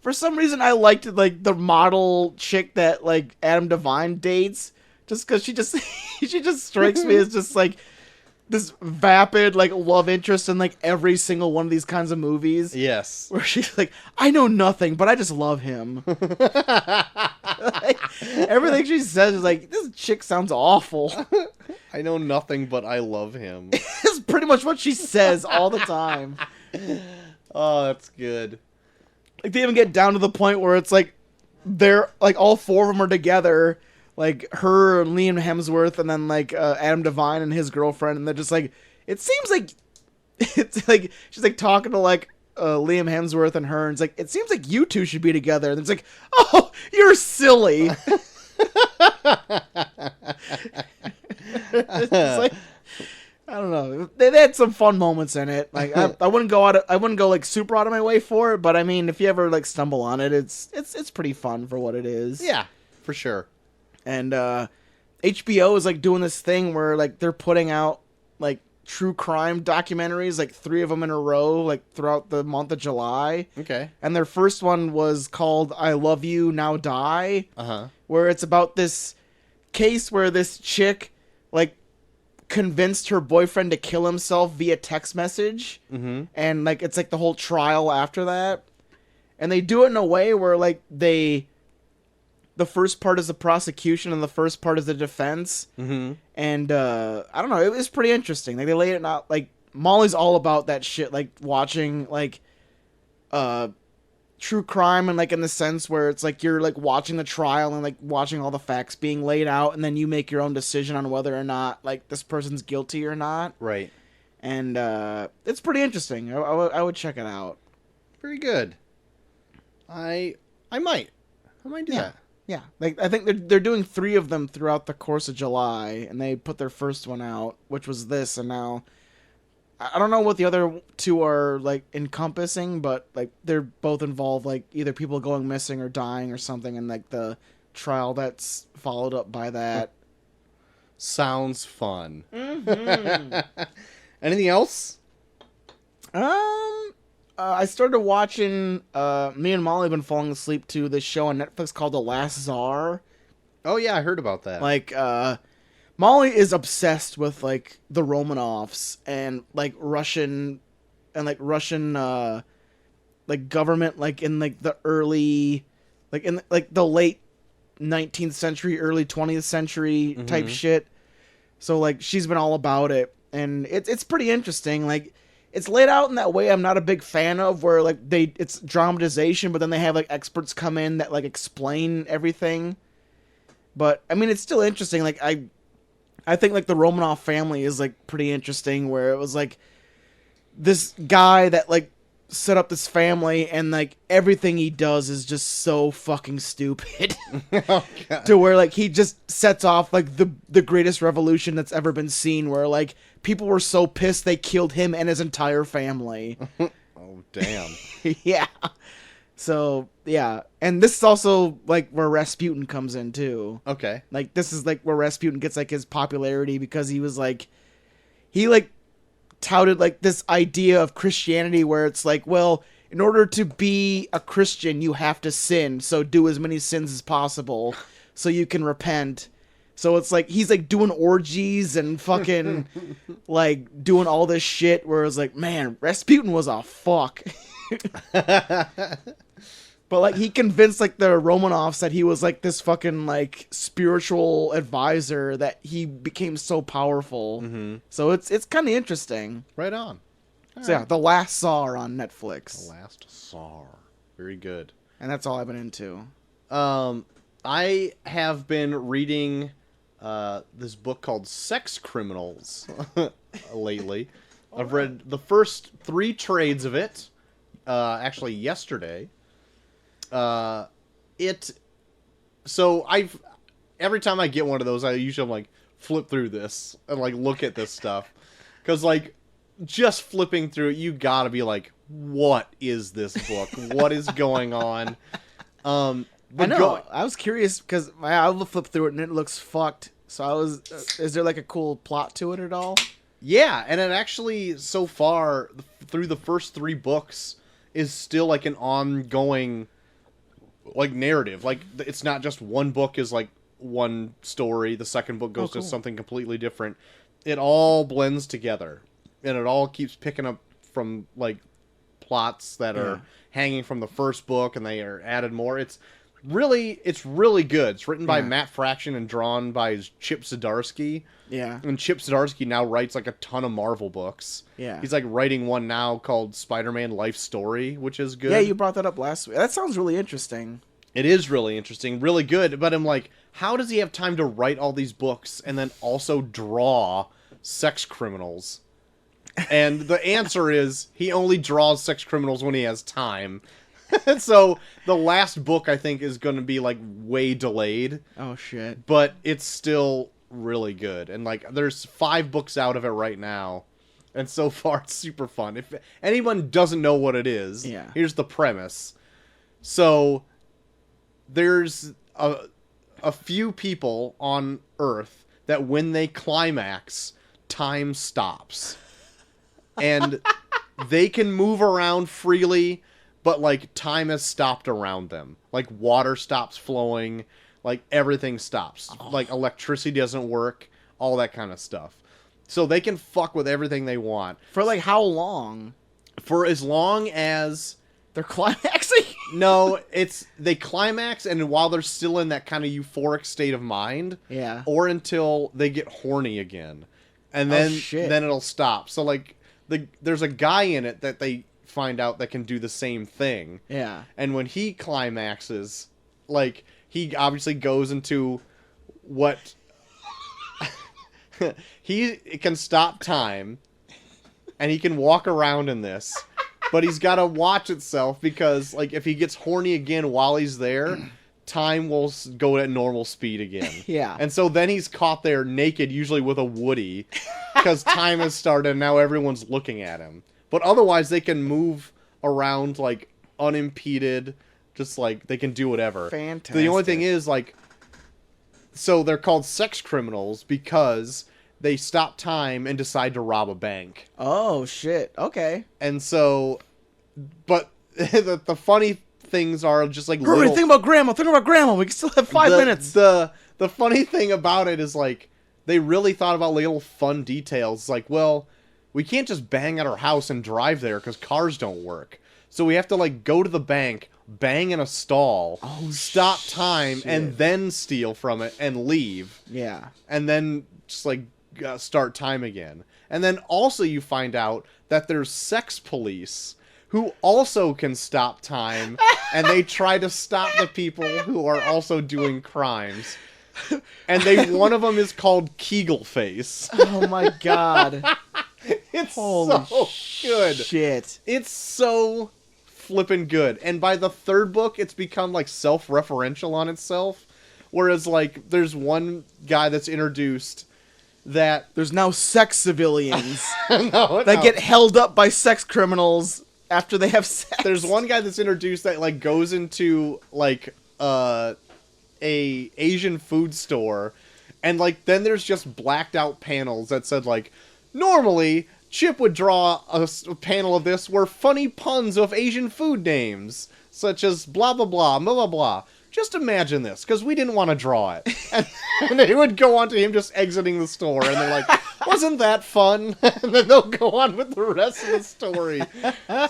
For some reason I liked like the model chick that like Adam Devine dates, just because she just strikes me as just like this vapid like love interest in like every single one of these kinds of movies.
Yes,
where she's like, I know nothing, but I just love him. Like, everything she says is like, this chick sounds awful.
I know nothing, but I love him.
It's pretty much what she says all the time.
Oh, that's good.
Like, they even get down to the point where it's like they're like all four of them are together, like her and Liam Hemsworth, and then like Adam Devine and his girlfriend, and they're just like, it seems like it's like she's like talking to like Liam Hemsworth and her, and it's like, it seems like you two should be together, and it's like, oh, you're silly. It's like, I don't know. They had some fun moments in it. Like I wouldn't go like super out of my way for it, but I mean, if you ever like stumble on it, it's pretty fun for what it is.
Yeah, for sure.
And HBO is like doing this thing where like they're putting out like true crime documentaries, like 3 of them in a row, like throughout the month of July.
Okay.
And their first one was called I Love You, Now Die.
Uh-huh.
Where it's about this case where this chick like convinced her boyfriend to kill himself via text message.
Mm-hmm.
And, like, it's, like, the whole trial after that. And they do it in a way where, like, the first part is the prosecution and the first part is the defense.
Mm-hmm.
And, I don't know, it was pretty interesting. Like, they laid it out, like, Molly's all about that shit, like, watching, like, true crime, and, like, in the sense where it's, like, you're, like, watching the trial and, like, watching all the facts being laid out, and then you make your own decision on whether or not, like, this person's guilty or not.
Right.
And, it's pretty interesting. I would check it out.
Very good. I might do that.
Yeah, like I think they're doing 3 of them throughout the course of July, and they put their first one out, which was this, and now I don't know what the other 2 are like encompassing, but like they're both involve like either people going missing or dying or something, and like the trial that's followed up by that.
Sounds fun.
Mm-hmm.
Anything else?
I started watching. Me and Molly have been falling asleep to this show on Netflix called The Last Tsar.
Oh yeah, I heard about that.
Like, Molly is obsessed with like the Romanovs and like Russian, like government, like in like the early, like in like the late 19th century, early 20th century type shit. So like she's been all about it, and it's pretty interesting. Like, it's laid out in that way I'm not a big fan of, where like it's dramatization, but then they have like experts come in that like explain everything. But I mean, it's still interesting. Like I think like the Romanov family is like pretty interesting, where it was like this guy that like set up this family, and like everything he does is just so fucking stupid.
Oh, God.
To where like he just sets off like the greatest revolution that's ever been seen, where like people were so pissed they killed him and his entire family.
Oh damn.
Yeah. So yeah, and this is also like where Rasputin comes in too.
Okay.
Like this is like where Rasputin gets like his popularity, because he was like he like touted like this idea of Christianity where it's like, well, in order to be a Christian you have to sin, so do as many sins as possible so you can repent. So it's like he's like doing orgies and fucking like doing all this shit, where it's like, man, Rasputin was a fuck. But like he convinced like the Romanovs that he was like this fucking like spiritual advisor, that he became so powerful.
Mm-hmm.
So it's kind of interesting.
Right on.
So yeah, The Last Tsar on Netflix.
The Last Tsar. Very good.
And that's all I've been into.
I have been reading this book called Sex Criminals lately. I've read the first 3 trades of it, actually yesterday. Every time I get one of those, I usually like flip through this and like look at this stuff, because like just flipping through it, you gotta be like, what is this book? What is going on? I
know. I was curious because I flipped through it and it looks fucked. So I was, is there like a cool plot to it at all?
Yeah, and it actually, so far, through the first 3 books, is still like an ongoing like narrative. Like, it's not just one book is like one story, the second book goes to something completely different. It all blends together, and it all keeps picking up from like plots that are hanging from the first book, and they are added more. It's really good. It's written by Matt Fraction and drawn by Chip Zdarsky.
Yeah.
And Chip Zdarsky now writes like a ton of Marvel books.
Yeah.
He's like writing one now called Spider-Man Life Story, which is good.
Yeah, you brought that up last week. That sounds really interesting.
It is really interesting, really good, but I'm like, how does he have time to write all these books and then also draw sex criminals? And the answer is he only draws sex criminals when he has time. So the last book, I think, is going to be like way delayed.
Oh shit.
But it's still really good. And like there's 5 books out of it right now. And so far it's super fun. If anyone doesn't know what it is, here's the premise. So there's a few people on Earth that when they climax, time stops. And they can move around freely, but like time has stopped around them. Like water stops flowing, like everything stops. Like electricity doesn't work, all that kind of stuff. So they can fuck with everything they want.
For like how long?
For as long as
they're climaxing?
No, they climax, and while they're still in that kind of euphoric state of mind,
yeah,
or until they get horny again, and then it'll stop. So like there's a guy in it that they find out that can do the same thing.
Yeah,
and when he climaxes, like he obviously goes into what he can stop time, and he can walk around in this. But he's got to watch itself because, like, if he gets horny again while he's there, time will go at normal speed again.
Yeah.
And so then he's caught there naked, usually with a Woody, because time has started and now everyone's looking at him. But otherwise, they can move around, like, unimpeded, just, like, they can do whatever.
Fantastic.
The only thing is, like, so they're called sex criminals because they stop time and decide to rob a bank.
Oh, shit. Okay.
And so, but the funny things are just like
Hurry, think about grandma. We can still have 5 minutes.
The funny thing about it is, like, they really thought about little fun details. Like, well, we can't just bang at our house and drive there because cars don't work. So we have to, like, go to the bank, bang in a stall, stop time, and then steal from it and leave.
Yeah.
And then just, like, start time again. And then also you find out that there's sex police who also can stop time, and they try to stop the people who are also doing crimes. And one of them is called Kegel Face.
Oh my god.
It's
Holy
so good.
Shit.
It's so flippin' good. And by the third book, it's become like self-referential on itself. Whereas, like, there's one guy that's introduced that
there's now sex civilians that get held up by sex criminals after they have sex.
There's one guy that's introduced that, like, goes into, like, a Asian food store, and, like, then there's just blacked out panels that said, like, normally Chip would draw a panel of this where funny puns of Asian food names, such as blah blah blah blah blah blah. Just imagine this, because we didn't want to draw it. And they would go on to him just exiting the store, and they're like, wasn't that fun? And then they'll go on with the rest of the story.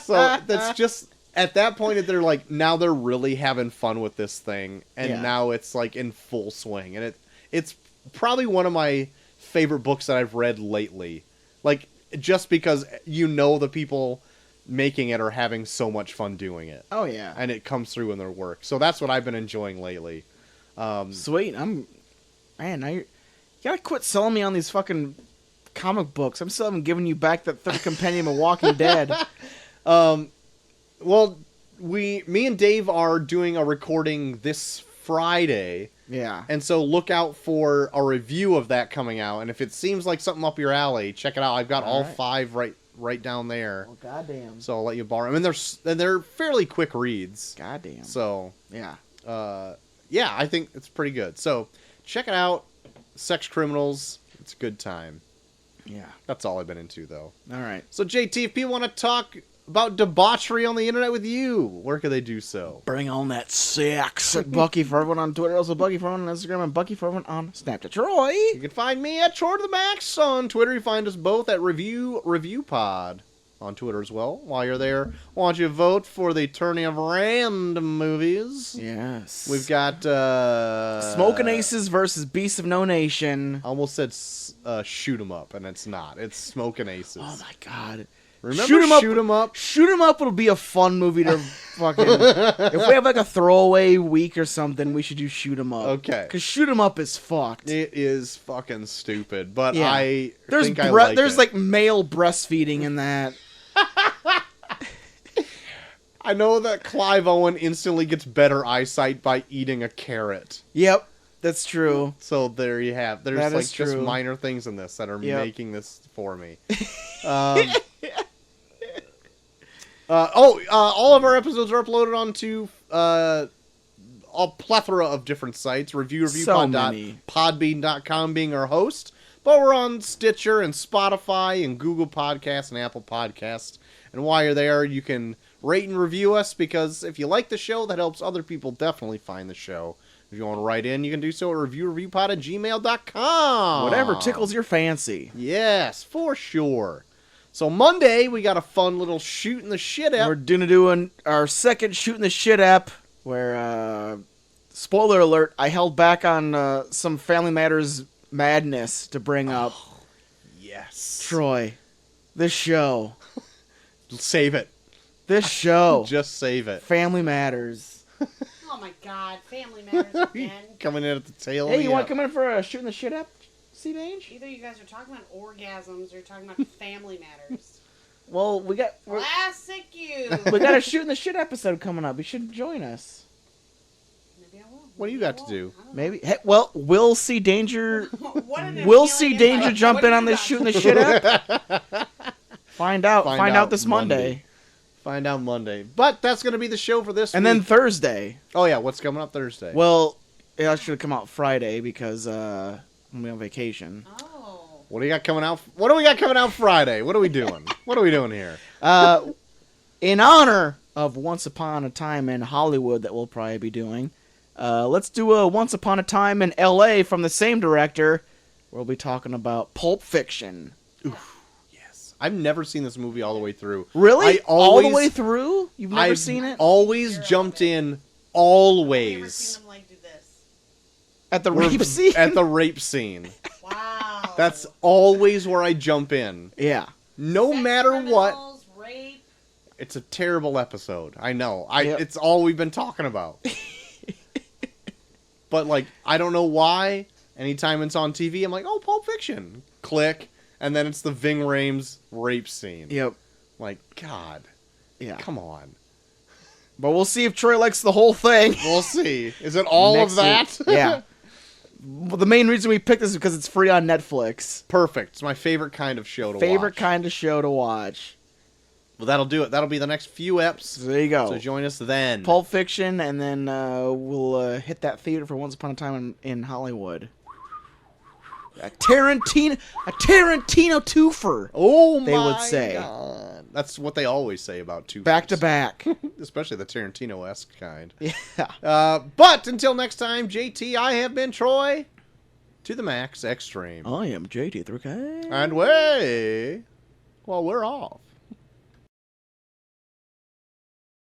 So that's just, at that point, they're like, now they're really having fun with this thing, and now it's, like, in full swing. And it's probably one of my favorite books that I've read lately. Like, just because the people making it are having so much fun doing it.
Oh, yeah.
And it comes through in their work. So that's what I've been enjoying lately.
Sweet. Man, now you gotta quit selling me on these fucking comic books. I'm still haven't given you back that third compendium of Walking Dead.
Well, me and Dave are doing a recording this Friday.
Yeah.
And so look out for a review of that coming out. And if it seems like something up your alley, check it out. I've got all 5 right down there.
Oh, goddamn.
So I'll let you borrow them. And they're fairly quick reads.
Goddamn.
So,
yeah.
Yeah, I think it's pretty good. So, check it out. Sex Criminals. It's a good time.
Yeah.
That's all I've been into, though.
All right.
So, JT, if people want to talk about debauchery on the internet with you, where can they do so?
Bring on that sex. Bucky for everyone on Twitter, also Bucky for everyone on Instagram, and Bucky for everyone on Snapchat. Troy!
You can find me at Troy to the Max on Twitter. You find us both at Review Pod on Twitter as well. While you're there, why don't you vote for the tourney of random movies?
Yes.
We've got
Smoking Aces versus Beasts of No Nation.
I almost said Shoot 'em Up, and it's not. It's Smoking Aces.
Oh my god.
Remember
Shoot 'em Up?
Up?
Shoot 'em Up will be a fun movie to fucking... If we have like a throwaway week or something, we should do Shoot 'em Up.
Okay.
Because Shoot 'em Up is fucked.
It is fucking stupid, but
Yeah.
I
There's
think I like it.
There's like male breastfeeding in that.
I know that Clive Owen instantly gets better eyesight by eating a carrot.
Yep, that's true.
So there you have. There's
That
like
is
just
true.
minor things in this that are making this for me. All of our episodes are uploaded onto a plethora of different sites.
So many.
Reviewpod.podbean.com being our host. But we're on Stitcher and Spotify and Google Podcasts and Apple Podcasts. And while you're there, you can rate and review us, because if you like the show, that helps other people definitely find the show. If you want to write in, you can do so at reviewpod@gmail.com.
Whatever tickles your fancy.
Yes, for sure. So Monday, we got a fun little shooting the shit app.
We're going to do our second shooting the shit app where, spoiler alert, I held back on some Family Matters madness to bring up.
Yes.
Troy, this show.
Save it.
This show.
Just save it.
Family Matters.
Oh my God, Family Matters again.
Coming in at the tail
Hey,
of
you
the
want
app.
to come in for a shooting the shit app, C-Bange?
Either you guys are talking about orgasms or you're talking about Family Matters.
Well, we got
Classic you.
a shooting the shit episode coming up. You should join us.
Maybe I will.
What do you got to do?
I don't know.
Maybe. Hey, well, we'll see Danger.
What an
We'll
appealing
see Danger
invite.
jump
What
in
do
on
you
this
got?
shooting the shit app. Find out this Monday.
Find out Monday. But that's going to be the show for this
And
week.
then Thursday.
Oh, yeah. What's coming up Thursday?
Well, it should come out Friday because I'm on vacation.
Oh.
What do you got coming out? What do we got coming out Friday? What are we doing? What are we doing here?
In honor of Once Upon a Time in Hollywood that we'll probably be doing, let's do a Once Upon a Time in L.A. from the same director. We'll be talking about Pulp Fiction.
Yes. I've never seen this movie all the way through.
Really?
I always,
all the way through? You've never
I've
seen it?
always jumped in
I've never
always
seen them like do this.
At the rape scene?
at the rape scene.
Wow.
That's always where I jump in.
Yeah.
No
Sex
matter what.
criminals, Rape.
It's a terrible episode. I know.
Yep.
It's all we've been talking about. But, like, I don't know why. Anytime it's on TV, I'm like, oh, Pulp Fiction. Click. And then it's the Ving Rhames rape scene.
Yep.
Like, God.
Yeah.
Come on.
But we'll see if Troy likes the whole thing.
We'll see. Is it all
Next
of that?
week. Yeah. Well, the main reason we picked this is because it's free on Netflix.
Perfect. It's my favorite kind of show to watch.
Favorite kind of show to watch.
Well, that'll do it. That'll be the next few eps.
So there you go.
So join us then.
Pulp Fiction, and then we'll hit that theater for Once Upon a Time in Hollywood. A Tarantino twofer.
Oh my
They would say.
God. That's what they always say about two.
Back to back.
Especially the Tarantino-esque kind.
Yeah.
But until next time, JT, I have been Troy. To the max extreme.
I am JT3K.
And we're off.